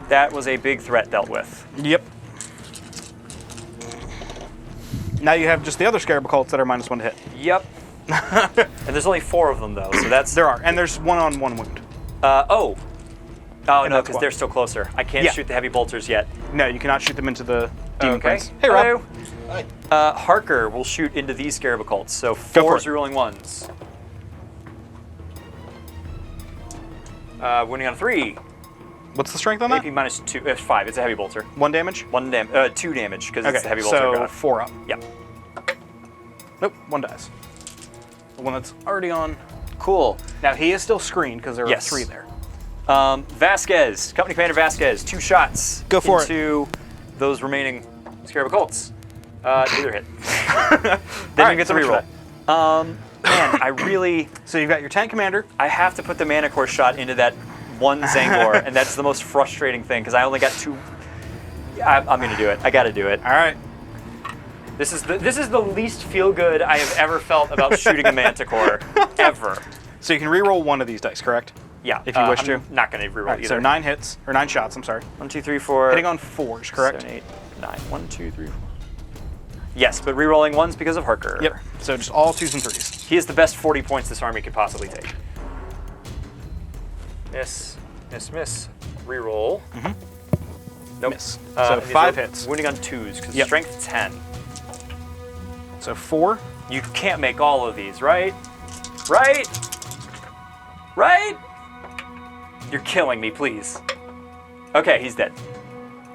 That was a big threat dealt with. Yep. Now you have just the other scarab cults that are -1 to hit. Yep. And there's only 4 of them though, so that's. There are, and there's 1-on-1 wound. Oh. Oh no, that's because why. they're still closer. I can't Yeah. shoot the heavy bolters yet. No, you cannot shoot them into the demon Okay. prince. Hey, Rob. Hello. Harker will shoot into these scarab cults. So Go 4s for it. rerolling 1s. Wounding on 3. What's the strength on that? AP -2. 5. It's a heavy bolter. 1 damage? 2 damage because it's the heavy Okay, bolter. so god. 4 up. Yep. Nope, 1 dies. The one that's already on. Cool. Now he is still screened because there are Yes. 3 there. Vasquez, Company Commander Vasquez, 2 shots. Go for it. into those remaining scarab cults. Neither hit. Then right, you get the so much reroll. Man, I really. So you've got your tank commander. I have to put the mana core shot into that one Zangor, and that's the most frustrating thing because I only got 2. I'm gonna do it. I gotta do it. All right. This is the least feel good I have ever felt about shooting a Manticore ever. So you can re-roll 1 of these dice, correct? Yeah. If you wish I'm to. not gonna reroll All right, either. so 9 hits, or 9 shots, I'm sorry. 1, 2, 3, 4. Hitting on 4s, correct? 7, 8, 9. 1, 2, 3, 4. Yes, but rerolling 1s because of Harker. Yep. So just all 2s and 3s. He is the best 40 points this army could possibly take. Miss, miss, miss. Reroll. Nope. Miss. So and these 5 are hits. Wounding on 2s because Yep. strength 10. So 4. You can't make all of these, right? Right? Right? You're killing me, please. Okay, he's dead.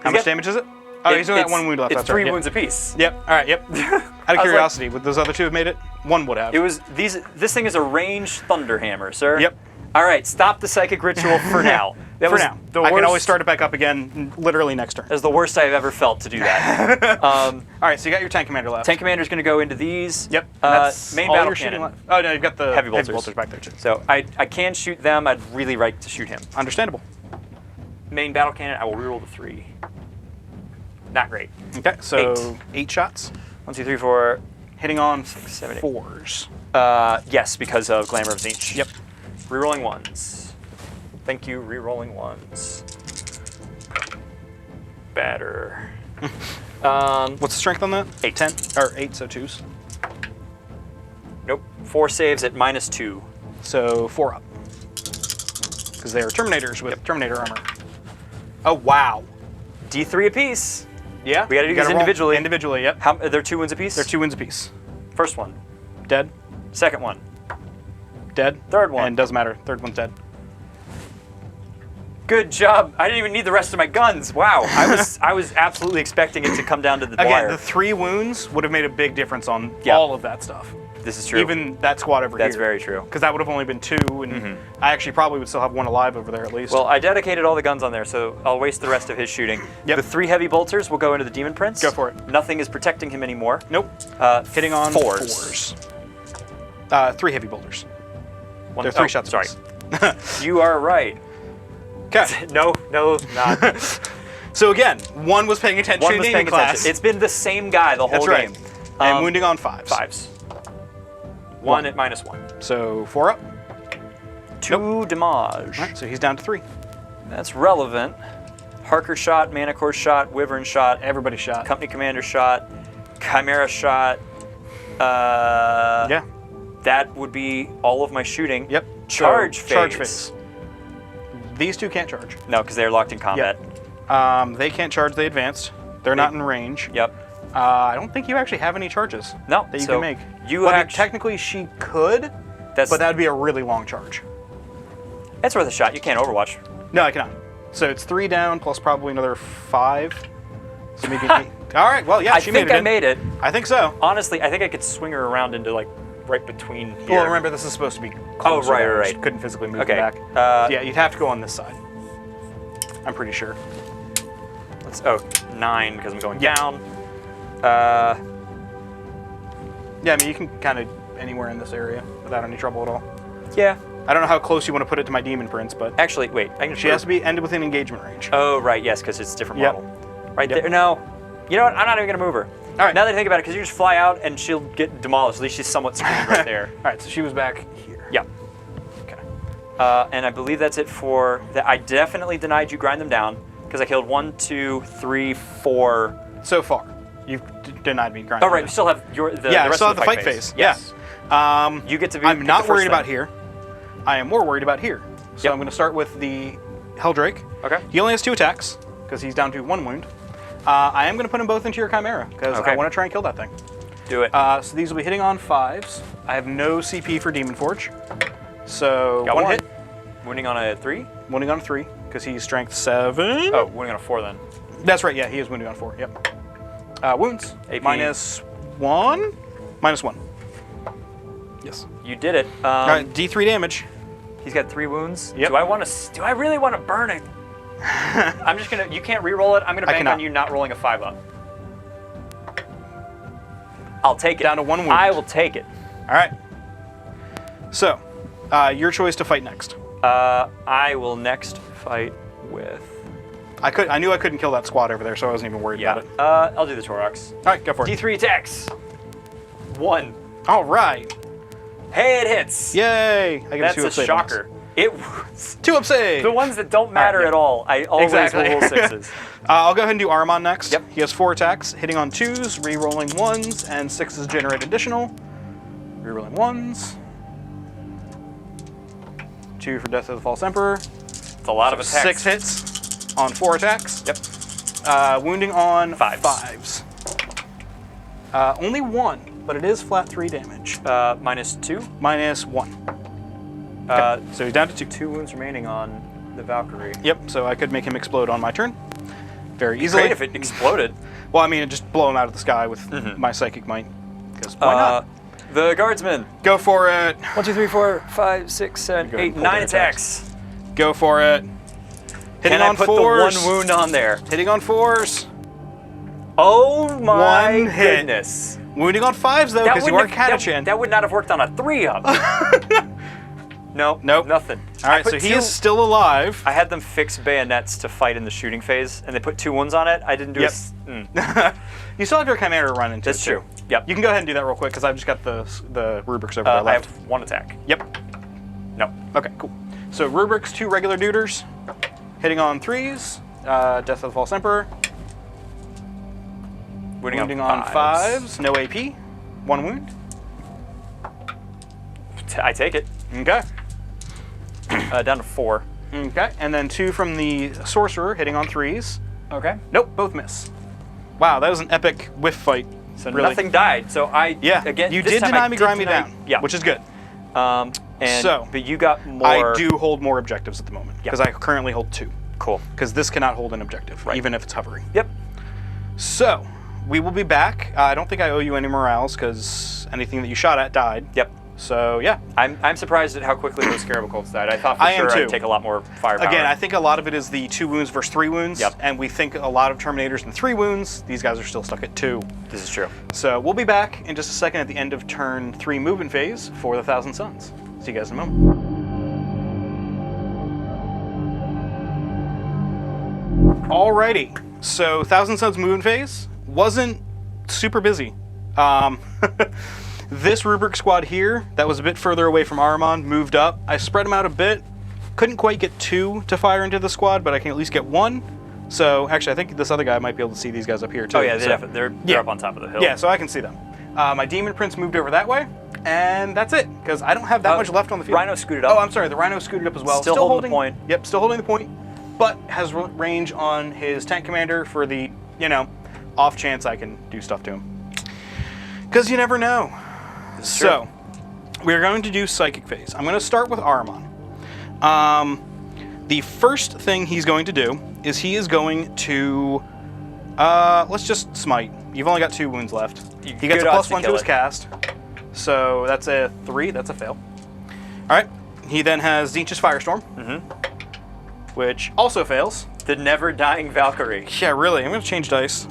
How much damage is it? Oh, he's only got 1 wound left. It's that's 3 right. wounds apiece. Yep. All right. Yep. Out of like- curiosity, would those other 2 have made it? 1 would have. It was this thing is a ranged thunderhammer, sir. Yep. All right, stop the psychic ritual for now. That For was now. the I can always worst- start it back up again literally next turn. That's the worst I've ever felt to do that. All right, so you got your tank commander left. Tank commander's going to go into these. Yep. and that's main all battle you're shooting cannon. left. Oh, no, you've got the Heavy bolters. back there, too. So I can shoot them. I'd really like to shoot him. Understandable. Main battle cannon, I will reroll the 3. Not great. Okay, so 8 shots. 1, 2, 3, 4. Hitting on 7, 8. 4s. Yes, because of Glamour of Tzeentch. Yep. Rerolling 1s. Thank you, rerolling 1s. Batter. What's the strength on that? 8. 10? Or 8, so 2s. Nope. 4 saves at -2. So 4 up. Because they are Terminators with Terminator armor. Oh, wow. D3 apiece. Yeah? We gotta do You these roll individually. Individually, yep. How? They're 2 wounds apiece? They're 2 wins apiece. First one. Dead. Second one. Dead. Third one. And doesn't matter. Third one's dead. Good job. I didn't even need the rest of my guns. Wow. I was absolutely expecting it to come down to the Again, wire. the 3 wounds would have made a big difference on Yeah. all of that stuff. This is true. Even that squad over here. That's very true. Because that would have only been 2, and I actually probably would still have 1 alive over there at least. Well, I dedicated all the guns on there, so I'll waste the rest of his shooting. Yep. The 3 heavy bolters will go into the Demon Prince. Go for it. Nothing is protecting him anymore. Nope. Hitting on 4s. 3 heavy bolters. They're 3 shots. Sorry. You are right. Okay. No, not. So again, 1 was paying attention One in was naming paying class. attention. It's been the same guy the whole That's right. game. And wounding on 5s. 5s. 1 at -1. So 4 up. 2 damage. All right, so he's down to 3. That's relevant. Harker shot, Manicore shot, Wyvern shot, Everybody shot. Company Commander shot, Chimera shot. Yeah. That would be all of my shooting. Yep. Charge So, phase. Charge phase. These 2 can't charge. No, because they're locked in combat. They can't charge. They advanced. They're not in range. Yep. I don't think you actually have any charges No. that you so can make. You Well, I mean, actually, technically she could, but that would be a really long charge. it's worth a shot. You can't Overwatch. No, I cannot. So it's 3 down plus probably another 5. So maybe 8. All right. Well, yeah, she made it. I made it. I think so. Honestly, I think I could swing her around into like right between here. Well, remember this is supposed to be closer. right, there. right. She couldn't physically move Okay. them back. Yeah, you'd have to go on this side. I'm pretty sure. Let's 9 because I'm going down. Yeah, I mean you can kind of anywhere in this area without any trouble at all. Yeah. I don't know how close you want to put it to my Demon Prince, but Actually, wait. I can. she has to be ended within engagement range. Oh, right. Yes, because it's a different Yep. model. Right Yep. there. No. You know what? I'm not even gonna move her. All right. Now that I think about it, because you just fly out and she'll get demolished. At least she's somewhat screened right there. All right, so she was back here. Yeah. Okay. And I believe that's it for that. I definitely denied you grind them down because I killed 1, 2, 3, 4. So far, you've denied me grinding. Oh right, we still have the Yeah, I rest still of have the fight phase. Yes. Yeah. You get to be. I'm pick not the first worried about thing. here. I am more worried about here. So Yep. I'm going to start with the Helldrake. Okay. He only has 2 attacks because he's down to 1 wound. I am going to put them both into your Chimera because Okay. I want to try and kill that thing. Do it. So these will be hitting on 5s. I have no CP for Demon Forge. So Got 1 one. hit, Wounding on a 3. wounding on a 3 because he's strength 7. Oh, wounding on a 4 then. That's right, yeah, he is wounding on 4, yep. Wounds, AP. -1. -1. Yes. You did it. All right, D3 damage. He's got 3 wounds. Yep. Do I want to? Do I really want to burn it? I'm just gonna. You can't re-roll it. I'm gonna I bank cannot. on you not rolling a 5 up. I'll take it. Down to 1 wound. I will take it. All right. So, your choice to fight next. I will next fight with. I knew I couldn't kill that squad over there, so I wasn't even worried Yeah. about it. I'll do the Torox. All right, go for it. D3 attacks. 1. All right. Hey, it hits. Yay! I get That's a 2 a up save. shocker. It was 2 up save. the ones that don't matter yeah. at all. I always Exactly. roll 6s. I'll go ahead and do Ahriman next. Yep. He has 4 attacks, hitting on 2s, re-rolling 1s, and 6s generate additional. Re-rolling 1s. 2 for Death of the False Emperor. It's a lot of attacks. 6 hits on 4 attacks. Yep. Wounding on 5s. 5s. Only 1, but it is flat 3 damage. -2. -1. So he's down to 2. 2 wounds remaining on the Valkyrie. Yep, so I could make him explode on my turn. Very easily. Great if it exploded. Well, I mean, just blow him out of the sky with my Psychic Might. Because why not? The Guardsman. Go for it. 1, 2, 3, 4, 5, 6, 7, Go ahead 8, and pull 9 their attacks. Go for it. Hitting Can I on put 4s. the 1 wound on there? Hitting on 4s. Oh my 1 hit. goodness. Wounding on 5s, though, because you are Catachan. That would not have worked on a 3 up. Nope. Nope. Nothing. All right, so he is still alive. I had them fix bayonets to fight in the shooting phase, and they put 2 wounds on it. I didn't do Yep. You still have your Chimera run into That's it, too. true. Yep. You can go ahead and do that real quick, because I've just got the rubrics over there I left. have 1 attack. Yep. No. Okay, cool. So rubrics, 2 regular duders, hitting on 3s, Death of the False Emperor, wounding on 5s, no AP, 1 wound. I take it. Okay. Down to 4. Okay, and then 2 from the Sorcerer, hitting on 3s. Okay. Nope, both miss. Wow, that was an epic whiff fight. So really. nothing died. So I again. You this did time deny I me, did grind me deny- down. Yeah. Which is good. And So, but you got more. I do hold more objectives at the moment, because I currently hold 2. Cool. Because this cannot hold an objective, Right. even if it's hovering. Yep. So, we will be back. I don't think I owe you any morales because anything that you shot at died. Yep. So yeah. I'm surprised at how quickly those Scarab Cults died. I thought for sure I'd take a lot more firepower. Again, I think a lot of it is the 2 wounds versus 3 wounds. Yep. And we think a lot of Terminators in 3 wounds. These guys are still stuck at 2. This is true. So we'll be back in just a second at the end of turn 3 movement phase for the Thousand Suns. See you guys in a moment. Alrighty, so Thousand Suns movement phase wasn't super busy. This Rubric squad here, that was a bit further away from Ahriman, moved up. I spread them out a bit. Couldn't quite get 2 to fire into the squad, but I can at least get 1. So actually, I think this other guy might be able to see these guys up here too. Oh yeah, they're up on top of the hill. Yeah, so I can see them. My Demon Prince moved over that way, and that's it, because I don't have that much left on the field. Rhino scooted up. Oh, I'm sorry, the Rhino scooted up as well. Still holding the point. Yep, still holding the point, but has range on his tank commander for the, off chance I can do stuff to him. Because you never know. So, we're going to do Psychic Phase. I'm going to start with Ahriman. The first thing he's going to do is he is going to, let's just smite. You've only got 2 wounds left. He gets a +1 to his cast. So that's a 3, that's a fail. All right, he then has Tzeentch's Firestorm, which also fails. The never-dying Valkyrie. Yeah, really, I'm going to change dice.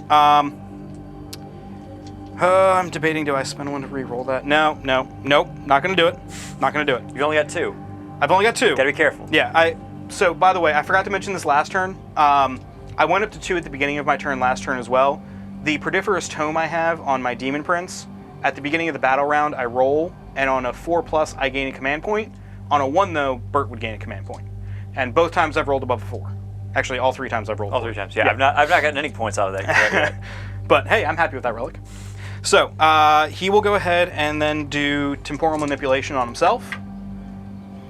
I'm debating, do I spend 1 to re-roll that? Nope, not going to do it. Not going to do it. You've only got 2. I've only got 2. Gotta be careful. Yeah, so by the way, I forgot to mention this last turn. I went up to 2 at the beginning of my turn last turn as well. The Perfidious Tome I have on my Demon Prince, at the beginning of the battle round, I roll, and on a 4+, I gain a command point. On a 1, though, Bert would gain a command point. And both times I've rolled above a 4. Actually, all 3 times I've rolled. All 3 times, yeah. I've not gotten any points out of that yet. But hey, I'm happy with that relic. So, he will go ahead and then do Temporal Manipulation on himself.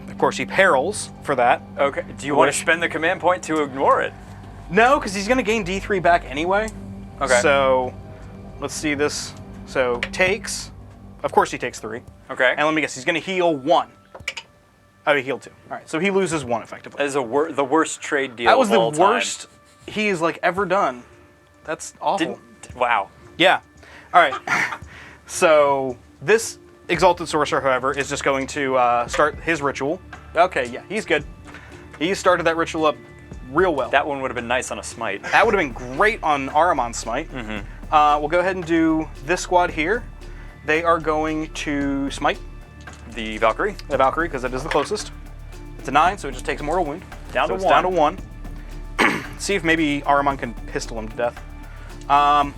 Of course, he perils for that. Okay. Do you want to spend the command point to ignore it? No, because he's going to gain D3 back anyway. Okay. So, let's see this. So, takes. Of course, he takes 3. Okay. And let me guess, he's going to heal 1. Oh, he healed 2. All right, so he loses 1 effectively. That is the worst trade deal. That was of all the worst he's ever done. That's awful. Wow. Yeah. All right. So this Exalted Sorcerer, however, is just going to start his ritual. Okay, yeah, he's good. He started that ritual up real well. That one would have been nice on a smite. That would have been great on Ahriman's smite. We'll go ahead and do this squad here. They are going to smite The Valkyrie? the Valkyrie, because that is the closest. It's a 9, so it just takes a mortal wound. Down to it's 1. Down to 1. See if maybe Ahriman can pistol him to death.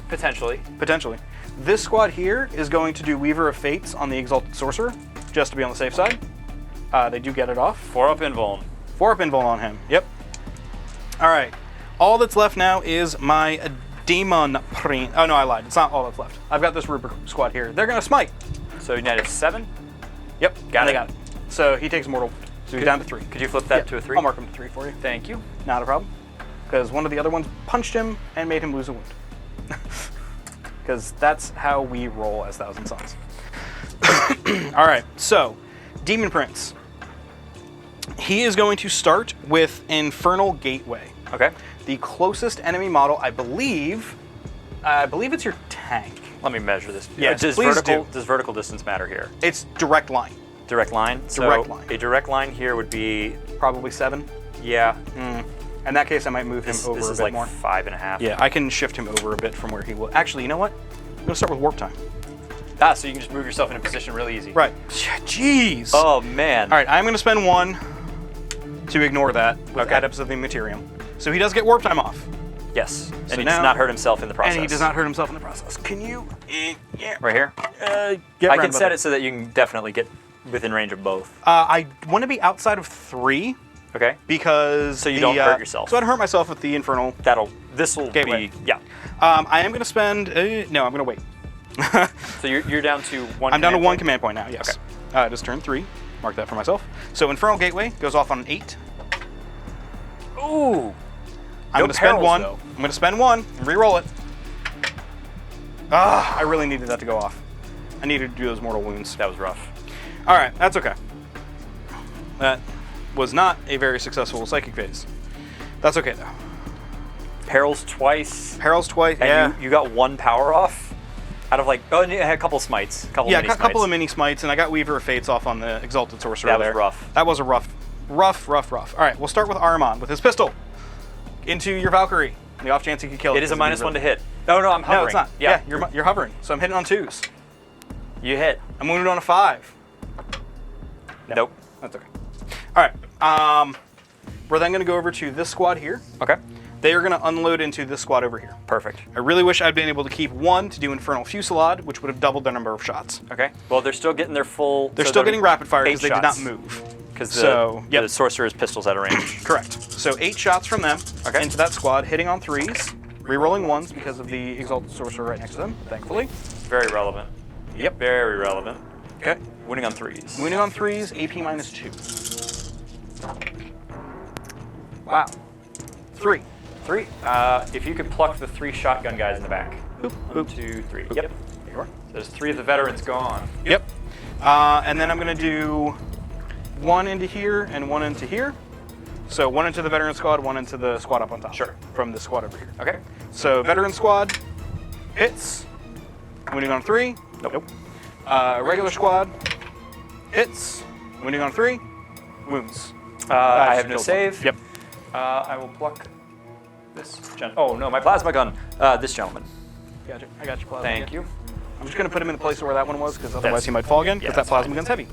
Potentially. Potentially. This squad here is going to do Weaver of Fates on the Exalted Sorcerer, just to be on the safe side. They do get it off. 4 up invuln. 4 up invuln on him. Yep. All right. All that's left now is my Demon Prince. Oh no, I lied. It's not all that's left. I've got this Rubric squad here. They're gonna smite. So you netted 7. Yep. Got it. Got it. So he takes mortal. So he's down to 3. Could you flip that to a 3? I'll mark him to 3 for you. Thank you. Not a problem. Because one of the other ones punched him and made him lose a wound. Because that's how we roll as Thousand Suns. All right, so Demon Prince. He is going to start with Infernal Gateway. Okay. The closest enemy model, I believe it's your tank. Let me measure this. Yes, does please do. Does vertical distance matter here? It's direct line. Direct line? Direct so line. A direct line here would be... Probably 7. Yeah. In that case, I might move him over this a is bit like more. 5.5. Yeah, I can shift him over a bit from where he will. Actually, you know what? I'm going to start with Warptime. Ah, so you can just move yourself in a position really easy. Right. Jeez. Oh, man. All right, I'm going to spend 1 to ignore that with Adepts of the Materium. So he does get Warptime off. Yes. So And he does not hurt himself in the process. And he does not hurt himself in the process. Can you? Yeah. Right here? I can set it so that you can definitely get within range of both. I want to be outside of 3 Okay. because So you don't hurt yourself. So I don't hurt myself with the Infernal. This will Gateway. be, yeah. I am going to spend, no, I'm going to wait. So you're down to 1 I'm down to 1 point? command point now, yes. Okay. It is turn 3. Mark that for myself. So Infernal Gateway goes off on an 8. Ooh. I'm going to spend perils, 1. though. I'm going to spend 1 and re-roll it. I really needed that to go off. I needed to do those mortal wounds. That was rough. All right, that's okay. That was not a very successful psychic phase. That's okay though. Perils twice. Perils twice, And yeah. you got 1 power off out of like, oh, and you had a couple of smites. Yeah, a couple of mini smites, and I got Weaver of Fates off on the Exalted Sorcerer That was there. rough. That was a rough. All right, we'll start with Ahriman with his pistol. Into your Valkyrie. On the off chance he can kill it. It is a -1 to hit. No, I'm hovering. No, it's not. Yeah, you're hovering, so I'm hitting on 2s. You hit. I'm wounded on a 5. Nope. That's okay. All right. We're then going to go over to this squad here. Okay. They are going to unload into this squad over here. Perfect. I really wish I'd been able to keep 1 to do Infernal Fusillade, which would have doubled their number of shots. Okay. Well, they're still getting their full. They're still getting rapid fire because 8 they did not shots. move. Because the the sorcerer's pistol's out of range. Correct. So 8 shots from them into that squad, hitting on 3s, re-rolling 1s because of the Exalted Sorcerer right next to them, thankfully. Very relevant. Yep. Very relevant. Okay. Winning on 3s. Wounding on 3s, AP -2. Wow. 3. 3. If you could pluck the 3 shotgun guys in the back. Boop, 1, boop. 2, 3. Boop. Yep. There you are. There's 3 of the veterans gone. Yep. And then I'm going to do 1 into here and 1 into here. So 1 into the veteran squad, 1 into the squad up on top. Sure. From the squad over here. Okay. So veteran squad hits. Wounding on 3. Nope. Regular squad hits. Wounding on 3. Wounds. I have no Killed save. one. Yep. I will pluck this gentleman. Oh, no, my plasma gun. This gentleman. Gotcha. I got you, plasma. Thank you. I'm just going to put him in the place where that one was, because otherwise That's- he might fall again, because yeah, that plasma gun's heavy.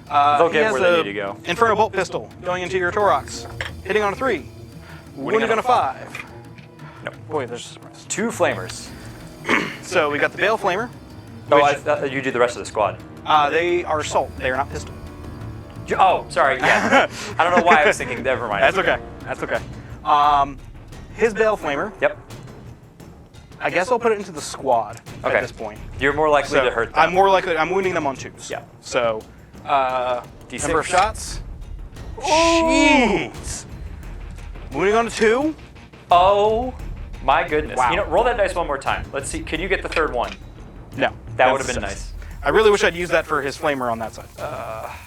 They'll He get has where they a need to go. Inferno bolt pistol going into your thorax, hitting on a 3, wounding on a 5. Nope. Boy, there's a surprise. 2 flamers. So we got the Bale Flamer. Oh, which, I thought you do the rest of the squad. they are assault. They are not pistol. Oh, sorry. Yeah. I don't know why I was thinking. Never mind. That's okay. That's okay. His Bale Flamer. Yep. I guess I'll put it into the squad Okay. at this point. You're more likely So to hurt them. I'm more likely. I'm wounding them on 2s. Yeah. So, D6. number of shots. Jeez. Wounding on a 2. Oh my goodness. Wow. You know, roll that dice one more time. Let's see. Can you get the 3rd one? No. That would have that's been a nice. 6. I really wish I'd used that for his flamer on that side.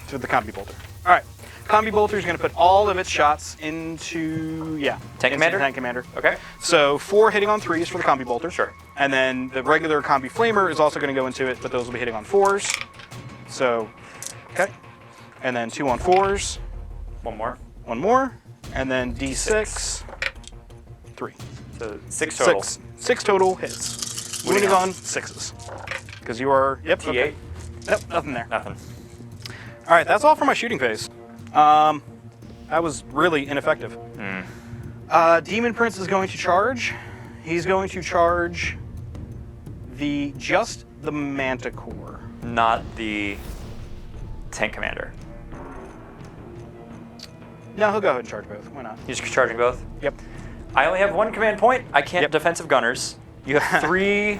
To the combi bolter. All right. Combi bolter is going to put all of its shots into Tank commander? Tank commander. Okay. So 4 hitting on 3s for the combi bolter. Sure. And then the regular combi flamer is also going to go into it, but those will be hitting on 4s. So, okay. And then 2 on 4s. One more. 1 more. And then D6. 3. So 6 total. 6 total hits. Wounding on 6s. Because you are, yep. T8. Okay. Yep, nothing there. Nothing. All right, that's all for my shooting phase. That was really ineffective. Demon Prince is going to charge. He's going to charge just the Manticore. Not the tank commander. No, he'll go ahead and charge both. Why not? He's charging both. Yep. I only have 1 command point. I can't Yep. defensive gunners. You have 3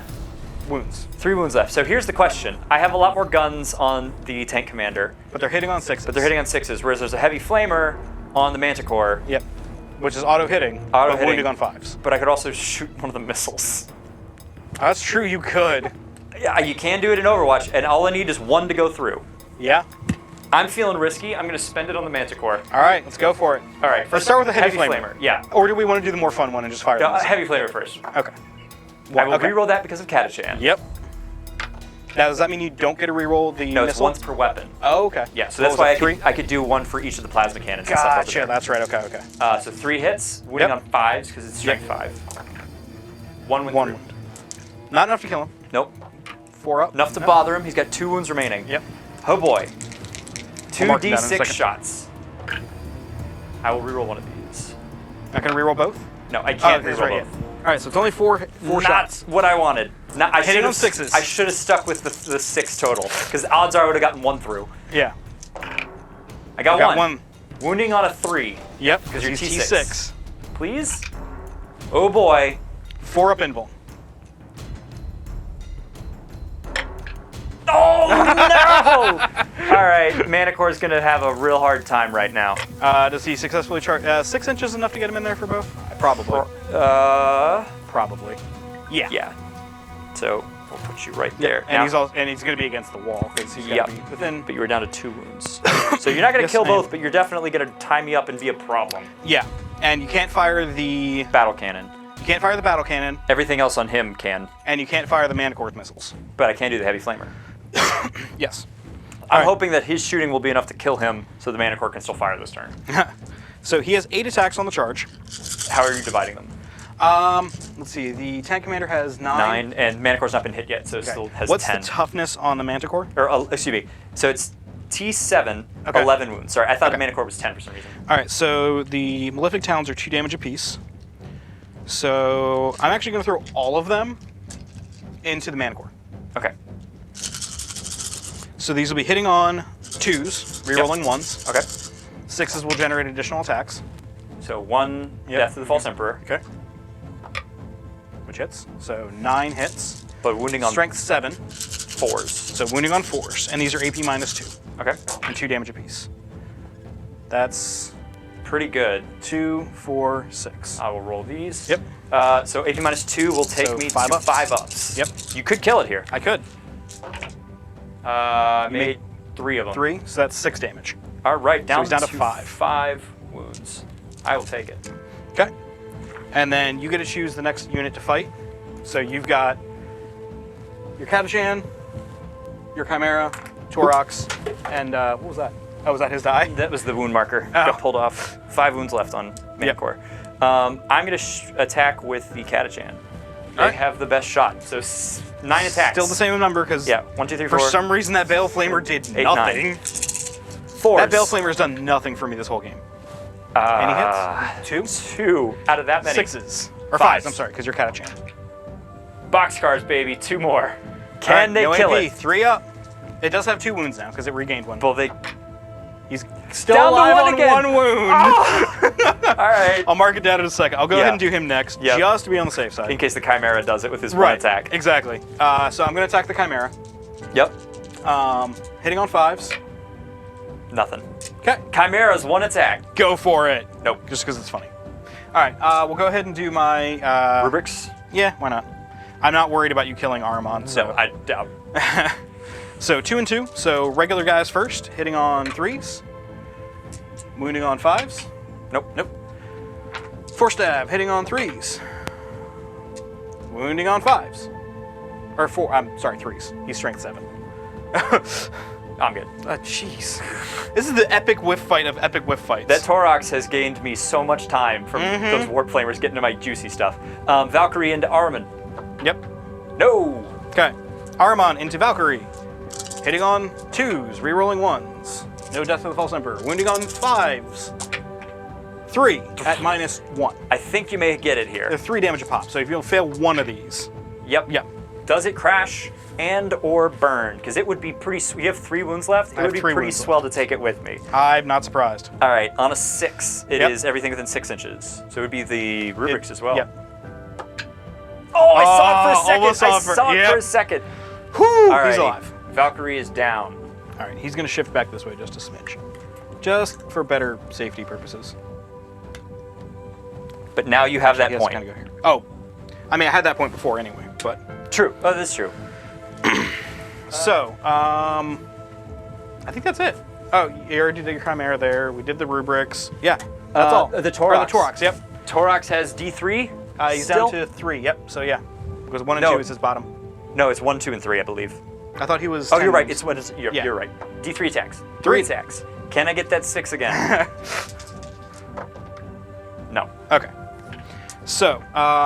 Wounds. 3 wounds left. So here's the question. I have a lot more guns on the tank commander, But they're hitting on 6s. but they're hitting on 6s, whereas there's a heavy flamer on the manticore. Yep. Which is auto-hitting. Auto but hitting. wounding on 5s. But I could also shoot one of the missiles. That's true, you could. Yeah, you can do it in Overwatch, and all I need is 1 to go through. Yeah. I'm feeling risky. I'm going to spend it on the manticore. All right, let's go for it. All right, Let's start with the heavy flamer. Yeah. Or do we want to do the more fun one and just fire them? Heavy flamer first. Okay. I will Okay. reroll that because of Catachan. Yep. Now, does that mean you don't get to reroll the No, it's missile? once per weapon. Oh, okay. Yeah, so What that's was why it, 3? I could do 1 for each of the plasma cannons and stuff over Gotcha, there. that's right. Okay, okay. So 3 hits, wounding Yep. on 5s because it's strength 5. 1 wound. 1 through. wound. Not enough to kill him. Nope. 4 up. Enough to No. bother him. He's got 2 wounds remaining. Yep. Oh boy. I'll mark it down in a 2d6 second. shots. I will reroll one of these. Not gonna reroll both? No, I can't that's reroll right, both. yeah. All right, so it's only four Not shots. what I wanted. I Hitting should've- on 6s. I should have stuck with the 6 total, because odds are I would have gotten 1 through. Yeah. I got, Got 1. Wounding on a 3. Yep. Because you're he's T6. T6. Please? Oh boy. 4 up invul. Oh no! All right, Manicore's gonna have a real hard time right now. Does he successfully charge? 6 inches enough to get him in there for both? Probably. Probably. Yeah. Yeah. So we'll put you right there. And Now- he's going to be against the wall because he's Yep. got to be within. But you were down to 2 wounds. So you're not gonna Yes, kill I am. both, but you're definitely gonna tie me up and be a problem. Yeah. And you can't fire the. Battle cannon. You can't fire the battle cannon, Everything else on him can, and you can't fire the mana core missiles. but I can do the heavy flamer. Yes. I'm right. hoping that his shooting will be enough to kill him, so the mana core can still fire this turn. So he has 8 attacks on the charge. How are you dividing them? Let's see. The tank commander has 9. 9, and mana core's not been hit yet, so it still has What's 10. the toughness on the manticore? Or excuse me. So it's T7, Okay. 11 wounds. Sorry, I thought Okay. the mana core was 10 for some reason. All right. So the Malefic talons are 2 damage apiece. So I'm actually going to throw all of them into the mana core. Okay. So these will be hitting on 2s, rerolling 1s. Okay. 6s will generate additional attacks. So 1 Death of the False Emperor, Okay. Which hits. So 9 hits. but wounding on Strength 7. 4s. So wounding on 4s. And these are AP -2. Okay. And 2 damage apiece. That's Pretty good. 2, 4, 6. I will roll these. Yep. So AP -2 will take So me 5 to ups. 5 ups. Yep. You could kill it here. I could. Made 3 of them. 3, so that's 6 damage. All right, down, he's down to to 5. 5 wounds. I will take it. Okay. And then you get to choose the next unit to fight. So you've got your Catachan, your Chimera, Torox, and what was that? Oh, was that his die? That was the wound marker. Oh. Got pulled off. 5 wounds left on Yep. Manicore. I'm going to attack with the Catachan. They Alright. have the best shot. So 9 attacks. Still the same number because Yeah, 1, 2, 3, 4. for some reason that Baleflamer did 8, nothing. 4. That Baleflamer has done nothing for me this whole game. Any hits? 2? 2 out of that many. 6s. Or 5s, Fives. I'm sorry, because you're Catachan. Boxcars, baby. 2 more. Can they no kill AP, it? 3 up. It does have 2 wounds now because it regained 1. Well, they. He's still Down to alive 1 on again. 1 wound. All right. I'll mark it down in a second. I'll go Yeah. ahead and do him next, Yep. just to be on the safe side. In case the Chimera does it with his one Right, attack. exactly. So I'm going to attack the Chimera. Yep. Hitting on 5s. Nothing. Okay, Chimera's 1 attack. go for it. Nope. Just because it's funny. All right, we'll go ahead and do my... Rubrics? Yeah, why not? I'm not worried about you killing Ahriman, so... No, I doubt. So 2 and 2. So regular guys first, hitting on 3s. Wounding on 5s. Nope. Nope. Force stab, hitting on 3s. Wounding on 5s. Or 4, I'm sorry, 3s. He's strength 7. I'm good. Jeez. This is the epic whiff fight of epic whiff fights. That Torox has gained me so much time from those Warpflamers getting to my juicy stuff. Valkyrie into Ahriman. Yep. No! Okay. Ahriman into Valkyrie. Hitting on 2s, rerolling 1s. No Death of the False Emperor. Wounding on 5s. 3 at -1. I think you may get it They're here. 3 damage a pop, so if you fail one of these. Yep. Yep. Does it crash and or burn? Because it would be pretty... You have 3 wounds left? It have would be 3 pretty wounds swell to take it with me. I'm not surprised. All right, on a 6, it is Yep. everything within 6 inches. So it would be the rubrics as well. Yep. Oh, I saw it for a second. almost I saw it for- saw it yep. for a second. Whew, All he's right, alive. Valkyrie is down. All right, he's going to shift back this way just a smidge. Just for better safety purposes. But now you have that He has to point. kinda go here. Oh, I mean, I had that point before anyway, but... True. Oh, that's true. So, I think that's it. Oh, you already did your Chimera there. We did the rubrics. Yeah, that's all. The Or Torox. the Torox, yep. Torox has D3. He's still? down to 3, yep. So, yeah. Because 1 and No. 2 is his bottom. No, it's 1, 2, and 3, I believe. I thought he was... Oh, 10 you're right. wounds. You're Yeah. right. D3 attacks. 3 attacks. Can I get that 6 again? No. Okay. So,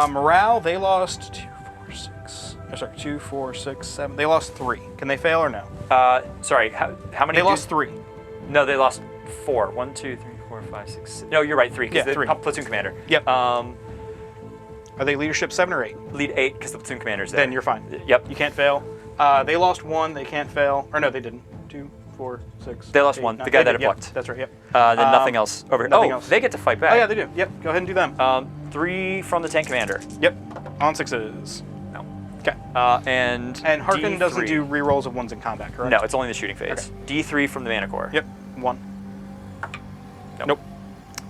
morale, they lost 2, 4, 6. Oh, sorry, 2, 4, 6, 7. They lost 3. Can they fail or no? Sorry. How many? They lost 3. No, they lost 4. 1, 2, 3, 4, 5, 6. No, you're right. 3. Yeah, Because 3. the platoon commander. Yep. Are they leadership 7 or 8? Lead 8 because the platoon commander's there. Then you're fine. Yep. You can't fail. They lost 1. They can't fail. Or no, they didn't. 2, 4, 6. They lost 8, 1. 9. The guy They that did, it yep, blocked. That's right. Yep. Then nothing else over here. nothing Oh, else. they get to fight back. Oh yeah, they do. Yep. Go ahead and do them. 3 from the tank commander. Yep. On 6s. No. Okay. And Harkin D3. doesn't do rerolls of 1s in combat, correct? No, it's only the shooting phase. D3 from the mana core. Yep. 1. Nope.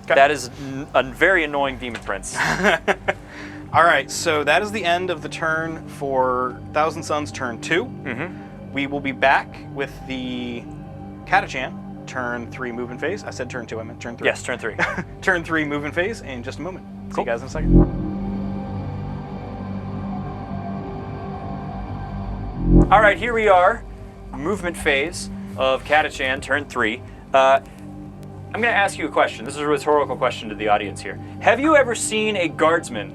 Okay. That is a very annoying demon prince. All right, so that is the end of the turn for Thousand Suns turn 2. Mm-hmm. We will be back with the Catachan turn 3 movement phase. I said turn 2, I meant turn 3. Yes, turn 3. Turn 3 movement phase in just a moment. See Cool. you guys in a second. All right, here we are. Movement phase of Catachan, turn 3. I'm going to ask you a question. This is a rhetorical question to the audience here. Have you ever seen a guardsman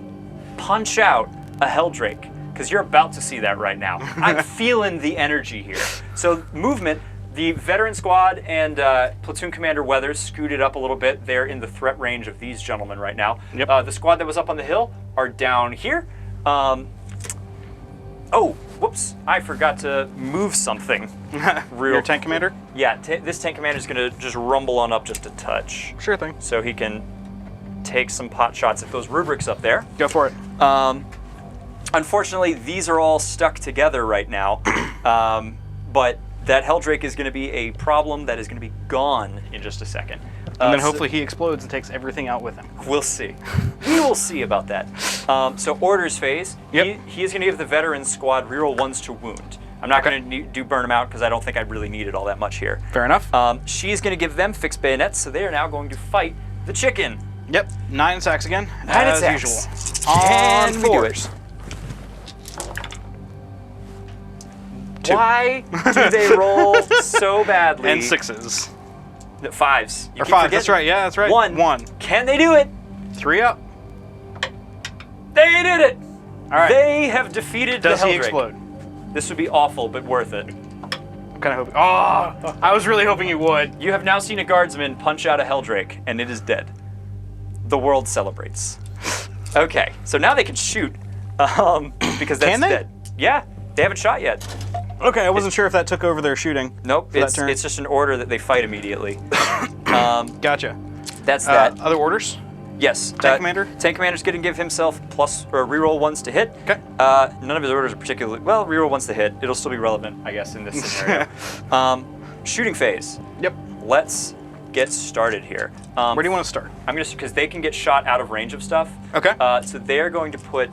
punch out a Helldrake? Because you're about to see that right now. I'm feeling the energy here. So movement, the veteran squad and platoon commander Weathers scooted up a little bit. They're in the threat range of these gentlemen right now. Yep. The squad that was up on the hill are down here. Oh, whoops, I forgot to move something. Your tank commander? Yeah, this tank commander is going to just rumble on up just a touch. Sure thing. So he can take some pot shots at those rubrics up there. Go for it. Unfortunately, these are all stuck together right now. But that Helldrake is going to be a problem that is going to be gone in just a second. And then hopefully he explodes and takes everything out with him. We'll see. We will see about that. So orders phase. Yep. He is going to give the veteran squad reroll 1s to wound. I'm not going to do burn them out because I don't think I really need it all that much here. Fair enough. She's going to give them fixed bayonets, so they are now going to fight the chicken. Yep. 9 attacks again. 9 as attacks. usual. Can On we do it? 4s. Why do they roll so badly? And 6s. 5s. You Or keep 5s, forgetting. that's right, yeah, that's right. 1. Can they do it? 3 up. They did it! All right. They have defeated Does the Helldrake. he explode? This would be awful, but worth it. I'm kind of hoping. Oh, I was really hoping he would. You have now seen a guardsman punch out a Helldrake, and it is dead. The world celebrates. Okay, so now they can shoot, because that's Can they? dead. Yeah, they haven't shot yet. Okay, I wasn't sure if that took over their shooting. Nope, for that it's turn. just an order that they fight immediately. Gotcha. That's that. Other orders? Yes. Tank commander? Tank commander's going to give himself plus or reroll 1s to hit. Okay. None of his orders are particularly well. Reroll 1s to hit. It'll still be relevant, I guess, in this scenario. Shooting phase. Yep. Let's get started here. Where do you want to start? I'm going to because they can get shot out of range of stuff. Okay. So they're going to put.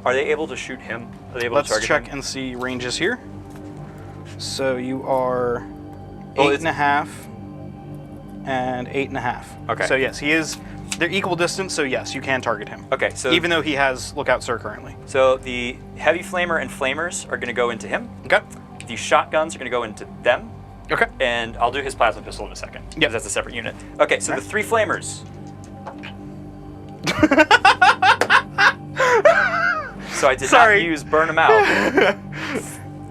Are they able to shoot him? Are they able Let's to target check him? and see ranges here. So you are Well, 8.5 and 8.5. Okay. So yes, he is. They're equal distance, so yes, you can target him. Okay. So Even though he has Lookout Sir currently. So the heavy flamer and flamers are going to go into him. Okay. The shotguns are going to go into them. Okay. And I'll do his plasma pistol in a second. Yep. Because that's a separate unit. Okay, so Okay. the 3 flamers. So I did not use burn them out.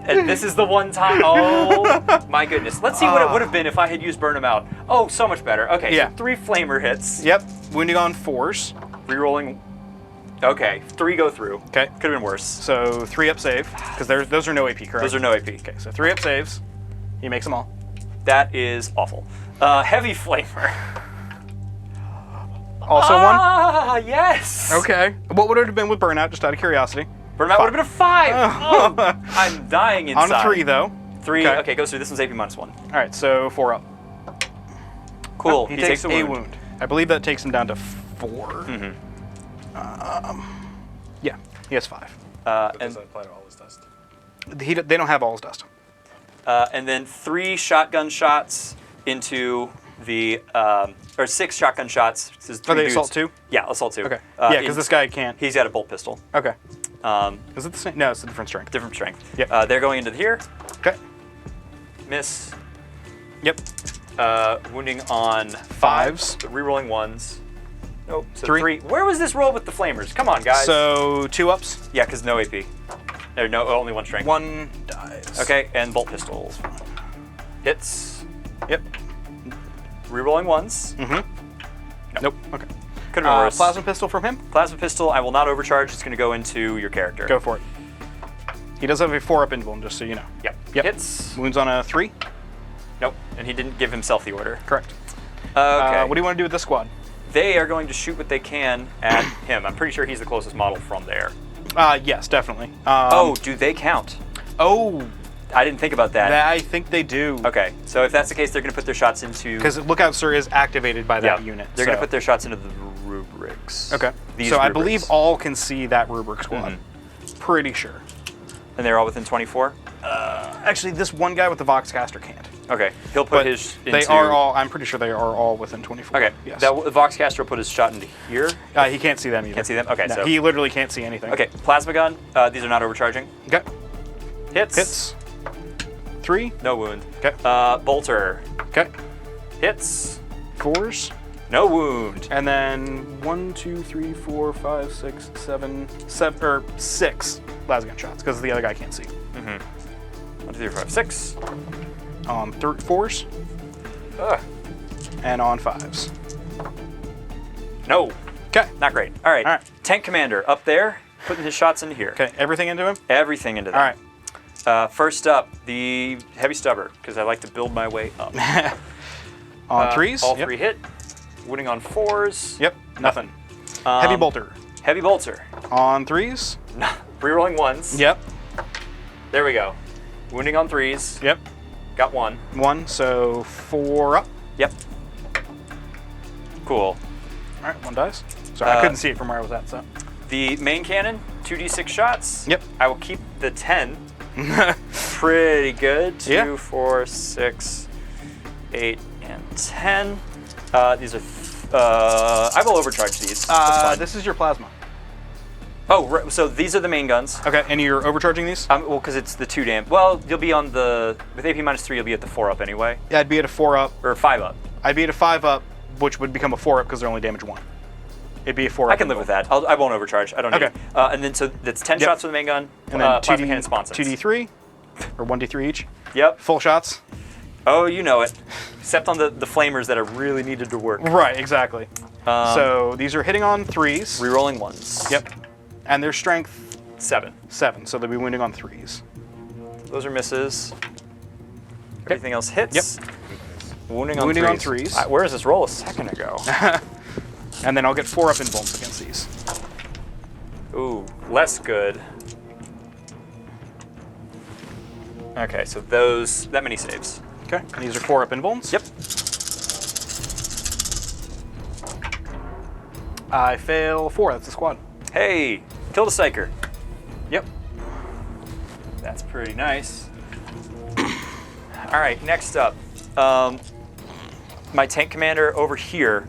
And this is the one time. Oh my goodness. Let's see what it would have been if I had used burn them out. Oh, so much better. Okay, Yeah. so 3 flamer hits. Yep. Wounding on 4s. Rerolling. Okay, 3 go through. Okay. Could have been worse. So 3 up save, because those are no AP, correct? Those are no AP. Okay, so 3 up saves. He makes them all. That is awful. Heavy flamer. Also 1. Ah, yes. Okay. What would it have been with burnout, just out of curiosity? Burn out would have been a 5. Oh, I'm dying inside. On a 3 though. 3. Okay. Okay, goes through. This one's AP -1. All right, so 4 up. Cool. He takes a wound. I believe that takes him down to 4. Mm-hmm. Yeah, he has 5. But And does that apply to all his dust? They don't have all his dust. and then 3 shotgun shots into the or 6 shotgun shots. This is 3 Are they dudes. assault 2? Yeah, assault 2. Okay. Yeah, because this guy can't. He's got a bolt pistol. Okay. Is it the same? No, it's a different strength. Different strength. Yep. They're going into here. Okay. Miss. Yep. Wounding on 5s. Rerolling 1s. Nope. So 3. 3. Where was this roll with the flamers? Come on, guys. So 2 ups. Yeah, because no AP. There, no, only 1 strength. 1 dies. Okay, and bolt pistols. Hits. Yep. Rerolling 1s. Mm-hmm. Nope. Okay. Could have been worse. Plasma pistol from him. Plasma pistol, I will not overcharge. It's going to go into your character. Go for it. He does have a 4 up emblem, just so you know. Yep. Yep. Hits. Wounds on a 3. Nope. And he didn't give himself the order. Correct. Okay. What do you want to do with this squad? They are going to shoot what they can at him. I'm pretty sure he's the closest model from there. Yes, definitely. Oh, do they count? Oh, I didn't think about that. I think they do. Okay, so if that's the case, they're going to put their shots into... Because Lookout Sir is activated by that unit. They're going to put their shots into the rubrics. Okay. These so I rubrics. believe all can see that rubric squad. Mm-hmm. Pretty sure. And they're all within 24? Actually, this one guy with the Voxcaster can't. Okay, he'll put But his into... they are all. I'm pretty sure they are all within 24. Okay, Yes. that Voxcaster will put his shot into here. He can't see them either. Can't see them? Okay, No, so... He literally can't see anything. Okay, plasma gun. These are not overcharging. Okay. Hits. Hits. 3. No wound. Okay. Bolter. Okay. Hits. 4s. No wound. And then 1, 2, 3, 4, 5, 6, 7, 6 lasgun shots because the other guy can't see. 1, 2, 3, 4, 5, 6. On 4s and on 5s. No. Okay. Not great. All right. All right. Tank commander up there, putting his shots into here. Okay. Everything into him. Everything into that. All right. First up, the heavy stubber, because I like to build my way up. On 3s. All 3 hit. Wounding on 4s. Yep. Nothing. Heavy bolter. Heavy bolter. On 3s. Rerolling 1s. Yep. There we go. Wounding on 3s. Yep. Got 1. 1. So 4 up. Yep. Cool. All right. 1 dies. Sorry, I couldn't see it from where I was at. So. The main cannon, 2d6 shots. Yep. I will keep the 10. Pretty good. 2, Yeah. 4, 6, 8, and 10. These are. I will overcharge these. That's fine. This is your plasma. Oh, right, so these are the main guns. Okay, and you're overcharging these? Well, because it's the 2 dam. Well, you'll be on the with AP -3. You'll be at the 4 up anyway, Yeah, I'd be at a 4 up. or 5 up. I'd be at a 5 up, which would become a 4 up because they're only damage 1. It'd be a 4 up. I can live with that. I won't overcharge. I don't need Okay. it. And then so that's 10 Yep. shots with the main gun. And then plasma cannon sponsons. 2d3, or 1d3 each. Yep. Full shots. Oh, you know it. Except on the flamers that are really needed to work. Right, exactly. So these are hitting on 3s. Rerolling 1s. Yep. And their strength 7. 7, so they'll be wounding on 3s. Those are misses. Everything else hits. Yep. Wounding on Wounding on 3s. 3s. Where is this roll a second ago? And then I'll get 4 up invulns against these. Ooh, less good. Okay, so that many saves. Okay, and these are 4 up invulns. Yep. I fail 4, that's the squad. Hey, kill the Psyker. Yep. That's pretty nice. All right, next up. My tank commander over here,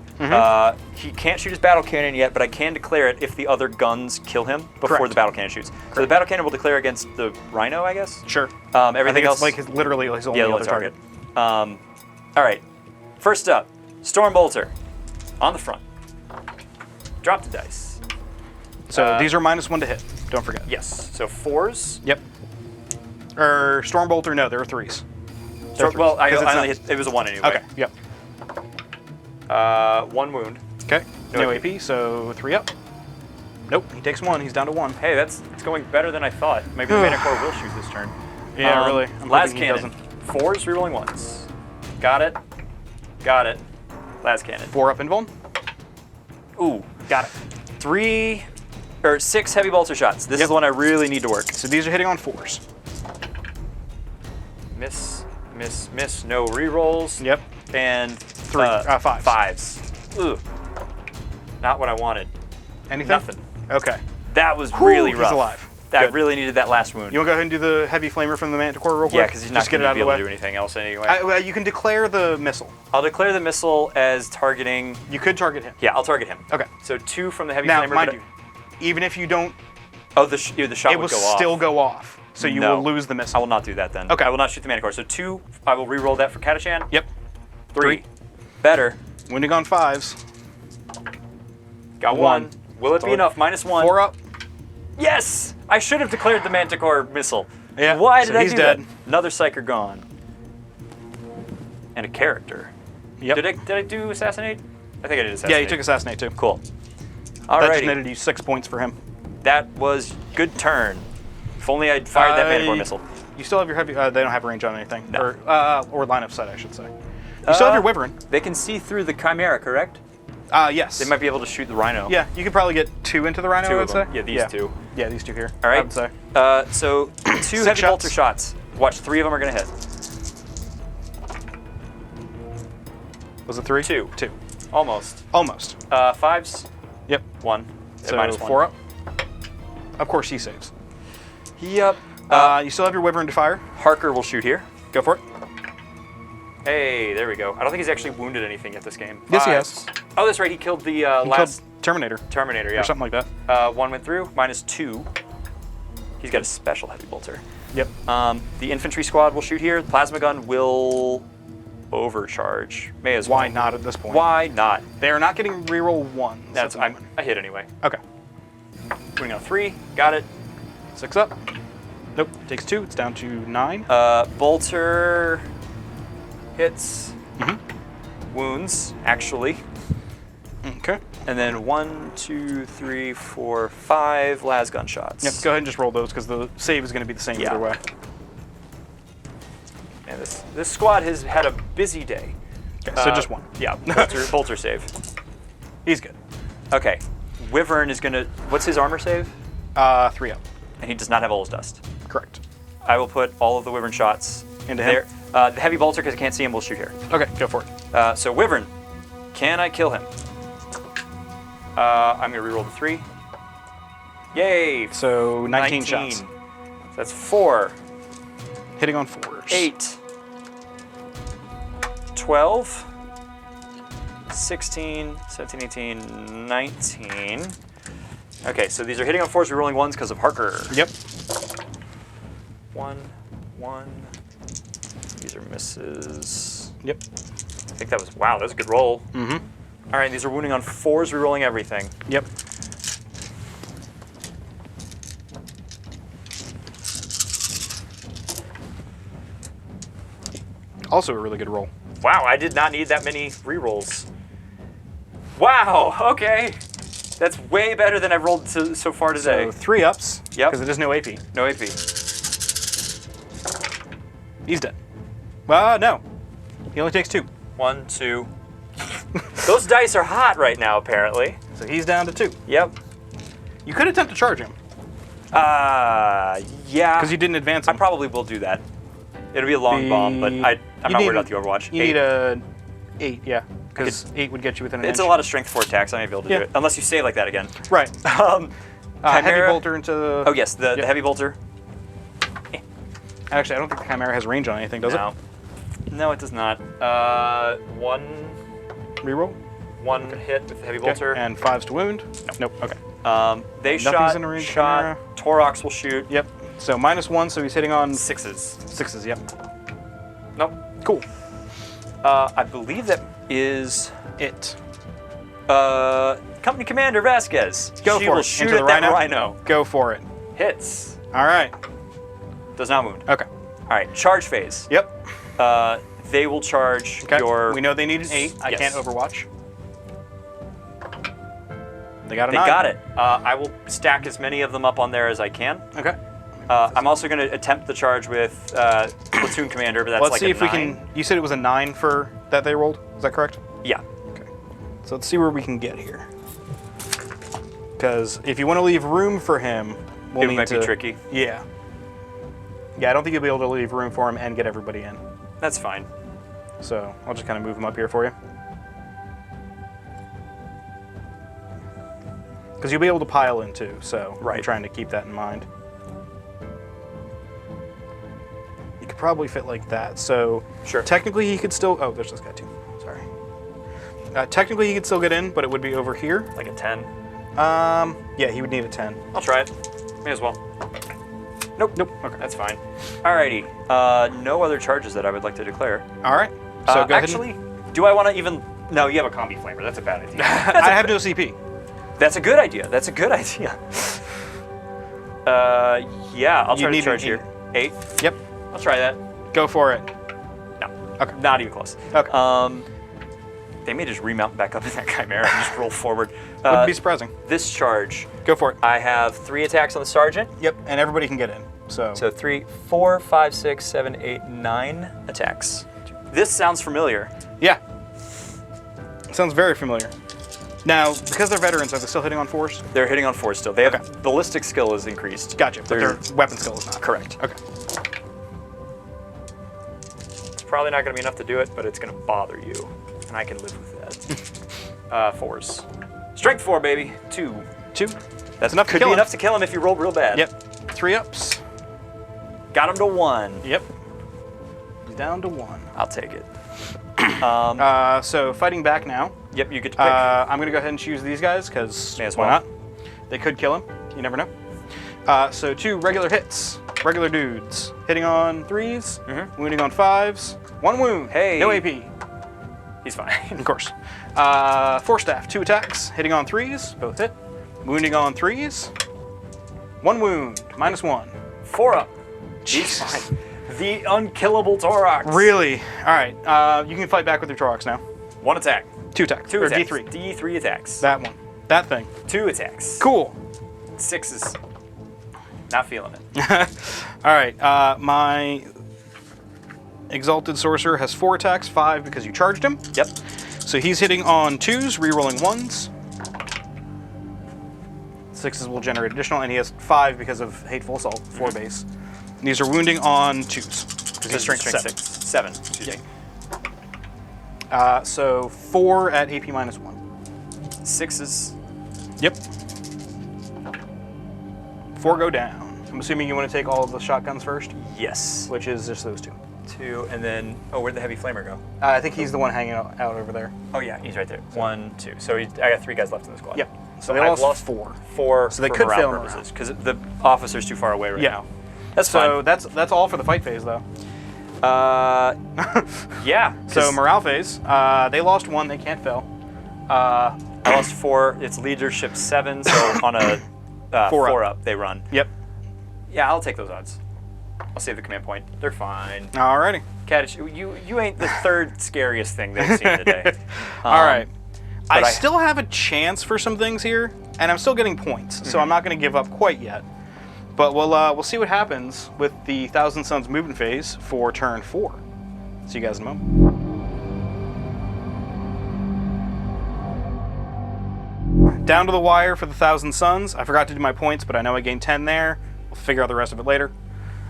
he can't shoot his battle cannon yet, but I can declare it if the other guns kill him before Correct. the battle cannon shoots. So the battle cannon will declare against the Rhino, I guess? Sure. Everything else, It's like literally his only yeah, other low target. All right, first up, Storm Bolter on the front. Drop the dice. So these are -1 to hit, don't forget. Yes, so 4s. Yep. Or Stormbolter, no, there are 3s. So, well, I 'Cause it's only not- hit, it was a 1 anyway. Okay, yep. 1 wound. Okay, No no AP. AP, so 3 up. Nope, he takes 1, he's down to 1. Hey, it's going better than I thought. Maybe the Mana Core will shoot this turn. Yeah, really. I'm Las hoping he Cannon. 4s, rerolling 1s. Got it. Got it. Las Cannon. 4 up invuln. Ooh, got it. 6 heavy bolter shots. This is the one I really need to work. So these are hitting on 4s. Miss, miss, miss. No rerolls. Yep. And 5s. 5s. Ugh. Not what I wanted. Anything? Nothing. Okay. That was really He's rough. alive. I Good. really needed that last wound. You want to go ahead and do the heavy flamer from the Manticore real quick? Yeah, because he's not Just get going it out to be of the able to way. do anything else anyway. Well, you can declare the missile. I'll declare the missile as targeting. You could target him. Yeah, I'll target him. Okay. So 2 from the heavy Now, flamer. mind but you, even if you don't, oh, the shot it would will go off. still go off. So you No. will lose the I missile. will not do that then. Okay. I will not shoot the Mana Core. So 2, I will re-roll that for Catachan. Yep. 3. Better. Wounding on 5s. Got 1. One. Will it be enough? -1. 4 up. Yes! I should have declared the Manticore missile. Yeah, Why so did I he's do dead. that? Another Psyker gone. And a character. Yep. Did I do Assassinate? I think I did Assassinate. Yeah, you took Assassinate too. Cool. That just Alrighty. netted you 6 points for him. That was good turn. If only I'd fired that Manticore missile. You still have your heavy. They don't have range on anything. No. Or line of sight, I should say. You still have your Wyvern. They can see through the Chimera, correct? Yes. They might be able to shoot the Rhino. Yeah, you could probably get 2 into the Rhino, 2 I of would say. them. Yeah, these 2. Yeah, these 2 here. All right. I would say. So 2 heavy shots. bolter shots. Watch, 3 of them are going to hit. Was it 3? 2. 2. Almost. Almost. 5s. Yep. 1. So -1. 4 up. Of course, he saves. Yep. You still have your Wyvern to fire. Harker will shoot here. Go for it. Hey, there we go. I don't think he's actually wounded anything yet this game. Yes, he 5s. has. Oh, that's right. He killed the He last killed Terminator. Terminator, yeah. Or something like that. 1 went through. -2. He's got a special heavy bolter. Yep. The infantry squad will shoot here. The plasma gun will overcharge. May as well. Why not at this point? Why not? They are not getting reroll 1. That's I hit anyway. Okay. Putting on 3. Got it. 6 up. Nope. Takes 2. It's down to 9. Bolter hits. Mm-hmm. Wounds, actually. Okay. And then 1, 2, 3, 4, 5 las gun shots. Yep. Go ahead and just roll those because the save is going to be the same either way. And this squad has had a busy day. Okay, so just 1. Yeah, bolter save. He's good. Okay, Wyvern is gonna. What's his armor save? 3 up. And he does not have Ola's Dust. Correct. I will put all of the Wyvern shots into there. him. The heavy bolter, because I can't see him, will shoot here. Okay, go for it. So Wyvern, can I kill him? I'm gonna reroll the 3. Yay! So 19 shots. So that's 4. Hitting on 4s. 8. 12. 16, 17, 18, 19. Okay, so these are hitting on 4s, rerolling 1s because of Harker. Yep. 1, 1. These are misses. Yep. I think that was, wow, that was a good roll. Mm-hmm. All right, these are wounding on 4s, rerolling everything. Yep. Also a really good roll. Wow, I did not need that many rerolls. Wow, okay. That's way better than I've rolled so far today. So 3 ups. Yep. Because it is no AP. No AP. He's dead. No. He only takes 2. 1, 2. Those dice are hot right now, apparently. So he's down to 2. Yep. You could attempt to charge him. Yeah. Because you didn't advance him. I probably will do that. It'll be a long bomb, but I'm not worried about the Overwatch. You 8. need a 8, yeah. Because 8 would get you within an It's inch. a lot of strength 4 attacks. I may be able to do it. Unless you save like that again. Right. Heavy Chimera. bolter into the... Oh, yes, the heavy bolter. Actually, I don't think the Chimera has range on anything, does No. it? No, it does not. 1 Reroll? hit with the heavy bolter. Okay. And 5s to wound? Nope. Okay. They Nothing's in a range shot. Torox will shoot. Yep. So -1, so he's hitting on 6s. 6s, yep. Nope. Cool. I believe that is It. Company Commander Vasquez. Go she for will it. shoot Into at the that rhino? rhino. Go for it. Hits. All right. Does not wound. Okay. All right, charge phase. Yep. They will charge Okay. your... We know they need an 8. I Yes. can't Overwatch. They got a They 9. got it. I will stack as many of them up on there as I can. Okay. I'm also going to attempt the charge with Platoon Commander, but that's Let's like see a if 9. we can... You said it was a 9 for that they rolled? Is that correct? Yeah. Okay. So let's see where we can get here. Because if you want to leave room for him, we'll It need might to... be tricky. Yeah. Yeah, I don't think you'll be able to leave room for him and get everybody in. That's fine. So I'll just kind of move him up here for you. Because you'll be able to pile in too, so I'm trying to keep that in mind. You could probably fit like that, so Sure. technically he could still... Oh, there's this guy too. Sorry. Technically he could still get in, but it would be over here. Like a 10. Yeah, he would need a 10. I'll try it. May as well. Nope. Okay. That's fine. Alrighty. No other charges that I would like to declare. All right. So go actually, do I want to even... No, you have a combi flamer. That's a bad idea. I have no CP. That's a good idea. That's a good idea. Yeah, I'll try to need charge an here. 8. Yep. I'll try that. Go for it. No. Okay. Not even close. Okay. They may just remount back up in that Chimera and just roll forward. Wouldn't be surprising. This charge, Go for it. I have 3 attacks on the Sergeant. Yep, and everybody can get in. So 3, 4, 5, 6, 7, 8, 9 attacks. This sounds familiar. yeah. Sounds very familiar. Now, because they're veterans, are they still hitting on 4s? They're hitting on 4 still. They have Okay. ballistic skill is increased. Gotcha, but their weapon skill is not. Correct. Okay. It's probably not going to be enough to do it, but it's going to bother you, and I can live with that. 4s. Strength 4, baby. 2. 2. That's enough to could kill be him. enough to kill him if you roll real bad. Yep. 3 ups. Got him to 1. Yep. He's down to 1. I'll take it. So fighting back now. Yep, you get to pick. I'm going to go ahead and choose these guys, because May as why well. not? They could kill him. You never know. So 2 regular hits. regular dudes. Hitting on 3s, wounding on 5s. 1 wound. Hey. No AP. He's fine. Of course. 4 staff, 2 attacks. Hitting on 3s, both hit. Wounding on 3s. 1 wound, -1. 4 up. He's Jesus. fine. The unkillable Taurox. Really? All right. You can fight back with your Taurox now. 1 attack. 2 attacks. 2 or attacks. D3. D3 attacks. That one. That thing. 2 attacks. Cool. 6s. Not feeling it. All right. My Exalted Sorcerer has 4 attacks, 5 because you charged him. Yep. So he's hitting on 2s, rerolling 1s. 6s will generate additional, and he has 5 because of Hateful Assault, 4 base. And these are wounding on 2s. Because he's strength 7. 7. Excuse me. So 4 at AP -1. 6s. Yep. 4 go down. I'm assuming you want to take all of the shotguns first, Yes. which is just those 2. 2, and then, oh, where'd the heavy flamer go? I think he's the one hanging out over there. Oh yeah, he's right there. 1, 2. So I got 3 guys left in the squad. Yep. So they I've lost 4. 4. So they for could morale fail morale. purposes because the officer's too far away right Yeah. now. That's So fine. that's all for the fight phase, though. Yeah. So morale phase, they lost 1. They can't fail. I lost 4. It's leadership 7. So on a 4 up, they run. Yep. Yeah, I'll take those odds. I'll save the command point. They're fine. Alrighty. Catachan, you ain't the 3rd scariest thing they've seen today. All right. but I I- still have a chance for some things here, and I'm still getting points, so I'm not going to give up quite yet. But we'll see what happens with the Thousand Suns movement phase for turn 4. See you guys in a moment. Down to the wire for the Thousand Suns. I forgot to do my points, but I know I gained 10 there. We'll figure out the rest of it later.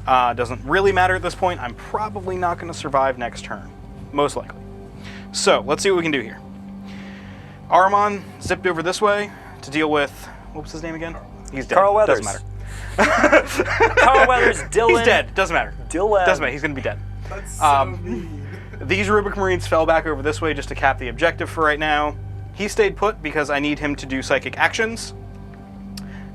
Doesn't really matter at this point. I'm probably not going to survive next turn. Most likely. So, let's see what we can do here. Ahriman zipped over this way to deal with... What was his name again? He's dead. Carl Weathers. Doesn't matter. Carl Weathers, Dylan. He's dead. Doesn't matter. Dylan. Doesn't matter. He's going to be dead. That's so mean. These Rubric Marines fell back over this way just to cap the objective for right now. He stayed put because I need him to do psychic actions.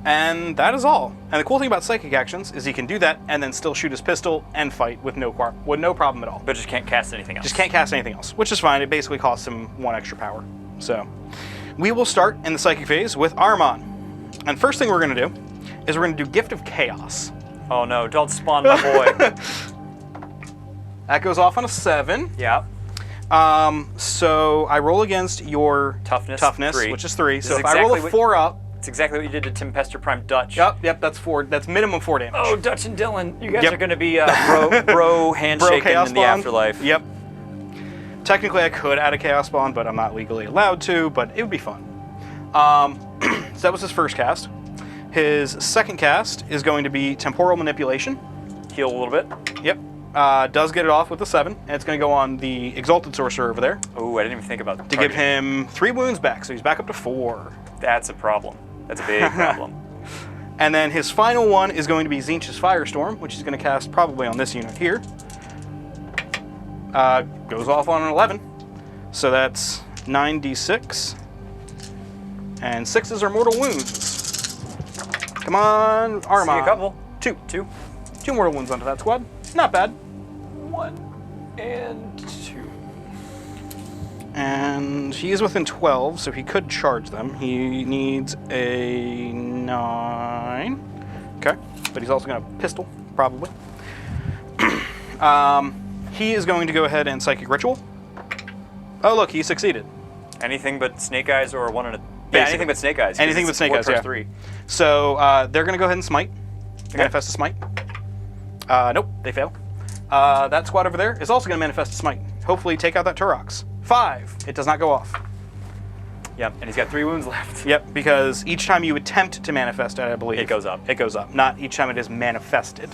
And that is all. And the cool thing about psychic actions is he can do that and then still shoot his pistol and fight with no problem at all. But just can't cast anything else. Just can't cast anything else, which is fine. It basically costs him 1 extra power. So we will start in the psychic phase with Ahriman. And first thing we're going to do is we're going to do Gift of Chaos. Oh no, don't spawn my boy. That goes off on a 7. Yeah. So I roll against your Toughness, 3. which is 3. This So is if I roll a exactly 4 up, It's exactly what you did to Tempester Prime Dutch. yep, that's 4. That's minimum 4 damage. Oh, Dutch and Dylan, you guys Yep. are going to be bro handshaking Chaos in the Spawn. afterlife. Yep. Technically, I could add a Chaos Spawn, but I'm not legally allowed to, but it would be fun. So that was his first cast. His second cast is going to be Temporal Manipulation. Heal a little bit. Yep. Does get it off with a 7, and it's going to go on the Exalted Sorcerer over there Oh, I didn't even think about to give him 3 wounds back, so he's back up to 4. That's a problem. That's a big problem. And then his final one is going to be Tzeentch's Firestorm, which he's going to cast probably on this unit here. Goes off on an 11. So that's 9d6. And 6s are mortal wounds. Come on, Ahriman. See a couple. 2. 2. 2 mortal wounds onto that squad. Not bad. 1 and 2. And he is within 12, so he could charge them. He needs a 9. Okay. But he's also going to pistol, probably. He is going to go ahead and Psychic Ritual. Oh, look, he succeeded. Anything but Snake Eyes or 1 and a... Yeah, Basically. anything but Snake Eyes. 'cause Anything it's but Snake 4 Eyes, plus yeah. 3. So they're going to go ahead and Smite. Manifest a Smite. Nope, they fail. That squad over there is also going to Manifest a Smite. Hopefully take out that Taurox. 5. It does not go off. Yep, and he's got 3 wounds left. Yep, because each time you attempt to manifest it, I believe... It goes up. It goes up, not each time it is manifested.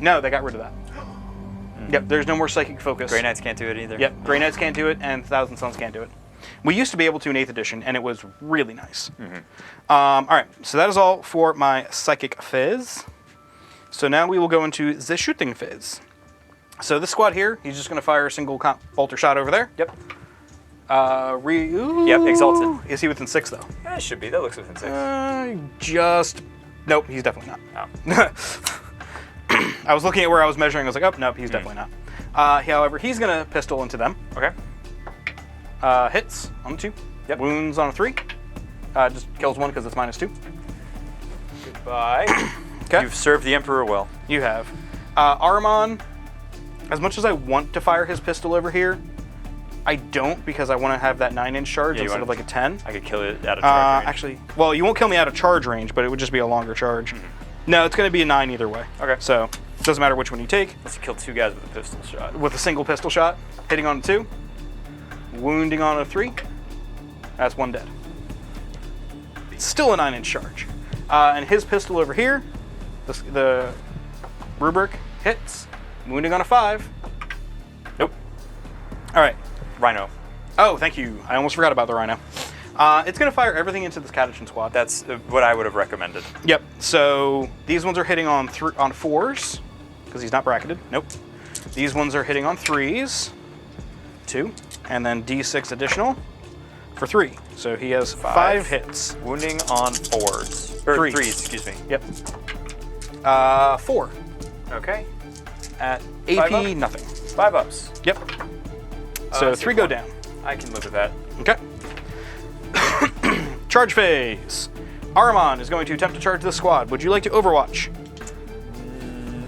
No, they got rid of that. Yep, there's no more Psychic Focus. Grey Knights can't do it either. Yep, Grey Knights can't do it, and Thousand Suns can't do it. We used to be able to in 8th edition, and it was really nice. All right, so that is all for my Psychic Phase. So now we will go into the Shooting Phase. So this squad here, he's just going to fire a single bolter shot over there. Yep. Yep, Exalted. Is he within 6, though? Yeah, it should be. That looks within 6. Just Nope, he's definitely not. Oh. I was looking at where I was measuring. I was like, oh, nope, he's definitely not. However, he's going to pistol into them. Okay. Hits on a 2. Yep. Wounds on a 3. Just kills 1 because it's -2. Goodbye. Okay. You've served the Emperor well. You have. Ahriman, as much as I want to fire his pistol over here, I don't because I want to have that 9-inch charge Yeah, instead of like a 10. I could kill it out of charge range. Actually, well, you won't kill me out of charge range, but it would just be a longer charge. No, it's going to be a 9 either way. Okay. So it doesn't matter which one you take. Let's kill 2 guys with a pistol shot. With a single pistol shot, hitting on a 2, wounding on a 3. That's 1 dead. Still a 9-inch charge. And his pistol over here, the Rubric hits, wounding on a 5. Nope. All right. Rhino. Oh, thank you. I almost forgot about the Rhino. It's going to fire everything into this Catachan squad. That's what I would have recommended. Yep. So these ones are hitting on 4s because he's not bracketed. Nope. These ones are hitting on 3s, 2, and then D6 additional for 3. So he has 5 hits. Wounding on 4s. Or 3s, excuse me. Yep. 4 Okay. at 5 AP up? nothing. 5 ups. Yep. So 3 go 1. down. I can live with that. Okay. Charge phase. Ahriman is going to attempt to charge this squad. Would you like to overwatch?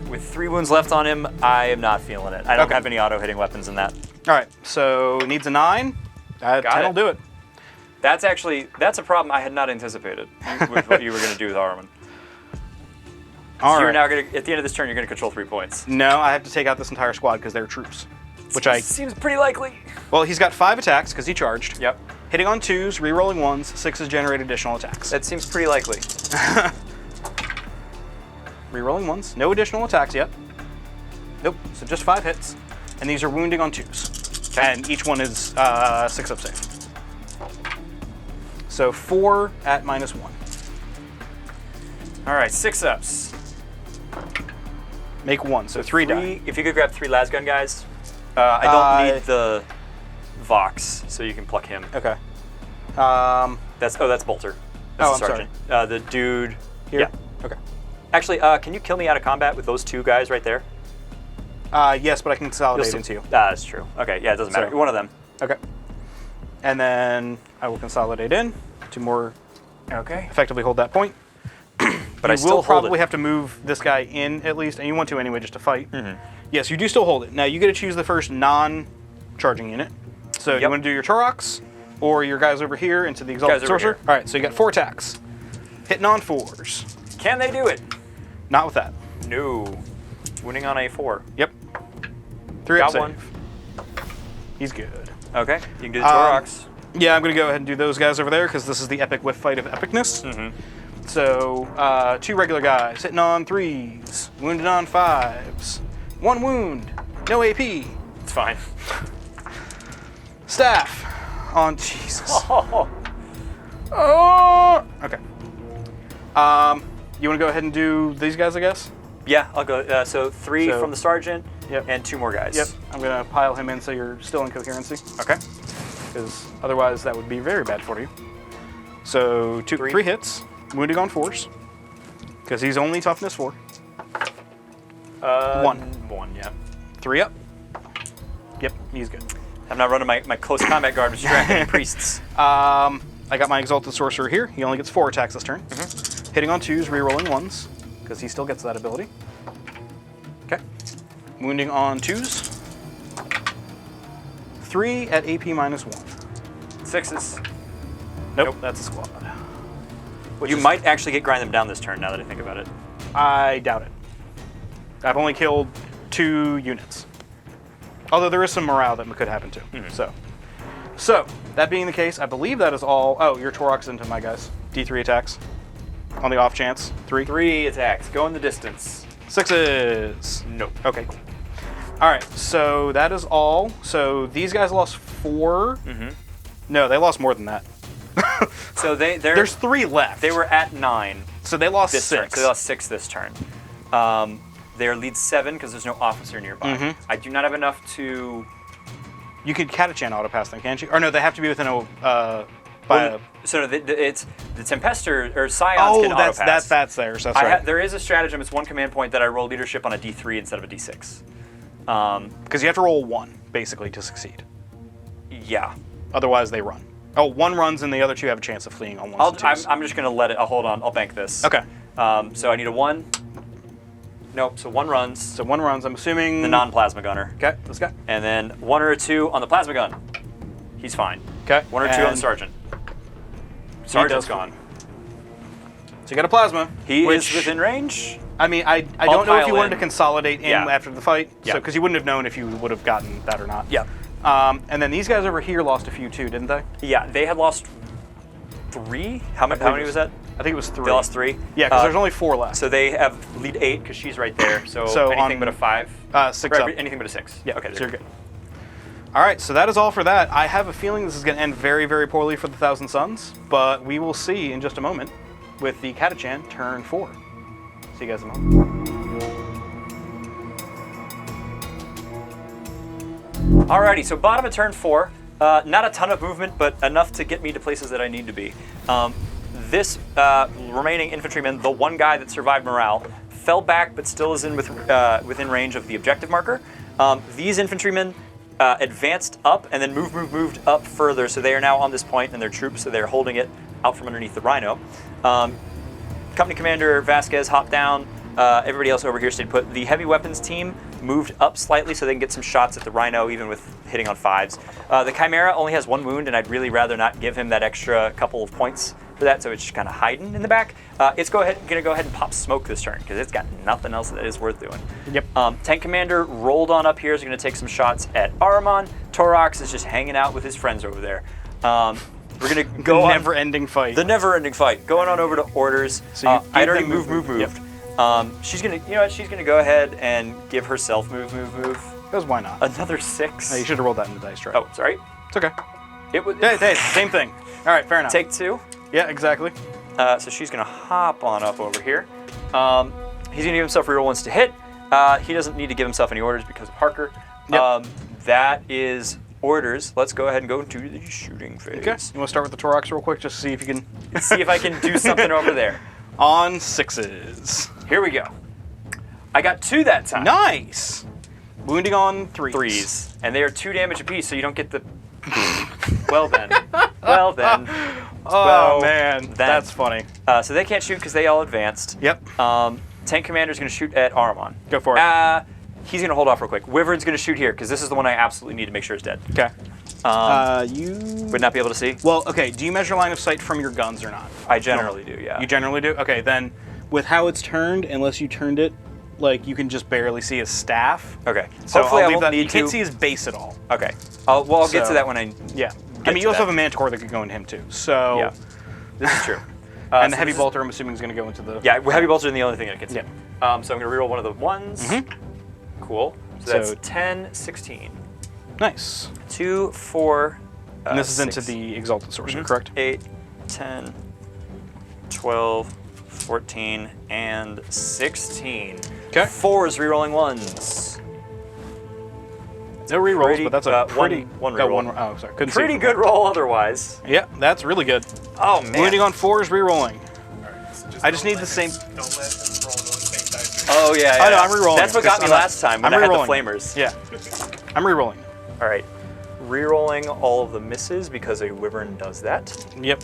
With 3 wounds left on him, I am not feeling it. I don't Okay. have any auto-hitting weapons in that. All right. So needs a 9. 10 will do it. That's a problem I had not anticipated with what you were going to do with Ahriman. All So you're right. now going to, at the end of this turn, you're going to control 3 points. No, I have to take out this entire squad because they're troops. Which Seems pretty likely. Well, he's got 5 attacks because he charged. Yep. Hitting on 2s, re-rolling 1s, 6s generate additional attacks. That seems pretty likely. Re-rolling 1s, no additional attacks yet. Nope, so just 5 hits. And these are wounding on 2s. And each one is 6 up save. So 4 at -1. All right, 6 ups. Make 1, so 3 die. If you could grab 3 lasgun guys. I don't need the Vox, so you can pluck him. Okay. That's Bolter. That's Oh, the I'm sergeant. The dude Here? Yeah. Okay. Actually, can you kill me out of combat with those 2 guys right there? Yes, but I can consolidate into you. That's true. Okay, yeah, it doesn't matter. So- One of them. Okay. And then I will consolidate in to more Okay. effectively hold that point. But I you still will hold probably it. have to move this guy in at least, and you want to anyway just to fight. Mm-hmm. Yes, you do still hold it. Now you get to choose the first non-charging unit. So you Yep. want to do your Toroks or your guys over here into the Exalted Guys over Sorcerer? here. All right, so you got 4 attacks. Hitting on 4s. Can they do it? Not with that. No. Wounding on a 4. Yep. 3 up Got save. one. He's good. Okay, you can do the Toroks. Yeah, I'm going to go ahead and do those guys over there because this is the epic whiff fight of epicness. Mm-hmm. So 2 regular guys hitting on 3s, wounded on 5s. 1 wound, no AP. It's fine. Staff on Jesus. Oh. Oh. Okay. You want to go ahead and do these guys, I guess? Yeah, I'll go. So 3 So- from the sergeant, Yep. and 2 more guys. Yep. I'm gonna pile him in so you're still in coherency, Okay. because otherwise that would be very bad for you. So 3 hits, wounding on 4s, because he's only toughness 4. 1. 1, yeah. 3 up. Yep, he's good. I'm not running my close combat guard with Stratagems priests. I got my Exalted Sorcerer here. He only gets 4 attacks this turn. Hitting on 2s, re-rolling 1s, because he still gets that ability. Okay. Wounding on 2s. 3 at AP -1. 6s. Nope, that's a squad. You might actually get grind them down this turn now that I think about it. I doubt it. I've only killed 2 units. Although there is some morale that could happen too. So, that being the case, I believe that is all. Oh, your Toroks into my guys. D3 attacks. On the off chance. 3. 3 attacks. Go in the distance. 6s. Nope. Okay, cool. All right, so that is all. So these guys lost 4. No, they lost more than that. So There's 3 left. They were at 9 so they lost this 6. turn. So they lost 6 this turn. They're lead 7 because there's no officer nearby. I do not have enough to. You could Catachan auto pass them, can't you? Or no, they have to be within a So it's the Tempester or Scions can auto-pass. that's theirs. That's right. There is a stratagem. It's 1 command point that I roll leadership on a D3 instead of a D6. Because you have to roll 1 basically to succeed. Yeah. Otherwise, they run. Oh, 1 runs and the other 2 have a chance of fleeing on 1s and 2s. I'm just gonna let it. Hold on. I'll bank this. Okay. So I need a 1. Nope. So 1 runs. So 1 runs. I'm assuming The non-plasma gunner. Okay, let's go. And then 1 or a 2 on the plasma gun. He's fine. Okay. 1 or 2 on the sergeant. Sergeant's gone. So you got a plasma. He is within range. I mean, I don't know if you wanted to consolidate in after the fight, Yeah. because you wouldn't have known if you would have gotten that or not. Yeah. And then these guys over here lost a few too, didn't they? Yeah, they had lost 3. How many was that? I think it was 3. They lost 3. Yeah, because there's only 4 left. So they have lead 8 because she's right there. So, anything but a 5. 6 up. Anything but a 6. Yeah. Okay. So you're good. All right, so that is all for that. I have a feeling this is going to end very, very poorly for the Thousand Suns, but we will see in just a moment with the Catachan turn 4. See you guys in a moment. Alrighty, so bottom of turn 4. Not a ton of movement, but enough to get me to places that I need to be. This remaining infantryman, the one guy that survived morale, fell back but still is within range of the objective marker. These infantrymen advanced up and then moved up further, so they are now on this point and their troops, so they're holding it out from underneath the Rhino. Company Commander Vasquez hopped down. Everybody else over here stayed put. The heavy weapons team moved up slightly so they can get some shots at the Rhino, even with hitting on 5s. The Chimera only has 1 wound, and I'd really rather not give him that extra couple of points for that, so it's just kind of hiding in the back. It's gonna go ahead and pop smoke this turn, because it's got nothing else that is worth doing. Yep. Tank Commander rolled on up here, is gonna take some shots at Ahriman. Torox is just hanging out with his friends over there. We're gonna go on never-ending fight. the never-ending fight. Going on over to orders. So I'd already moved. Yep. She's gonna, she's gonna go ahead and give herself move. Because why not? Another 6. Hey, you should have rolled that in the dice, right? Oh, sorry. It's okay. It was Hey, same thing. All right, fair enough. take 2. Yeah, exactly. So she's gonna hop on up over here. He's gonna give himself reroll ones to hit. He doesn't need to give himself any orders because of Parker. Yep. That is orders. Let's go ahead and go into the shooting phase. Okay. You want to start with the Torox real quick, just to see if you can... See if I can do something over there. On 6s. Here we go. I got 2 that time. Nice! Wounding on 3s. 3s. And they are 2 damage apiece, so you don't get the... Well then. Well then. Oh, man. That's funny. So they can't shoot because they all advanced. Yep. Tank Commander's going to shoot at Ahriman. Go for it. He's going to hold off real quick. Wyvern's going to shoot here because this is the one I absolutely need to make sure is dead. Okay. You... Would not be able to see? Well, okay, do you measure line of sight from your guns or not? I generally do, yeah. You generally do? Okay, then with how it's turned, unless you turned it, like, you can just barely see his staff. Okay. So hopefully I'll I leave won't that. need You can't to. see his base at all. Okay. I'll get to So- that when I... Yeah. Get I mean, to you also that. have a Manticore that could go into him, too. So... Yeah. This is true. And the so Heavy this is- Bolter, I'm assuming, is going to go into the... Yeah, Heavy Bolts are the only thing that can see. Yeah. So I'm going to reroll one of the 1s. Mm-hmm. Cool. So that's 10, 16. Nice. 2, 4, And this is into 6, the Exalted Sorcerer, correct? 8, 10, 12, 14, and 16. Okay. 4s rerolling 1s. No rerolls, Pretty- but that's a pretty... one oh, reroll. Oh, sorry. Couldn't see Pretty it. good roll otherwise. Yeah, that's really good. Oh, man. Wounding on 4s, rerolling. I just don't need let the same... Don't let them roll on the same dice. Oh, yeah, I know, I'm rerolling. That's what got me last time when I had the rerolling. flamers. Yeah. I'm rerolling. All right. Rerolling all of the misses because a wyvern does that. Yep.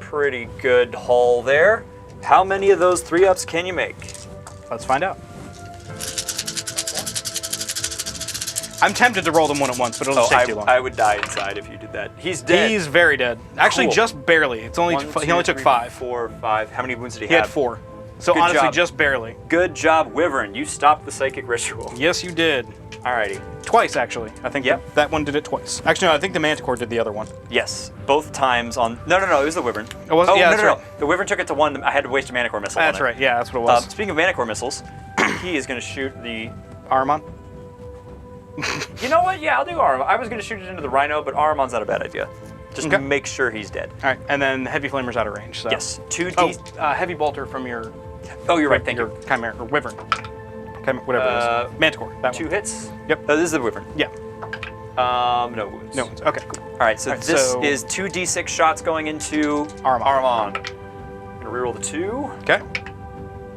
Pretty good haul there. How many of those 3-ups can you make? Let's find out. I'm tempted to roll them one at once, but it'll just take too long. I would die inside if you did that. He's dead. He's very dead. Actually, Cool. just barely. It's only he only took 5. 4, 5. How many wounds did he He have? had 4. So Good honestly, job. just barely. Good job, Wyvern. You stopped the psychic ritual. Yes, you did. Alrighty. Twice, actually. I think Yep. that one did it twice. Actually, no, I think the Manticore did the other one. Yes, both times on. No, it was the Wyvern. It was? Oh, Yeah, no, that's no. right. The Wyvern took it to 1. I had to waste a Manicore missile. That's on it. right. Yeah, that's what it was. Speaking of Manicore missiles, he is going to shoot the. Ahriman? You know what? Yeah, I'll do Ahriman. I was going to shoot it into the Rhino, but Ahriman's not a bad idea. Just Okay. make sure he's dead. All right, and then Heavy Flamer's out of range. So. Yes. 2D. Oh, Heavy Bolter from your... Oh, you're right. Thank your you. Chimera, or Wyvern. Whatever it is. Manticore, that 2 one. hits. Yep. Oh, this is the Wyvern. Yeah. No wounds. No wounds. Okay, cool. All right, so this is 2d6 shots going into Ahriman. I'm gonna reroll the 2. Okay.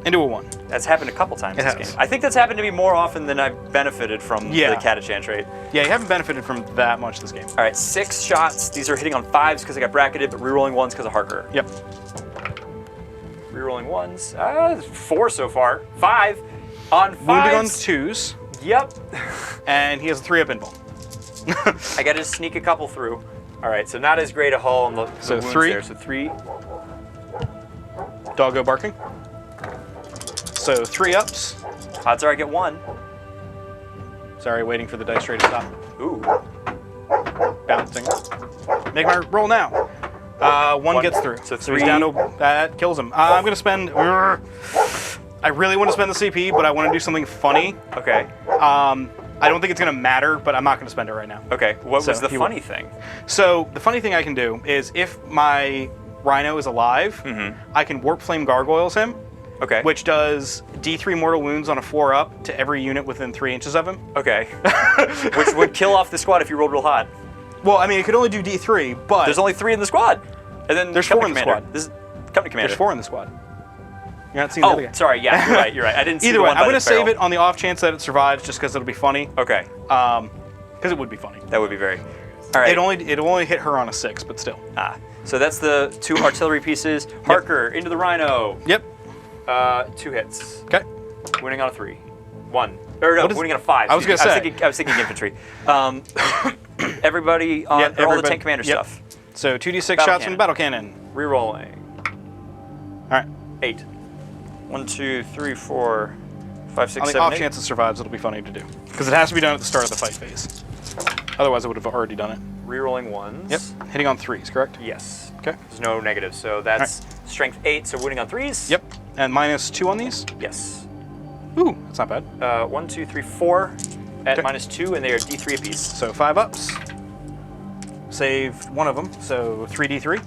Into a 1. That's happened a couple times It this has. game. I think that's happened to me more often than I've benefited from the Catachan trait. Yeah, you haven't benefited from that much this game. All right, 6 shots. These are hitting on 5s because I got bracketed, but rerolling 1s because of Harker. Yep. Rerolling 1s. 4 so far. 5 on 5s. Wounded on 2s. Yep. And he has a 3-up invul. I got to sneak a couple through. All right, so not as great a haul on the wounds 3. there. So 3. Doggo barking. So 3 ups. Odds are I get 1. Sorry, waiting for the dice tray to stop. Ooh. Bouncing. Make my roll now. 1 gets through. So 3. He's down to, that kills him. I'm going to spend... I really want to spend the CP, but I want to do something funny. Okay. I don't think it's going to matter, but I'm not going to spend it right now. Okay. What So was the he funny thing? So the funny thing I can do is if my Rhino is alive, I can Warpflame Gargoyles him. Okay. Which does D3 mortal wounds on a 4-up to every unit within 3 inches of him. Okay. Which would kill off the squad if you rolled real hot. Well, I mean, it could only do D3, but... There's only 3 in the squad. And then There's 4 in the squad. This is company commander. There's 4 in the squad. You're not seeing the other guy. Sorry, yeah, you're right. I didn't see Either the way, one I'm by going the to save barrel. it on the off chance that it survives just because it'll be funny. Okay. Because it would be funny. That would be very... All right. It only hit her on a 6, but still. So that's the 2 artillery pieces. Harker, into the Rhino. Yep. 2 hits. Okay. Winning on a 3. 1. Or no, winning on a 5. I was going to say. I was thinking infantry. Everybody on all the tank commander stuff. So 2d6 Battle shots cannon. from battle cannon. Rerolling. All right. 8. 1, 2, 3, 4, 5, 6, On the 7, off 8. chance it survives, it'll be funny to do. Because it has to be done at the start of the fight phase. Otherwise, I would have already done it. Rerolling 1s. Yep. Hitting on 3s, correct? Yes. Okay. There's no negatives, so that's strength 8, so winning on 3s. Yep. And -2 on these? Yes. Ooh, that's not bad. 1, 2, 3, 4 at Okay. -2, and they are D3 apiece. So 5 ups. Saved one of them, so 3d3.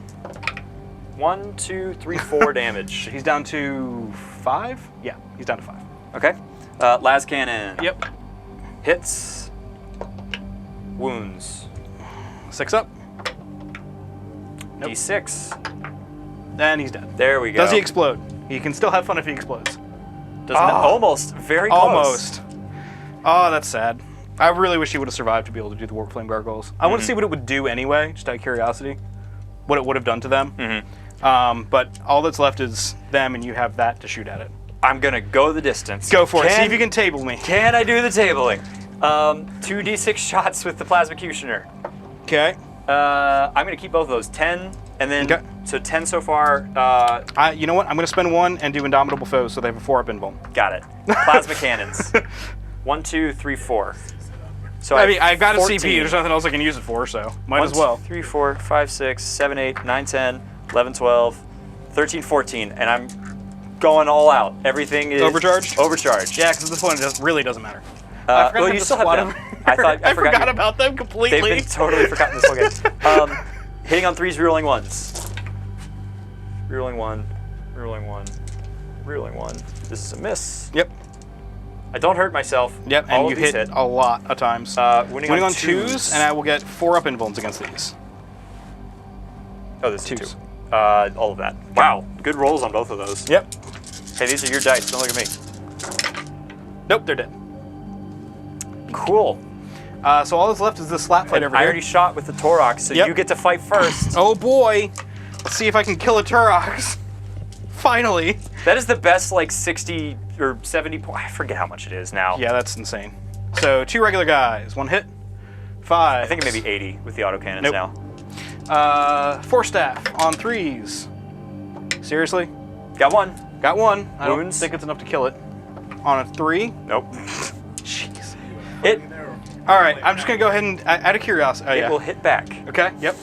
1, 2, 3, 4 damage. He's down to 5? Yeah, he's down to 5. Okay. Las cannon. Yep. Hits. Wounds. 6 up. Nope. D6. And he's dead. There we go. Does he explode? He can still have fun if he explodes. Doesn't it? Almost. Very close. Almost. Oh, that's sad. I really wish he would have survived to be able to do the Warpflame Gargoyles. I want to see what it would do anyway, just out of curiosity. What it would have done to them. But all that's left is them, and you have that to shoot at it. I'm going to go the distance. Go for it. See if you can table me. Can I do the tabling? 2d6 shots with the Plasmacutioner. Okay. I'm going to keep both of those. 10, and then... Okay. So 10 so far. You know what? I'm going to spend 1 and do Indomitable Foes, so they have a 4-up invuln. Got it. Plasma cannons. 1, 2, 3, 4. So I mean, I've got a 14. CP. There's nothing else I can use it for, so might 1, as well. 2, 3, 4, 5, 6, 7, 8, 9, 10, 11, 12, 13, 14, and I'm going all out. Everything is Overcharged? Overcharged. Yeah, because at this point it really doesn't matter. I forgot well, to you the still have squad them. of- I forgot about them completely. They've been totally forgotten this whole game. Hitting on 3s, rerolling 1s. Rerolling 1, rerolling 1, rerolling 1. This is a miss. Yep. I don't hurt myself. Yep, All and of you these hit a lot of times. Winning on on 2s, and I will get 4-up invulns against these. Oh, this is 2s. 2. All of that. Wow, good rolls on both of those. Yep. Hey, these are your dice. Don't look at me. Nope, they're dead. Cool. So all that's left is this slap fight over I here. already shot with the Torox, so Yep. you get to fight first. Oh boy! Let's see if I can kill a Turox. Finally. That is the best, like 60 or 70 point. I forget how much it is now. Yeah, that's insane. So 2 regular guys, 1 hit, 5. I think it may be 80 with the autocannons Nope. now. 4 staff on 3s. Seriously? Got 1. Got 1. I don't Wounds? think it's enough to kill it. On a 3. Nope. Jeez. It All right, I'm just gonna go ahead and, out of curiosity. it will hit back. Okay. Yep.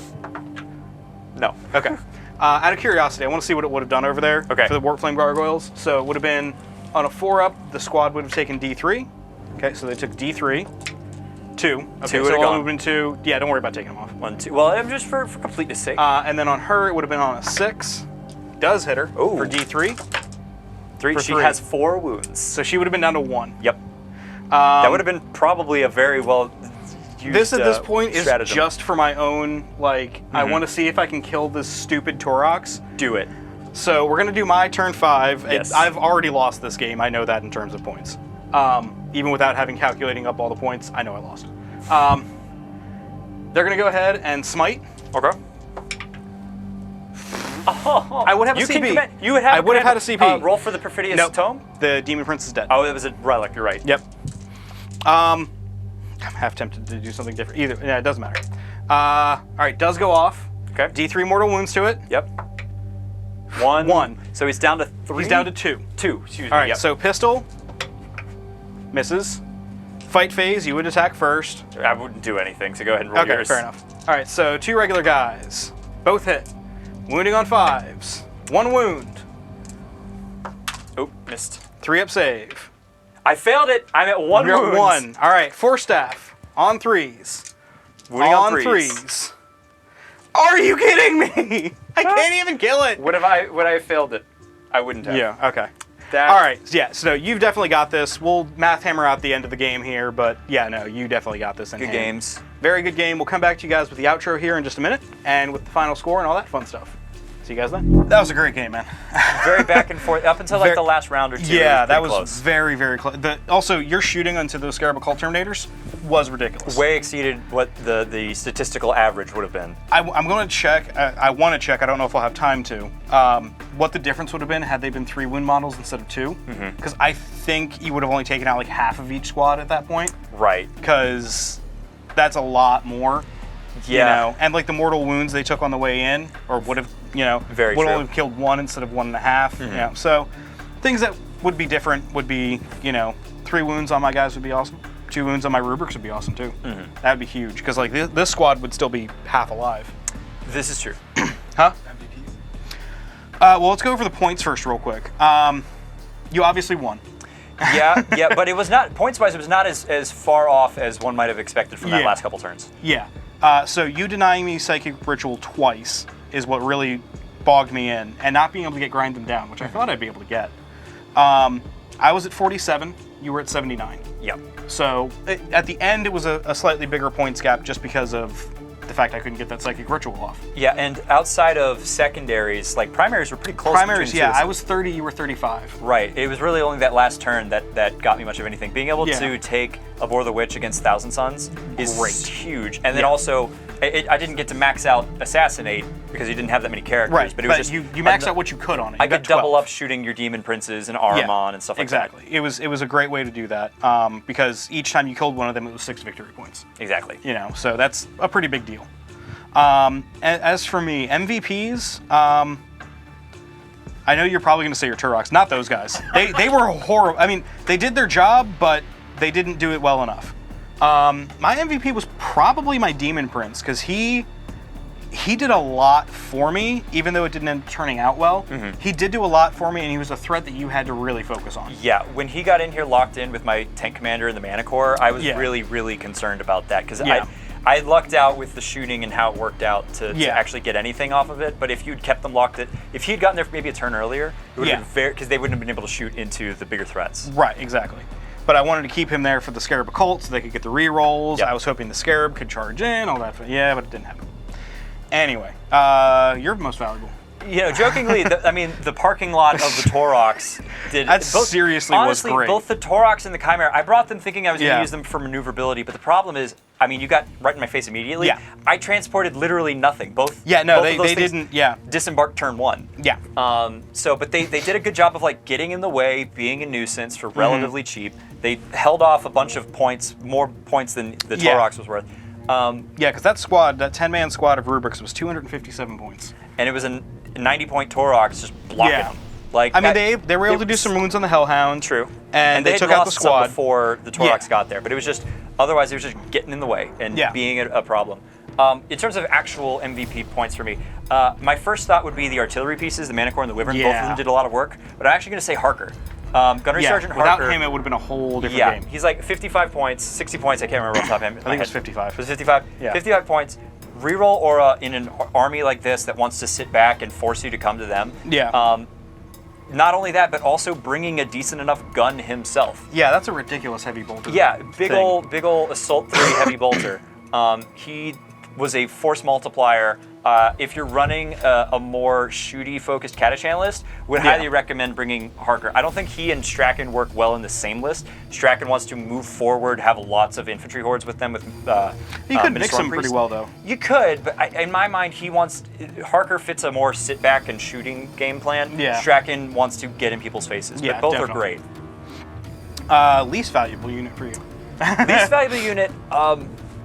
No. Okay. Out of curiosity, I want to see what it would have done over there Okay. for the Warpflame Gargoyles. So it would have been on a 4-up, the squad would have taken D3. Okay, so they took D3. 2. Okay, 2 so would've all gone. would have been 2. Yeah, don't worry about taking them off. 1, 2. Well, I'm just for completeness sake. And then on her, it would have been on a 6. Does hit her Ooh. for D3. 3. for She 3. has 4 wounds. So she would have been down to 1. Yep. That would have been probably a very well. used This at this point is stratagem. just for my own, like, I want to see if I can kill this stupid Torox. Do it. So we're going to do my turn 5. Yes. I've already lost this game. I know that in terms of points. Even without having calculating up all the points, I know I lost. They're going to go ahead and smite. Okay. Oh, I would have a you CP. Can command, you would have I would have had a CP. Roll for the Perfidious Nope. Tome? The Demon Prince is dead. Oh, it was a relic, you're right. Yep. I'm half tempted to do something different. Either, yeah, it doesn't matter. All right, does go off. Okay. D3 mortal wounds to it. Yep. One. 1. So he's down to 3? He's down to 2. 2, excuse me. All right, yep. so pistol misses. Fight phase, you would attack first. I wouldn't do anything, so go ahead and roll Okay, yours. fair enough. All right, so 2 regular guys. Both hit. Wounding on 5s. 1 wound. Oh, missed. 3 up save. I failed it. I'm at 1 You're wound. at 1. All right, 4 staff. On 3s. Wounding on threes. 3s. Are you kidding me? I can't even kill it. Would I have failed it? I wouldn't have. Yeah, okay. That, All right, yeah, so you've definitely got this. We'll math hammer out the end of the game here, but yeah, no, you definitely got this in Good hand. games. Very good game. We'll come back to you guys with the outro here in just a minute and with the final score and all that fun stuff. See you guys then. That was a great game, man. Very back and forth up until like the last round or two. Yeah, that pretty was close. very, very close. Also, your shooting onto those Scarab Occult Terminators was ridiculous. Way exceeded what the statistical average would have been. I'm going to check. I want to check. I don't know if I'll have time to. What the difference would have been had they been 3 wound models instead of 2. Because I think you would have only taken out like half of each squad at that point. Right. Because that's a lot more. Yeah. You know, and like the mortal wounds they took on the way in, or would have, you know, Very would true. have killed 1 instead of 1.5. You know, so things that would be different would be, you know, 3 wounds on my guys would be awesome. 2 wounds on my rubrics would be awesome too. That would be huge because like this squad would still be half alive. This is true. Huh? MVPs? Well, let's go over the points first, real quick. You obviously won. yeah, but it was not points-wise. It was not as far off as one might have expected from that Yeah. last couple turns. Yeah. So you denying me Psychic Ritual twice is what really bogged me in, and not being able to get Grind Them Down, which I thought I'd be able to get. I was at 47, you were at 79. Yep. So at the end, it was a slightly bigger points gap just because of the fact I couldn't get that Psychic Ritual off. Yeah, and outside of secondaries, like primaries were pretty close. Primaries, between the two yeah, of us. I was 30, you were 35. Right. It was really only that last turn that got me much of anything. Being able to take Abhor the Witch against Thousand Suns is Great. huge. And then also, I didn't get to max out Assassinate because you didn't have that many characters. Right, but it was just you maxed out what you could on it. You I got could double 12. up shooting your Demon Princes and Ahriman and stuff like exactly. It was a great way to do that because each time you killed one of them, it was 6 victory points. that. Exactly. You know, so that's a pretty big deal. As for me, MVPs, I know you're probably going to say your Turoks. Not those guys. They were horrible. I mean, they did their job, but they didn't do it well enough. My MVP was probably my Demon Prince because he did a lot for me, even though it didn't end up turning out well. He did do a lot for me, and he was a threat that you had to really focus on. Yeah, when he got in here locked in with my tank commander and the Mana Core, I was really, really concerned about that because I lucked out with the shooting and how it worked out to actually get anything off of it. But if you'd kept them locked in, if he'd gotten there maybe a turn earlier, it would have been very, because they wouldn't have been able to shoot into the bigger threats. Right, exactly. But I wanted to keep him there for the Scarab Occult so they could get the rerolls. Yep. I was hoping the Scarab could charge in, all that. Yeah, but it didn't happen. Anyway, you're most valuable. You know, jokingly, the parking lot of the Toroks did. That seriously honestly, was great. both the Toroks and the Chimera, I brought them thinking I was going to Yeah. use them for maneuverability, but the problem is, I mean, you got right in my face immediately. Yeah. I transported literally nothing. Both. Yeah, no, both they of those things didn't. Yeah. disembarked turn 1. Yeah. But they did a good job of like getting in the way, being a nuisance for relatively cheap. They held off a bunch of points, more points than the Yeah. Toroks was worth. Yeah, because that squad, that 10-man squad of Rubrics was 257 points. And it was a 90-point Toroks just blocking Yeah. them. Like I mean, they were able to do some wounds on the Hellhound. True. And they had took out the lost some squad. before the Toroks Yeah. got there, but it was just, otherwise it was just getting in the way and being a problem. In terms of actual MVP points for me, my first thought would be the artillery pieces, the Mana Core and the Wyvern. Both of them did a lot of work, but I'm actually going to say Harker. Gunnery Sergeant Harker. Without him, it would have been a whole different game. He's like 55 points, 60 points, I can't remember off the top of my head. I think it was 55. It was 55? Yeah. 55 points. Reroll Aura in an army like this that wants to sit back and force you to come to them. Yeah. Not only that, but also bringing a decent enough gun himself. Yeah, that's a ridiculous heavy bolter. Yeah, big ol' Assault 3 heavy bolter He was a force multiplier. If you're running a more shooty focused Catachan list, would highly recommend bringing Harker. I don't think he and Strachan work well in the same list. Strachan wants to move forward, have lots of infantry hordes with them. You could mix them pretty well, though. You could, but in my mind, Harker fits a more sit back and shooting game plan. Yeah. Strachan wants to get in people's faces, but both definitely. are great. Least valuable unit for you. Least valuable unit.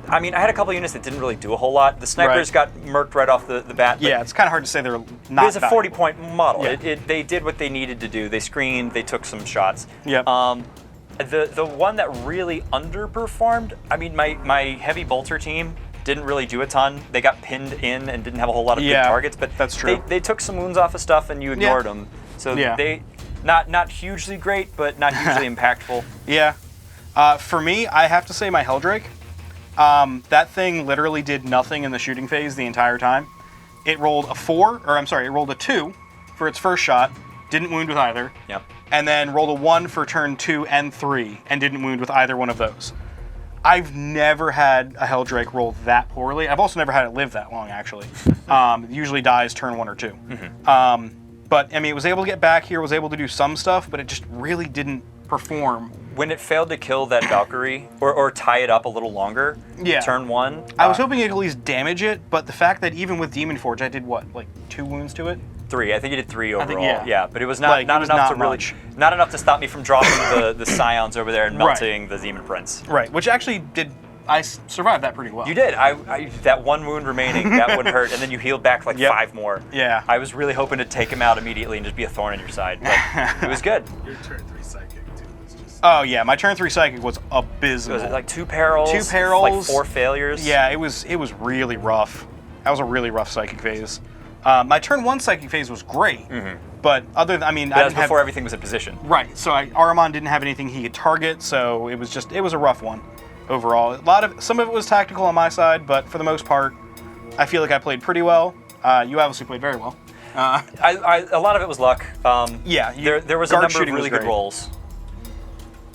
I mean, I had a couple units that didn't really do a whole lot. The snipers got murked right off the bat. Yeah, it's kind of hard to say they're not. It was a 40-point model. Yeah. They did what they needed to do. They screened. They took some shots. Yep. The one that really underperformed. I mean, my heavy bolter team didn't really do a ton. They got pinned in and didn't have a whole lot of big targets. But that's true. They took some wounds off of stuff and you ignored them. So they not hugely great, but not hugely impactful. Yeah. For me, I have to say my Helldrake. That thing literally did nothing in the shooting phase the entire time. It rolled it rolled a 2 for its first shot, didn't wound with either. Yep. And then rolled a 1 for turn 2 and 3, and didn't wound with either one of those. I've never had a Helldrake roll that poorly. I've also never had it live that long, actually. It usually dies turn 1 or 2. But, I mean, it was able to get back here, was able to do some stuff, but it just really didn't perform. When it failed to kill that Valkyrie, or tie it up a little longer, turn 1. I was hoping it could at least damage it, but the fact that even with Demon Forge, I did what, like 2 wounds to it? 3. I think you did 3 overall. Yeah. But it was not enough to stop me from dropping the Scions over there and melting the Demon Prince. Right, which actually I survived that pretty well. You did. I that 1 wound remaining, that would hurt, and then you healed back like 5 more. Yeah. I was really hoping to take him out immediately and just be a thorn in your side, but it was good. Your turn 3 psychic too. Oh yeah, my turn 3 psychic was abysmal. Was it like 2 perils? 2 perils. Like 4 failures? Yeah, it was really rough. That was a really rough psychic phase. My turn 1 psychic phase was great, but that was before everything was in position. Right. So Ahriman didn't have anything he could target, so it was a rough one overall. Some of it was tactical on my side, but for the most part, I feel like I played pretty well. You obviously played very well. A lot of it was luck. There was a number of really good rolls.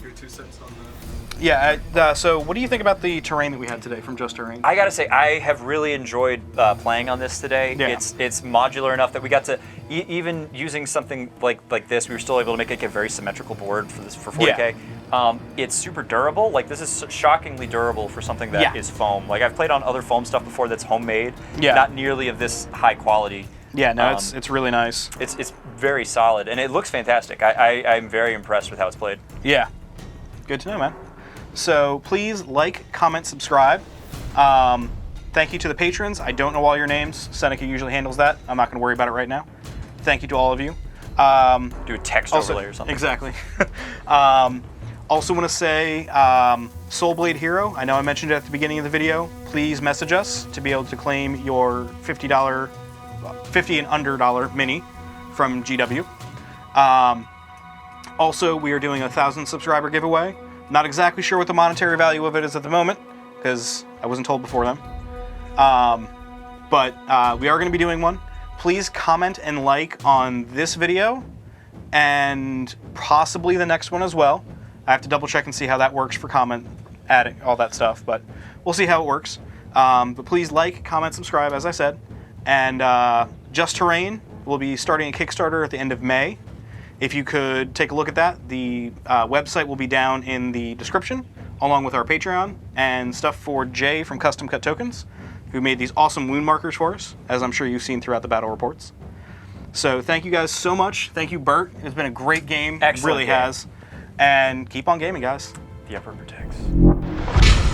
Your 2 cents on that? Yeah, so what do you think about the terrain that we had today from Just Terrain? I gotta say, I have really enjoyed playing on this today. Yeah. It's modular enough that we got to, even using something like this, we were still able to make like a very symmetrical board for 40K. It's super durable. Like, this is shockingly durable for something that is foam. Like, I've played on other foam stuff before that's homemade, not nearly of this high quality. Yeah, no, it's really nice. It's very solid, and it looks fantastic. I'm very impressed with how it's played. Yeah, good to know, man. So please like, comment, subscribe. Thank you to the patrons. I don't know all your names. Seneca usually handles that. I'm not going to worry about it right now. Thank you to all of you. Do a text overlay or something. Exactly. Also want to say, Soulblade Hero, I know I mentioned it at the beginning of the video. Please message us to be able to claim your $50 and under mini from GW. Also, we are doing a 1,000 subscriber giveaway. Not exactly sure what the monetary value of it is at the moment, because I wasn't told before then. But we are going to be doing one. Please comment and like on this video, and possibly the next one as well. I have to double check and see how that works for comment, adding all that stuff, but we'll see how it works. But please like, comment, subscribe, as I said. And Just Terrain will be starting a Kickstarter at the end of May. If you could take a look at that, the website will be down in the description, along with our Patreon and stuff for Jay from Custom Cut Tokens, who made these awesome wound markers for us, as I'm sure you've seen throughout the battle reports. So thank you guys so much. Thank you, Bert. It's been a great game. Excellent It really has. And keep on gaming, guys. The Emperor protects.